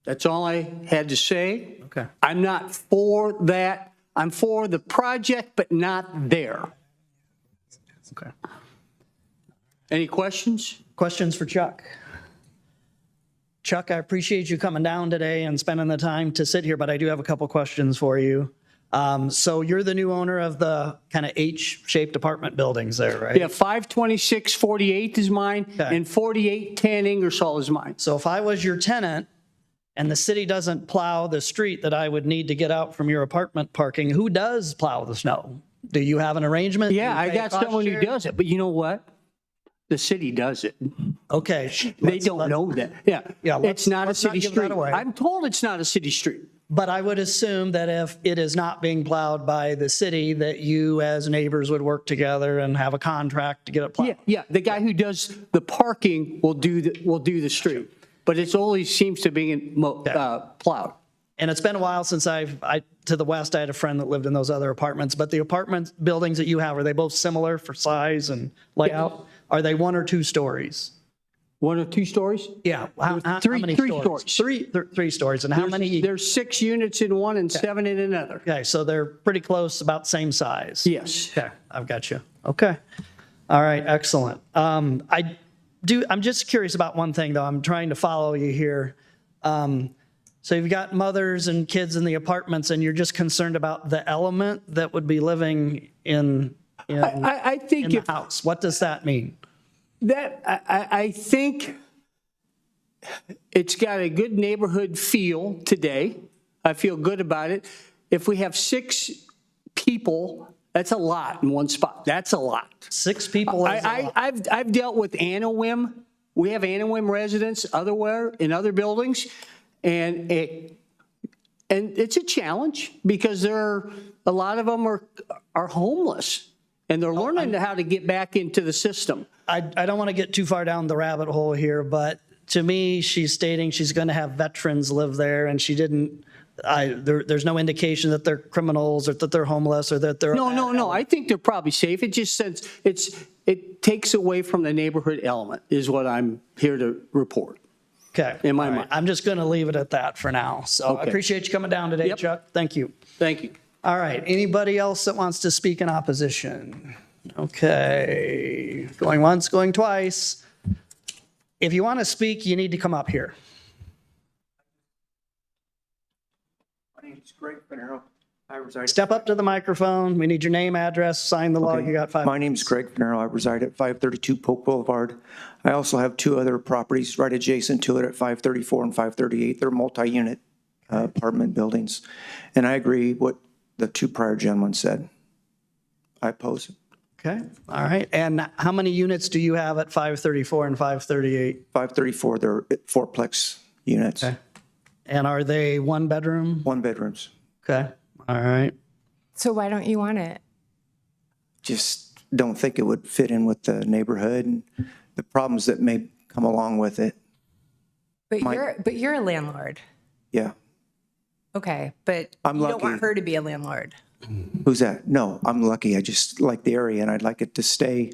That's all I had to say.
Okay.
I'm not for that. I'm for the project, but not there.
Okay.
Any questions?
Questions for Chuck? Chuck, I appreciate you coming down today and spending the time to sit here, but I do have a couple questions for you. So you're the new owner of the kind of H-shaped apartment buildings there, right?
Yeah, 526 48th is mine, and 4810 Ingersoll is mine.
So if I was your tenant and the city doesn't plow the street that I would need to get out from your apartment parking, who does plow the snow? Do you have an arrangement?
Yeah, I got someone who does it, but you know what? The city does it.
Okay.
They don't know that. Yeah, it's not a city street. I'm told it's not a city street.
But I would assume that if it is not being plowed by the city, that you as neighbors would work together and have a contract to get it plowed.
Yeah. The guy who does the parking will do the street, but it always seems to be plowed.
And it's been a while since to the west, I had a friend that lived in those other apartments, but the apartment buildings that you have, are they both similar for size and layout? Are they 1 or 2 stories?
1 or 2 stories?
Yeah. How many
three
stories? Three stories. And how many?
There's 6 units in one and 7 in another.
Okay, so they're pretty close, about the same size.
Yes.
Okay, I've got you. Okay. All right, excellent. I'm just curious about one thing, though. I'm trying to follow you here. So you've got mothers and kids in the apartments, and you're just concerned about the element that would be living in the house. What does that mean?
I think it's got a good neighborhood feel today. I feel good about it. If we have 6 people, that's a lot in one spot. That's a lot.
6 people is a lot.
I've dealt with Anawim. We have Anawim residents otherwhere in other buildings, and it's a challenge because a lot of them are homeless. And they're learning how to get back into the system.
I don't want to get too far down the rabbit hole here, but to me, she's stating she's going to have veterans live there, and she didn't. There's no indication that they're criminals or that they're homeless or that they're.
No. I think they're probably safe. It just says it's it takes away from the neighborhood element, is what I'm here to report.
Okay.
In my
All right.
mind.
I'm just going to leave it at that for now. So I
Okay.
appreciate you coming down today,
Yep.
Chuck. Thank you.
Thank you.
All right. Anybody else that wants to speak in opposition? Okay. Going once, going twice. If you want to speak, you need to come up here.
My name is Greg Finero. I reside.
Step up to the microphone. We need your name, address, sign the log.
Okay.
You got 5
My name is Greg Finero. I reside at 532 Polk Boulevard. I also have two other properties right adjacent to it at 534 and 538. They're multi-unit apartment buildings. And I agree what the two prior gentlemen said. I oppose it.
Okay. All right. And how many units do you have at 534 and 538?
534, they're fourplex units.
Okay. And are they one bedroom?
One bedrooms.
Okay. All right.
So why don't you want it?
Just don't think it would fit in with the neighborhood and the problems that may come along with it.
But you're a landlord.
Yeah.
Okay, but
I'm
you don't
lucky.
want her to be a landlord.
Who's that? No, I'm lucky. I just like the area and I'd like it to stay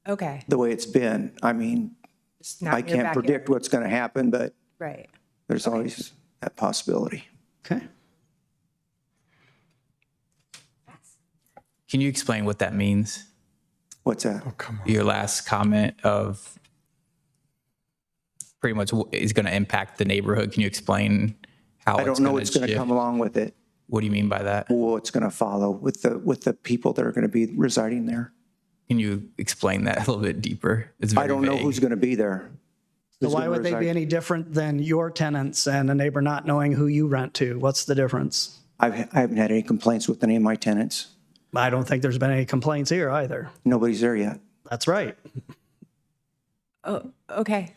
Okay.
the way it's been. I mean,
Just not
I
in your
can't
backyard.
predict what's going to happen, but
Right.
there's always that possibility.
Okay.
Can you explain what that means?
What's that?
Your last comment of pretty much is going to impact the neighborhood. Can you explain how
I don't know what's going to come along with it.
What do you mean by that?
What's going to follow with the people that are going to be residing there.
Can you explain that a little bit deeper? It's
I don't know who's going to be there.
So
Who's
why
gonna
would they be
reside.
any different than your tenants and a neighbor not knowing who you rent to? What's the difference?
I haven't had any complaints with any of my tenants.
I don't think there's been any complaints here either.
Nobody's there yet.
That's right.
Oh, okay.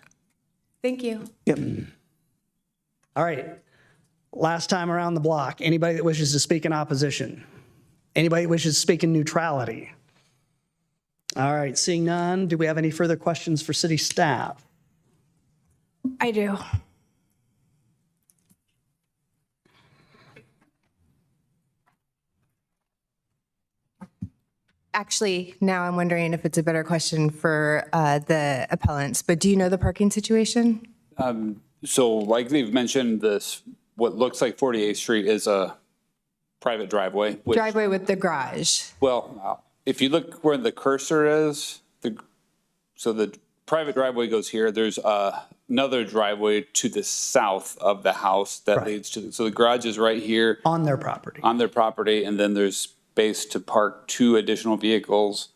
Thank you.
Yep.
All right. Last time around the block, anybody that wishes to speak in opposition? Anybody that wishes to speak in neutrality? All right, seeing none, do we have any further questions for city staff?
I do. Actually, now I'm wondering if it's a better question for the appellants, but do you know the parking situation?
So like they've mentioned, this, what looks like 48th Street is a private driveway. Which,
Driveway with the garage.
well, if you look where the cursor is, so the private driveway goes here. There's another driveway to the south of the house that leads to, so the garage is right here.
On their property.
On their property, and then there's space to park 2 additional vehicles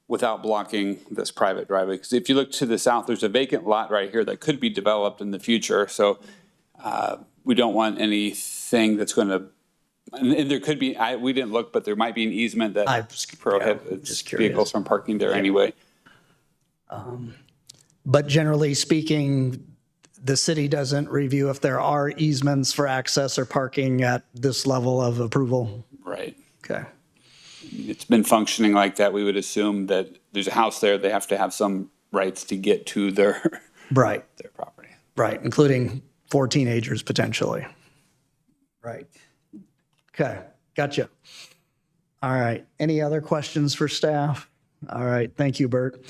without blocking this private driveway. Because if you look to the south, there's a vacant lot right here that could be developed in the future. So we don't want anything that's going to, and there could be, we didn't look, but there might be an easement that prohibits vehicles from parking there anyway.
But generally speaking, the city doesn't review if there are easements for access or parking at this level of approval?
Right.
Okay.
It's been functioning like that. We would assume that there's a house there, they have to have some rights to get to their
Right.
their property.
Right, including 4 teenagers potentially. Right. Okay, gotcha. All right, any other questions for staff? All right, thank you, Bert.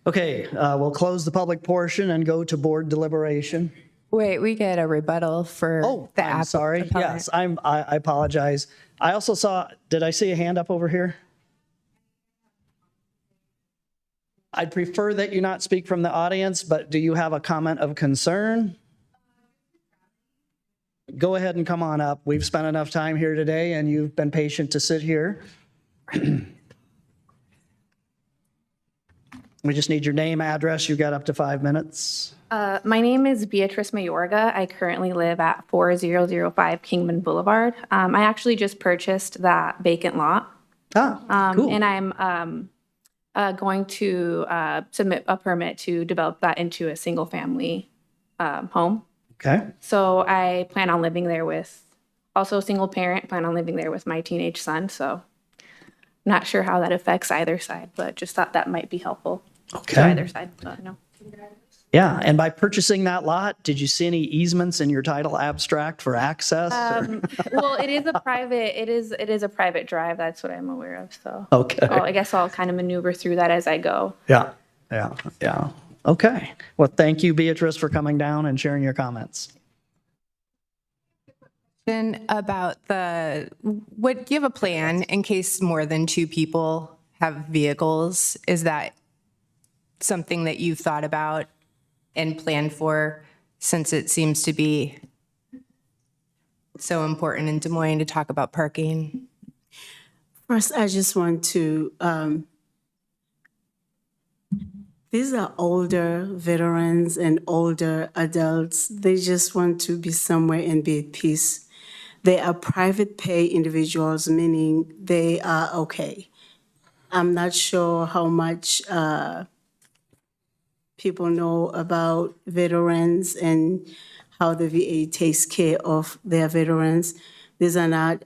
Okay, we'll close the public portion and go to board deliberation.
Wait, we get a rebuttal for the
I'm sorry.
appellant.
Yes, I apologize. I also saw, did I see a hand up over here? I'd prefer that you not speak from the audience, but do you have a comment of concern? Go ahead and come on up. We've spent enough time here today and you've been patient to sit here. We just need your name, address. You've got up to 5 minutes.
My name is Beatrice Mayorga. I currently live at 4005 Kingman Boulevard. I actually just purchased that vacant lot.
Cool.
And I'm going to submit a permit to develop that into a single-family home.
Okay.
So I plan on living there with, also a single parent, plan on living there with my teenage son. So not sure how that affects either side, but just thought that might be helpful to
Okay.
either side. But no.
Yeah, and by purchasing that lot, did you see any easements in your title abstract for access? or-
Well, it is a private drive. That's what I'm aware of. So
Okay.
I guess I'll kind of maneuver through that as I go.
Yeah, yeah, yeah. Okay. Well, thank you, Beatrice, for coming down and sharing your comments.
Then about what you have a plan in case more than 2 people have vehicles? Is that something that you've thought about and planned for, since it seems to be so important in Des Moines to talk about parking?
First, I just want to, these are older veterans and older adults. They just want to be somewhere and be at peace. They are private pay individuals, meaning they are okay. I'm not sure how much people know about veterans and how the VA takes care of their veterans. These are not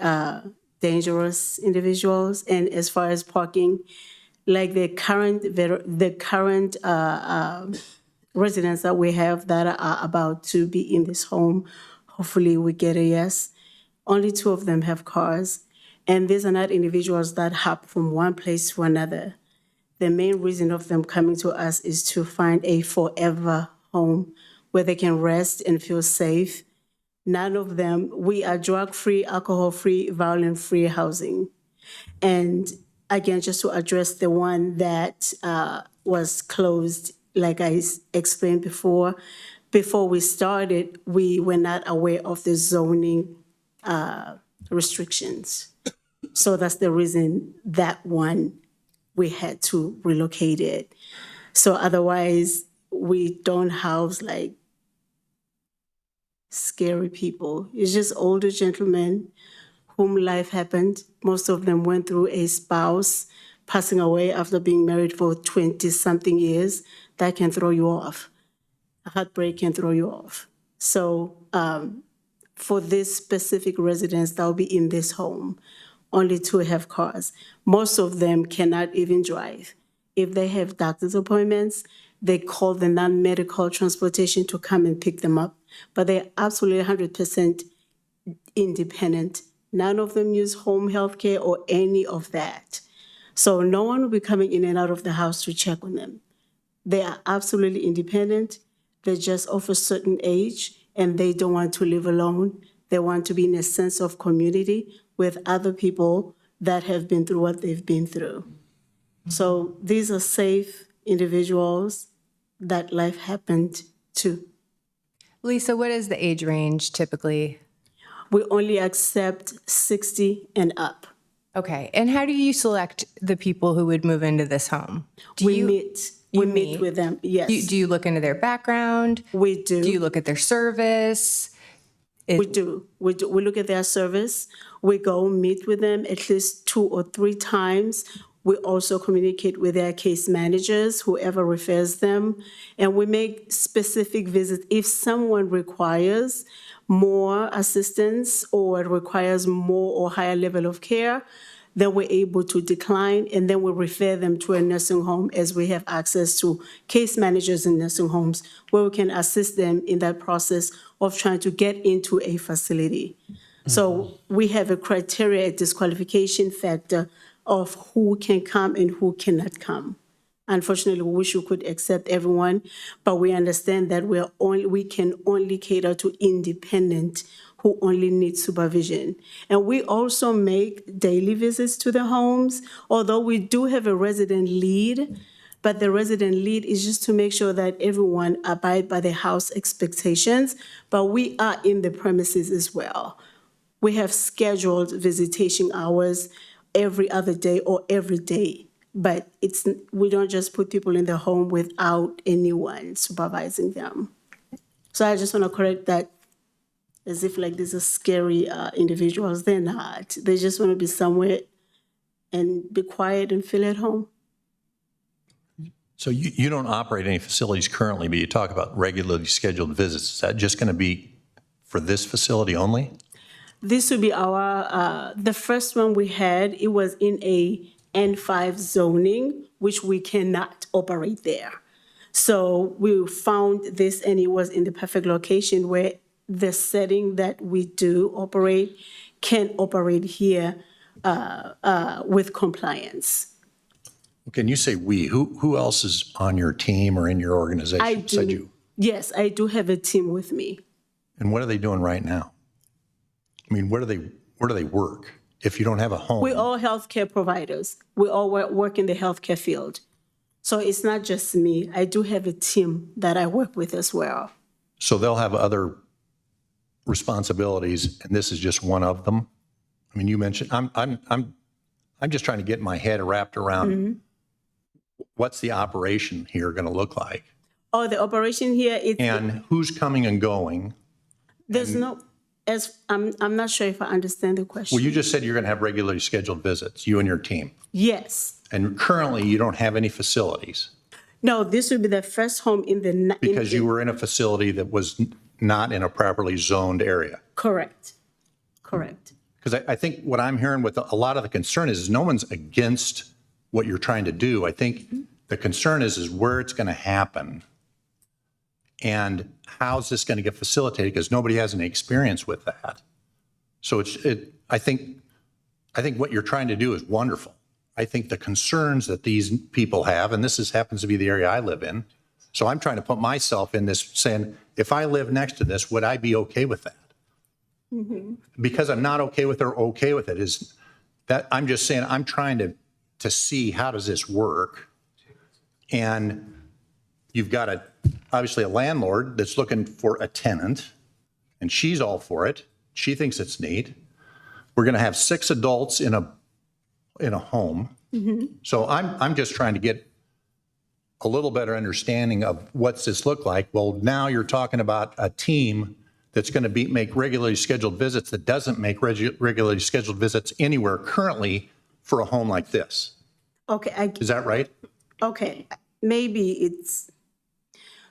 dangerous individuals. And as far as parking, like the current residents that we have that are about to be in this home, hopefully we get a yes. Only 2 of them have cars. And these are not individuals that hop from one place to another. The main reason of them coming to us is to find a forever home where they can rest and feel safe. None of them, we are drug-free, alcohol-free, violent-free housing. And again, just to address the one that was closed, like I explained before we started, we were not aware of the zoning restrictions. So that's the reason that one, we had to relocate it. So otherwise, we don't house like scary people. It's just older gentlemen whom life happened. Most of them went through a spouse passing away after being married for 20-something years. That can throw you off. A heartbreak can throw you off. So for this specific residence that will be in this home, only 2 have cars. Most of them cannot even drive. If they have doctor's appointments, they call the non-medical transportation to come and pick them up. But they're absolutely 100% independent. None of them use home health care or any of that. So no one will be coming in and out of the house to check on them. They are absolutely independent. They're just of a certain age and they don't want to live alone. They want to be in a sense of community with other people that have been through what they've been through. So these are safe individuals that life happened to.
Lisa, what is the age range typically?
We only accept 60 and up.
Okay, and how do you select the people who would move into this home?
We meet with them, yes.
Do you look into their background?
We do.
Do you look at their service?
We do. We look at their service. We go meet with them at least 2 or 3 times. We also communicate with their case managers, whoever refers them, and we make specific visits. If someone requires more assistance or requires more or higher level of care, then we're able to decline, and then we refer them to a nursing home as we have access to case managers in nursing homes where we can assist them in that process of trying to get into a facility. So we have a criteria, a disqualification factor of who can come and who cannot come. Unfortunately, we wish we could accept everyone, but we understand that we can only cater to independent who only need supervision. And we also make daily visits to the homes, although we do have a resident lead, but the resident lead is just to make sure that everyone abide by the house expectations, but we are in the premises as well. We have scheduled visitation hours every other day or every day, but we don't just put people in the home without anyone supervising them. So I just want to correct that, as if like these are scary individuals. They're not. They just want to be somewhere and be quiet and feel at home.
So you don't operate any facilities currently, but you talk about regularly scheduled visits. Is that just going to be for this facility only?
This would be the first one we had. It was in a N5 zoning, which we cannot operate there. So we found this, and it was in the perfect location where the setting that we do operate can operate here with compliance.
Can you say we? Who else is on your team or in your organization?
I
besides
do.
you?
Yes, I do have a team with me.
And what are they doing right now? I mean, where do they work? If you don't have a home,
We're all healthcare providers. We all work in the healthcare field. So it's not just me. I do have a team that I work with as well.
so they'll have other responsibilities, and this is just one of them. I mean, you mentioned I'm just trying to get my head wrapped around what's the operation here going to look like,
Oh, the operation here,
and who's coming and going.
there's no, as I'm not sure if I understand the question.
Well, you just said you're going to have regularly scheduled visits, you and your team.
Yes.
And currently, you don't have any facilities
No, this would be the first home in the.
because you were in a facility that was not in a properly zoned area.
Correct. Correct.
Because I think what I'm hearing with a lot of the concern is no one's against what you're trying to do. I think the concern is where it's going to happen and how's this going to get facilitated, because nobody has any experience with that. So I think what you're trying to do is wonderful. I think the concerns that these people have, and this happens to be the area I live in, so I'm trying to put myself in this saying, if I live next to this, would I be okay with that? Because I'm not okay with it or okay with it is that I'm just saying I'm trying to see how does this work. And you've got obviously a landlord that's looking for a tenant, and she's all for it. She thinks it's neat. We're going to have 6 adults in a home. So I'm just trying to get a little better understanding of what's this look like. Well, now you're talking about a team that's going to make regularly scheduled visits that doesn't make regularly scheduled visits anywhere currently for a home like this.
Okay.
Is that right?
Okay. Maybe it's.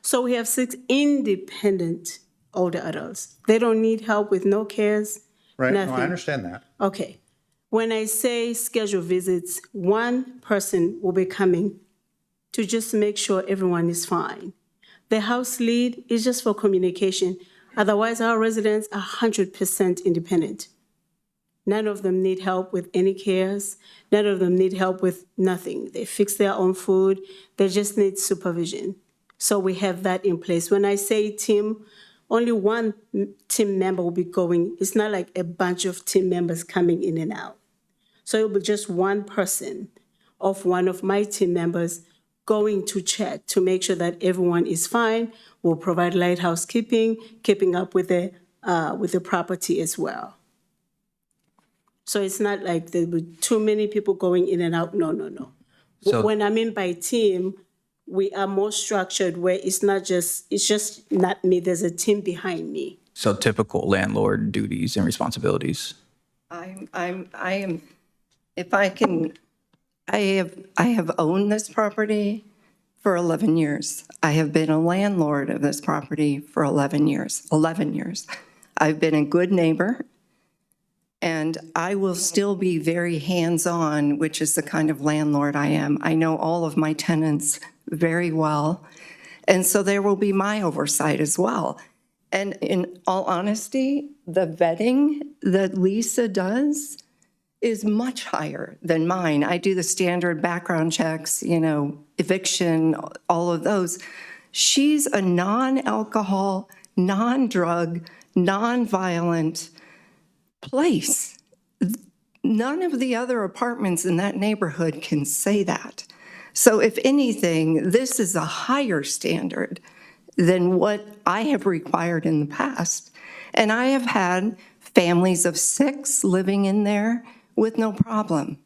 So we have 6 independent older adults. They don't need help with no cares.
Right. No,
Nothing.
I understand that.
Okay. When I say schedule visits, one person will be coming to just make sure everyone is fine. The house lead is just for communication. Otherwise, our residents are 100% independent. None of them need help with any cares. None of them need help with nothing. They fix their own food. They just need supervision. So we have that in place. When I say team, only one team member will be going. It's not like a bunch of team members coming in and out. So it will be just one person of one of my team members going to check to make sure that everyone is fine. We'll provide light housekeeping, keeping up with the property as well. So it's not like there will be too many people going in and out. No, no, no.
So-
When I mean by team, we are more structured where it's just not me. There's a team behind me.
So typical landlord duties and responsibilities.
I am, if I can, I have owned this property for 11 years. I have been a landlord of this property for 11 years. I've been a good neighbor, and I will still be very hands-on, which is the kind of landlord I am. I know all of my tenants very well, and so there will be my oversight as well. And in all honesty, the vetting that Lisa does is much higher than mine. I do the standard background checks, eviction, all of those. She's a non-alcohol, non-drug, non-violent place. None of the other apartments in that neighborhood can say that. So if anything, this is a higher standard than what I have required in the past. And I have had families of 6 living in there with no problem.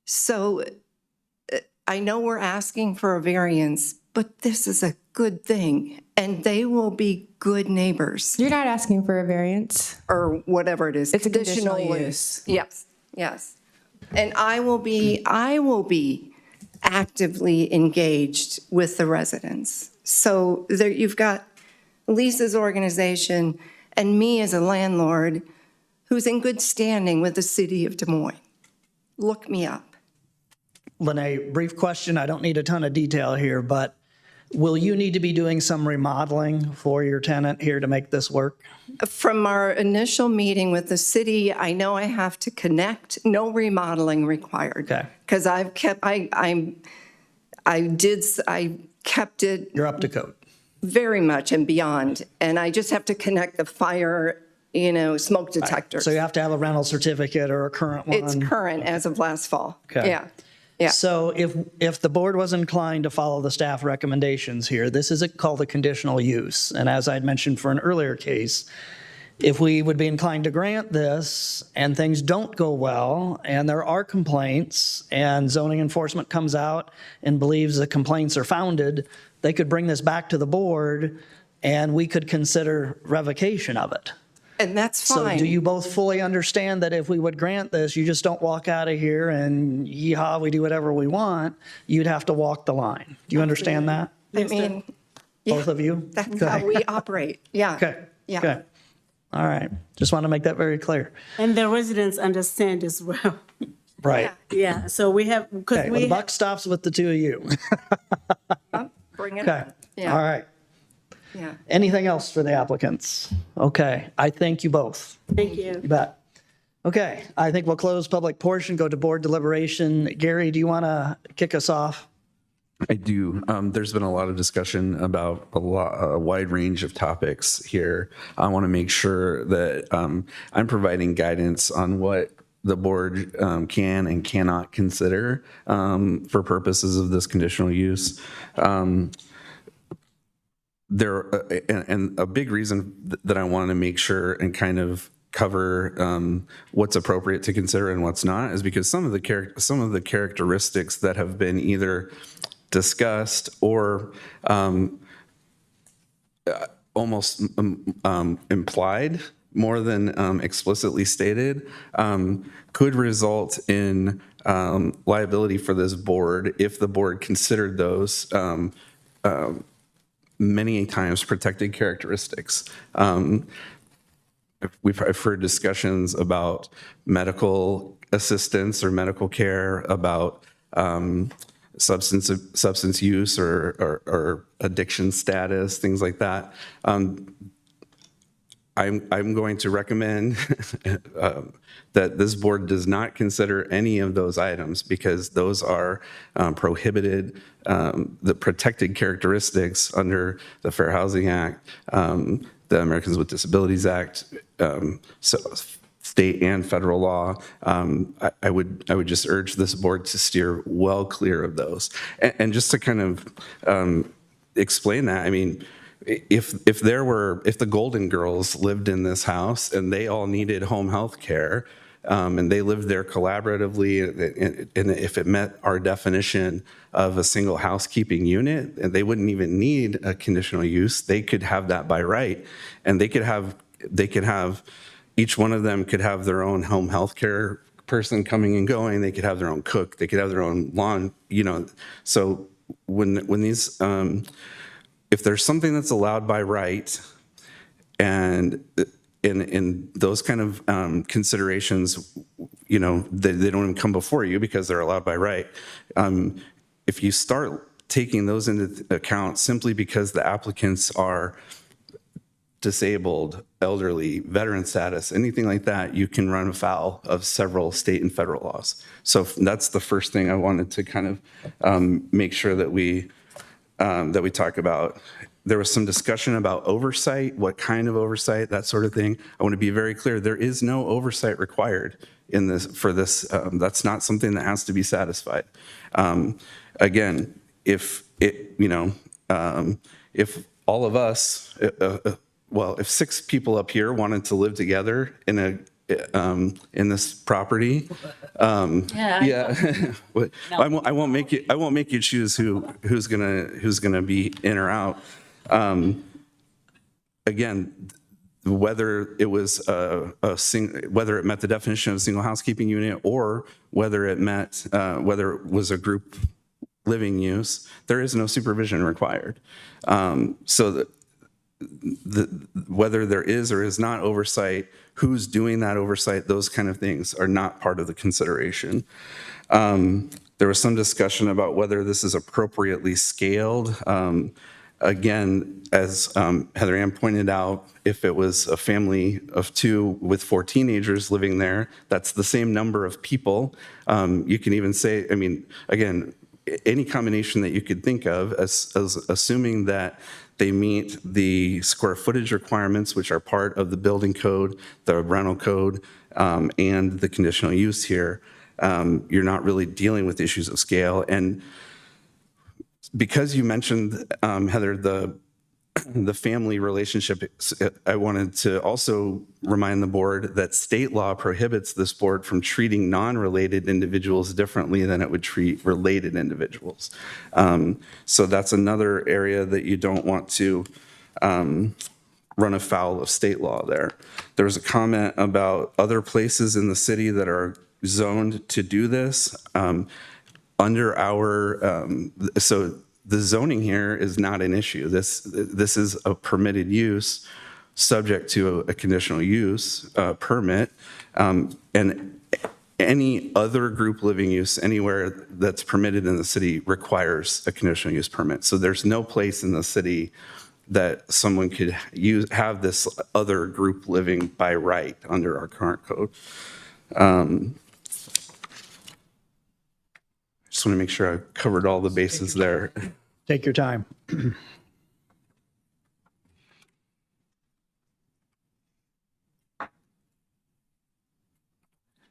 So I know we're asking for a variance, but this is a good thing, and they will be good neighbors.
You're not asking for a variance?
Or whatever it is.
It's a conditional use.
Yes, yes. And I will be actively engaged with the residents. So there, you've got Lisa's organization and me as a landlord who's in good standing with the city of Des Moines. Look me up.
Lene, brief question. I don't need a ton of detail here, but Will you need to be doing some remodeling for your tenant here to make this work?
From our initial meeting with the city, I know I have to connect, no remodeling required.
Okay.
Because I've kept, I kept it
You're up to code.
very much and beyond. And I just have to connect the fire, smoke detectors.
So you have to have a rental certificate or a current one?
It's current as of last fall.
Okay.
Yeah. Yeah.
So if the board was inclined to follow the staff recommendations here, this is called a conditional use. And as I'd mentioned for an earlier case, if we would be inclined to grant this and things don't go well and there are complaints and zoning enforcement comes out and believes the complaints are founded, they could bring this back to the board and we could consider revocation of it.
And that's
So
fine.
do you both fully understand that if we would grant this, you just don't walk out of here and yeehaw, we do whatever we want? You'd have to walk the line. Do you understand that?
I mean,
Both of you?
that's
Okay.
how we operate. Yeah.
Okay.
Yeah.
Okay. All right. Just want to make that very clear.
And the residents understand as well.
Right.
Yeah, so we have, because
Okay. Well, the buck stops with the two of you.
Bring it
Okay.
on. Yeah.
All right.
Yeah.
Anything else for the applicants? Okay. I thank you both.
Thank you.
You bet. Okay. I think we'll close public portion, go to board deliberation. Gary, do you want to kick us off?
I do. There's been a lot of discussion about a wide range of topics here. I want to make sure that I'm providing guidance on what the board can and cannot consider for purposes of this conditional use. And a big reason that I want to make sure and kind of cover what's appropriate to consider and what's not is because some of the characteristics that have been either discussed or almost implied more than explicitly stated could result in liability for this board if the board considered those many times protected characteristics. I've heard discussions about medical assistance or medical care, about substance use or addiction status, things like that. I'm going to recommend that this board does not consider any of those items because those are prohibited, the protected characteristics under the Fair Housing Act, the Americans with Disabilities Act, so state and federal law. I would just urge this board to steer well clear of those. And just to kind of explain that, I mean, if the Golden Girls lived in this house and they all needed home health care, and they lived there collaboratively, and if it met our definition of a single housekeeping unit, and they wouldn't even need a conditional use, they could have that by right, and they could have each one of them could have their own home health care person coming and going. They could have their own cook. They could have their own lawn. So when these if there's something that's allowed by right, and in those kind of considerations, they don't even come before you because they're allowed by right. If you start taking those into account simply because the applicants are disabled, elderly, veteran status, anything like that, you can run afoul of several state and federal laws. So that's the first thing I wanted to kind of make sure that we talk about. There was some discussion about oversight, what kind of oversight, that sort of thing. I want to be very clear, there is no oversight required in this for this. That's not something that has to be satisfied. Again, if all of us, if 6 people up here wanted to live together in this property, I won't make you choose who's gonna be in or out. Again, whether it was whether it met the definition of a single housekeeping unit or whether it was a group living use, there is no supervision required. So whether there is or is not oversight, who's doing that oversight, those kind of things are not part of the consideration. There was some discussion about whether this is appropriately scaled. Again, as Heather Ann pointed out, if it was a family of 2 with 4 teenagers living there, that's the same number of people. You can even say, I mean, again, any combination that you could think of, as assuming that they meet the square footage requirements, which are part of the building code, the rental code, and the conditional use here. You're not really dealing with issues of scale. And because you mentioned, Heather, the family relationship, I wanted to also remind the board that state law prohibits this board from treating non-related individuals differently than it would treat related individuals. So that's another area that you don't want to run afoul of state law there. There was a comment about other places in the city that are zoned to do this. Under our, so the zoning here is not an issue. This is a permitted use subject to a conditional use permit. And any other group living use anywhere that's permitted in the city requires a conditional use permit. So there's no place in the city that someone could have this other group living by right under our current code. Just want to make sure I covered all the bases there.
Take your time.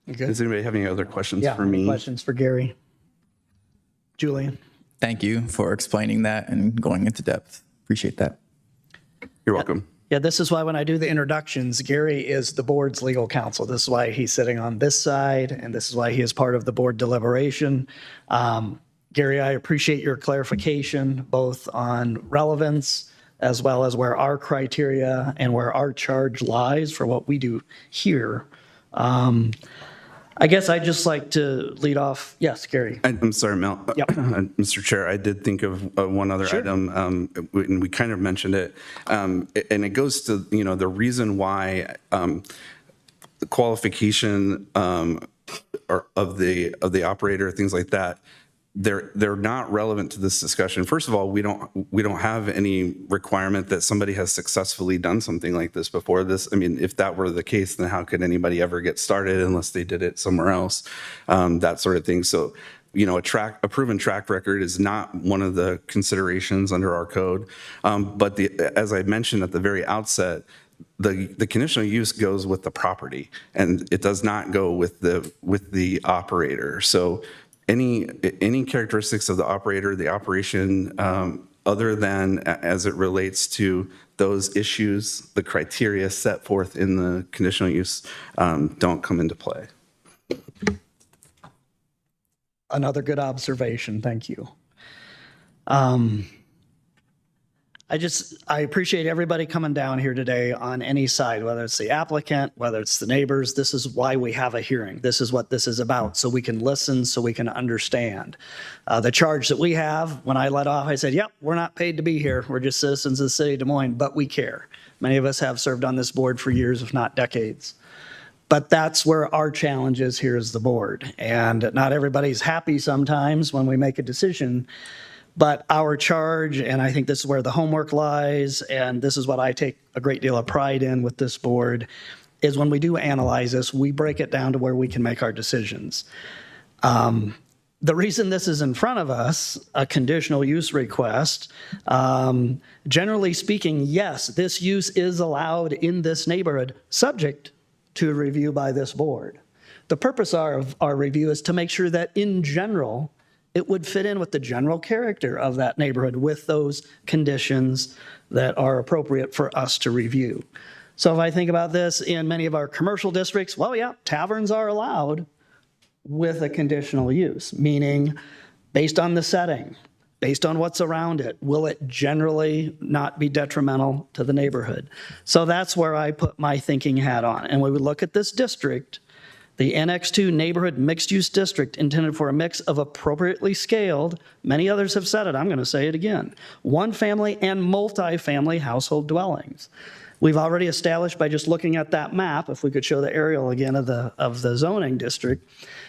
Does anybody have any other questions
Yeah,
for me?
questions for Gary? Julian?
Thank you for explaining that and going into depth. Appreciate that.
You're welcome.
Yeah, this is why when I do the introductions, Gary is the board's legal counsel. This is why he's sitting on this side, and this is why he is part of the board deliberation. Gary, I appreciate your clarification, both on relevance as well as where our criteria and where our charge lies for what we do here. I guess I'd just like to lead off. Yes, Gary.
I'm sorry, Mel.
Yep.
Mr. Chair, I did think of one other item, and we kind of mentioned it, and it goes to, the reason why the qualification or of the operator, things like that, they're not relevant to this discussion. First of all, we don't have any requirement that somebody has successfully done something like this before. I mean, if that were the case, then how could anybody ever get started unless they did it somewhere else? That sort of thing. So, a proven track record is not one of the considerations under our code. But as I mentioned at the very outset, the conditional use goes with the property, and it does not go with the operator. So any characteristics of the operator, the operation, other than as it relates to those issues, the criteria set forth in the conditional use don't come into play.
Another good observation. Thank you. I appreciate everybody coming down here today on any side, whether it's the applicant, whether it's the neighbors. This is why we have a hearing. This is what this is about, so we can listen, so we can understand. The charge that we have, when I let off, I said, yep, we're not paid to be here. We're just citizens of the city of Des Moines, but we care. Many of us have served on this board for years, if not decades. But that's where our challenge is here as the board. And not everybody's happy sometimes when we make a decision. But our charge, and I think this is where the homework lies, and this is what I take a great deal of pride in with this board, is when we do analyze this, we break it down to where we can make our decisions. The reason this is in front of us, a conditional use request, generally speaking, yes, this use is allowed in this neighborhood, subject to review by this board. The purpose of our review is to make sure that in general, it would fit in with the general character of that neighborhood with those conditions that are appropriate for us to review. So if I think about this in many of our commercial districts, well, yeah, taverns are allowed with a conditional use, meaning based on the setting, based on what's around it, will it generally not be detrimental to the neighborhood? So that's where I put my thinking hat on. And when we look at this district, The Annex 2 Neighborhood Mixed-Use District intended for a mix of appropriately scaled, many others have said it, I'm going to say it again, one-family and multi-family household dwellings. We've already established by just looking at that map, if we could show the aerial again of the zoning district,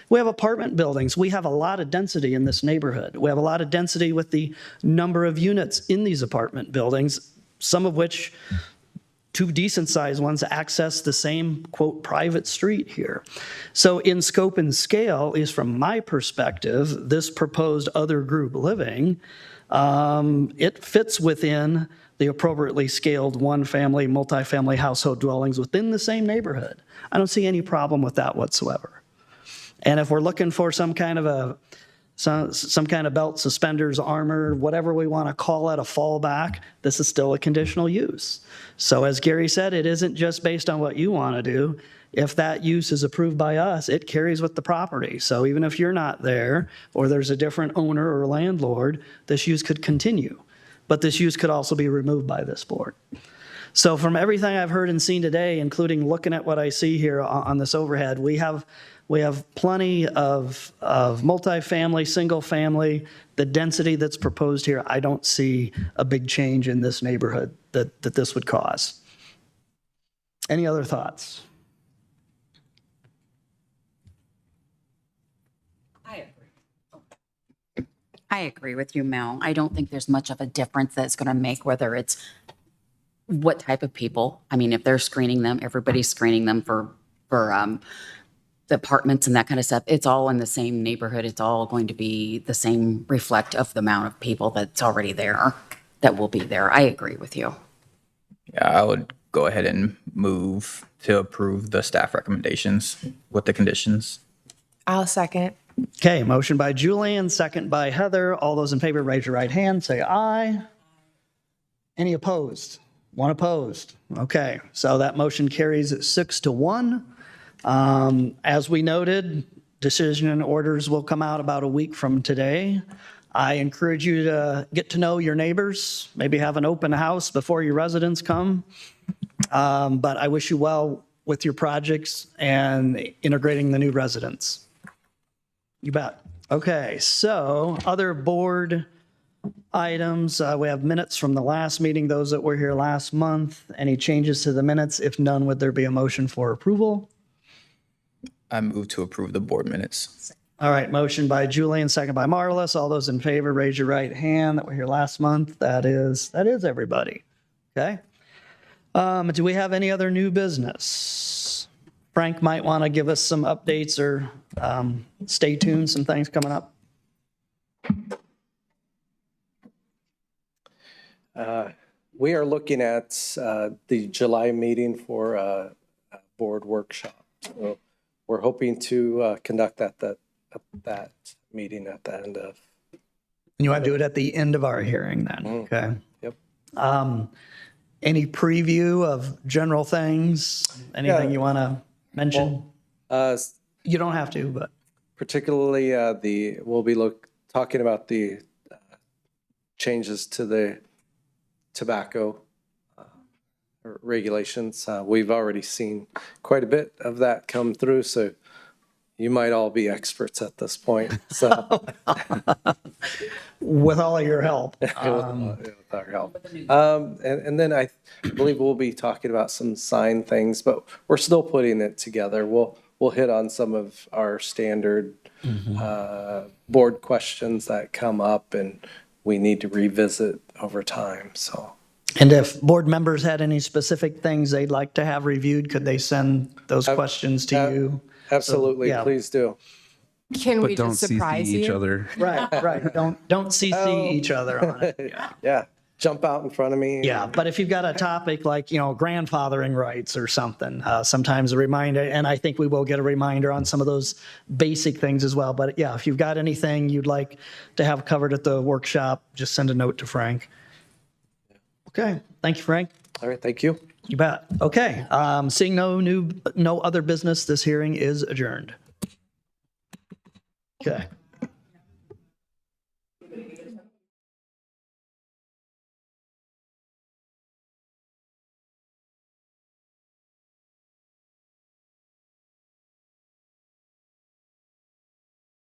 we have apartment buildings. We have a lot of density in this neighborhood. We have a lot of density with the number of units in these apartment buildings, some of which, two decent-sized ones, access the same, quote, private street here. So in scope and scale, at least from my perspective, this proposed other group living, it fits within the appropriately scaled one-family, multifamily household dwellings within the same neighborhood. I don't see any problem with that whatsoever. And if we're looking for some kind of belt, suspenders, armor, whatever we want to call it, a fallback, this is still a conditional use. So as Gary said, it isn't just based on what you want to do. If that use is approved by us, it carries with the property. So even if you're not there, or there's a different owner or landlord, this use could continue. But this use could also be removed by this board. So from everything I've heard and seen today, including looking at what I see here on this overhead, we have plenty of multifamily, single family. The density that's proposed here, I don't see a big change in this neighborhood that this would cause. Any other thoughts?
I agree with you, Mel. I don't think there's much of a difference that it's going to make whether it's what type of people. I mean, if they're screening them, everybody's screening them for the apartments and that kind of stuff. It's all in the same neighborhood. It's all going to be the same reflect of the amount of people that's already there, that will be there. I agree with you.
Yeah, I would go ahead and move to approve the staff recommendations with the conditions.
I'll second.
Okay, motion by Julian, second by Heather. All those in favor, raise your right hand, say aye. Any opposed? One opposed. Okay, so that motion carries 6-1. As we noted, decision and orders will come out about a week from today. I encourage you to get to know your neighbors, maybe have an open house before your residents come. But I wish you well with your projects and integrating the new residents. You bet. Okay, so other board items. We have minutes from the last meeting, those that were here last month. Any changes to the minutes? If none, would there be a motion for approval?
I move to approve the board minutes.
All right, motion by Julian, second by Marlis. All those in favor, raise your right hand that were here last month. That is everybody. Okay. Do we have any other new business? Frank might want to give us some updates or stay tuned, some things coming up.
We are looking at the July meeting for a board workshop. So we're hoping to conduct that meeting at the end of.
You want to do it at the end of our hearing then? Okay.
Yep.
Any preview of general things? Anything you want to mention? You don't have to, but.
Particularly we'll be talking about the changes to the tobacco regulations. We've already seen quite a bit of that come through, so you might all be experts at this point. So
with all of your help.
with our help. And then I believe we'll be talking about some sign things, but we're still putting it together. We'll hit on some of our standard board questions that come up and we need to revisit over time. So.
And if board members had any specific things they'd like to have reviewed, could they send those questions to you?
Absolutely,
So, yeah.
Please do.
Can we just surprise you?
each other.
Right. Don't CC each other on it.
Yeah. Jump out in front of me.
Yeah, but if you've got a topic like, grandfathering rights or something, sometimes a reminder, and I think we will get a reminder on some of those basic things as well. But yeah, if you've got anything you'd like to have covered at the workshop, just send a note to Frank. Okay, thank you, Frank.
All right, thank you.
You bet. Okay, seeing no other business, this hearing is adjourned. Okay.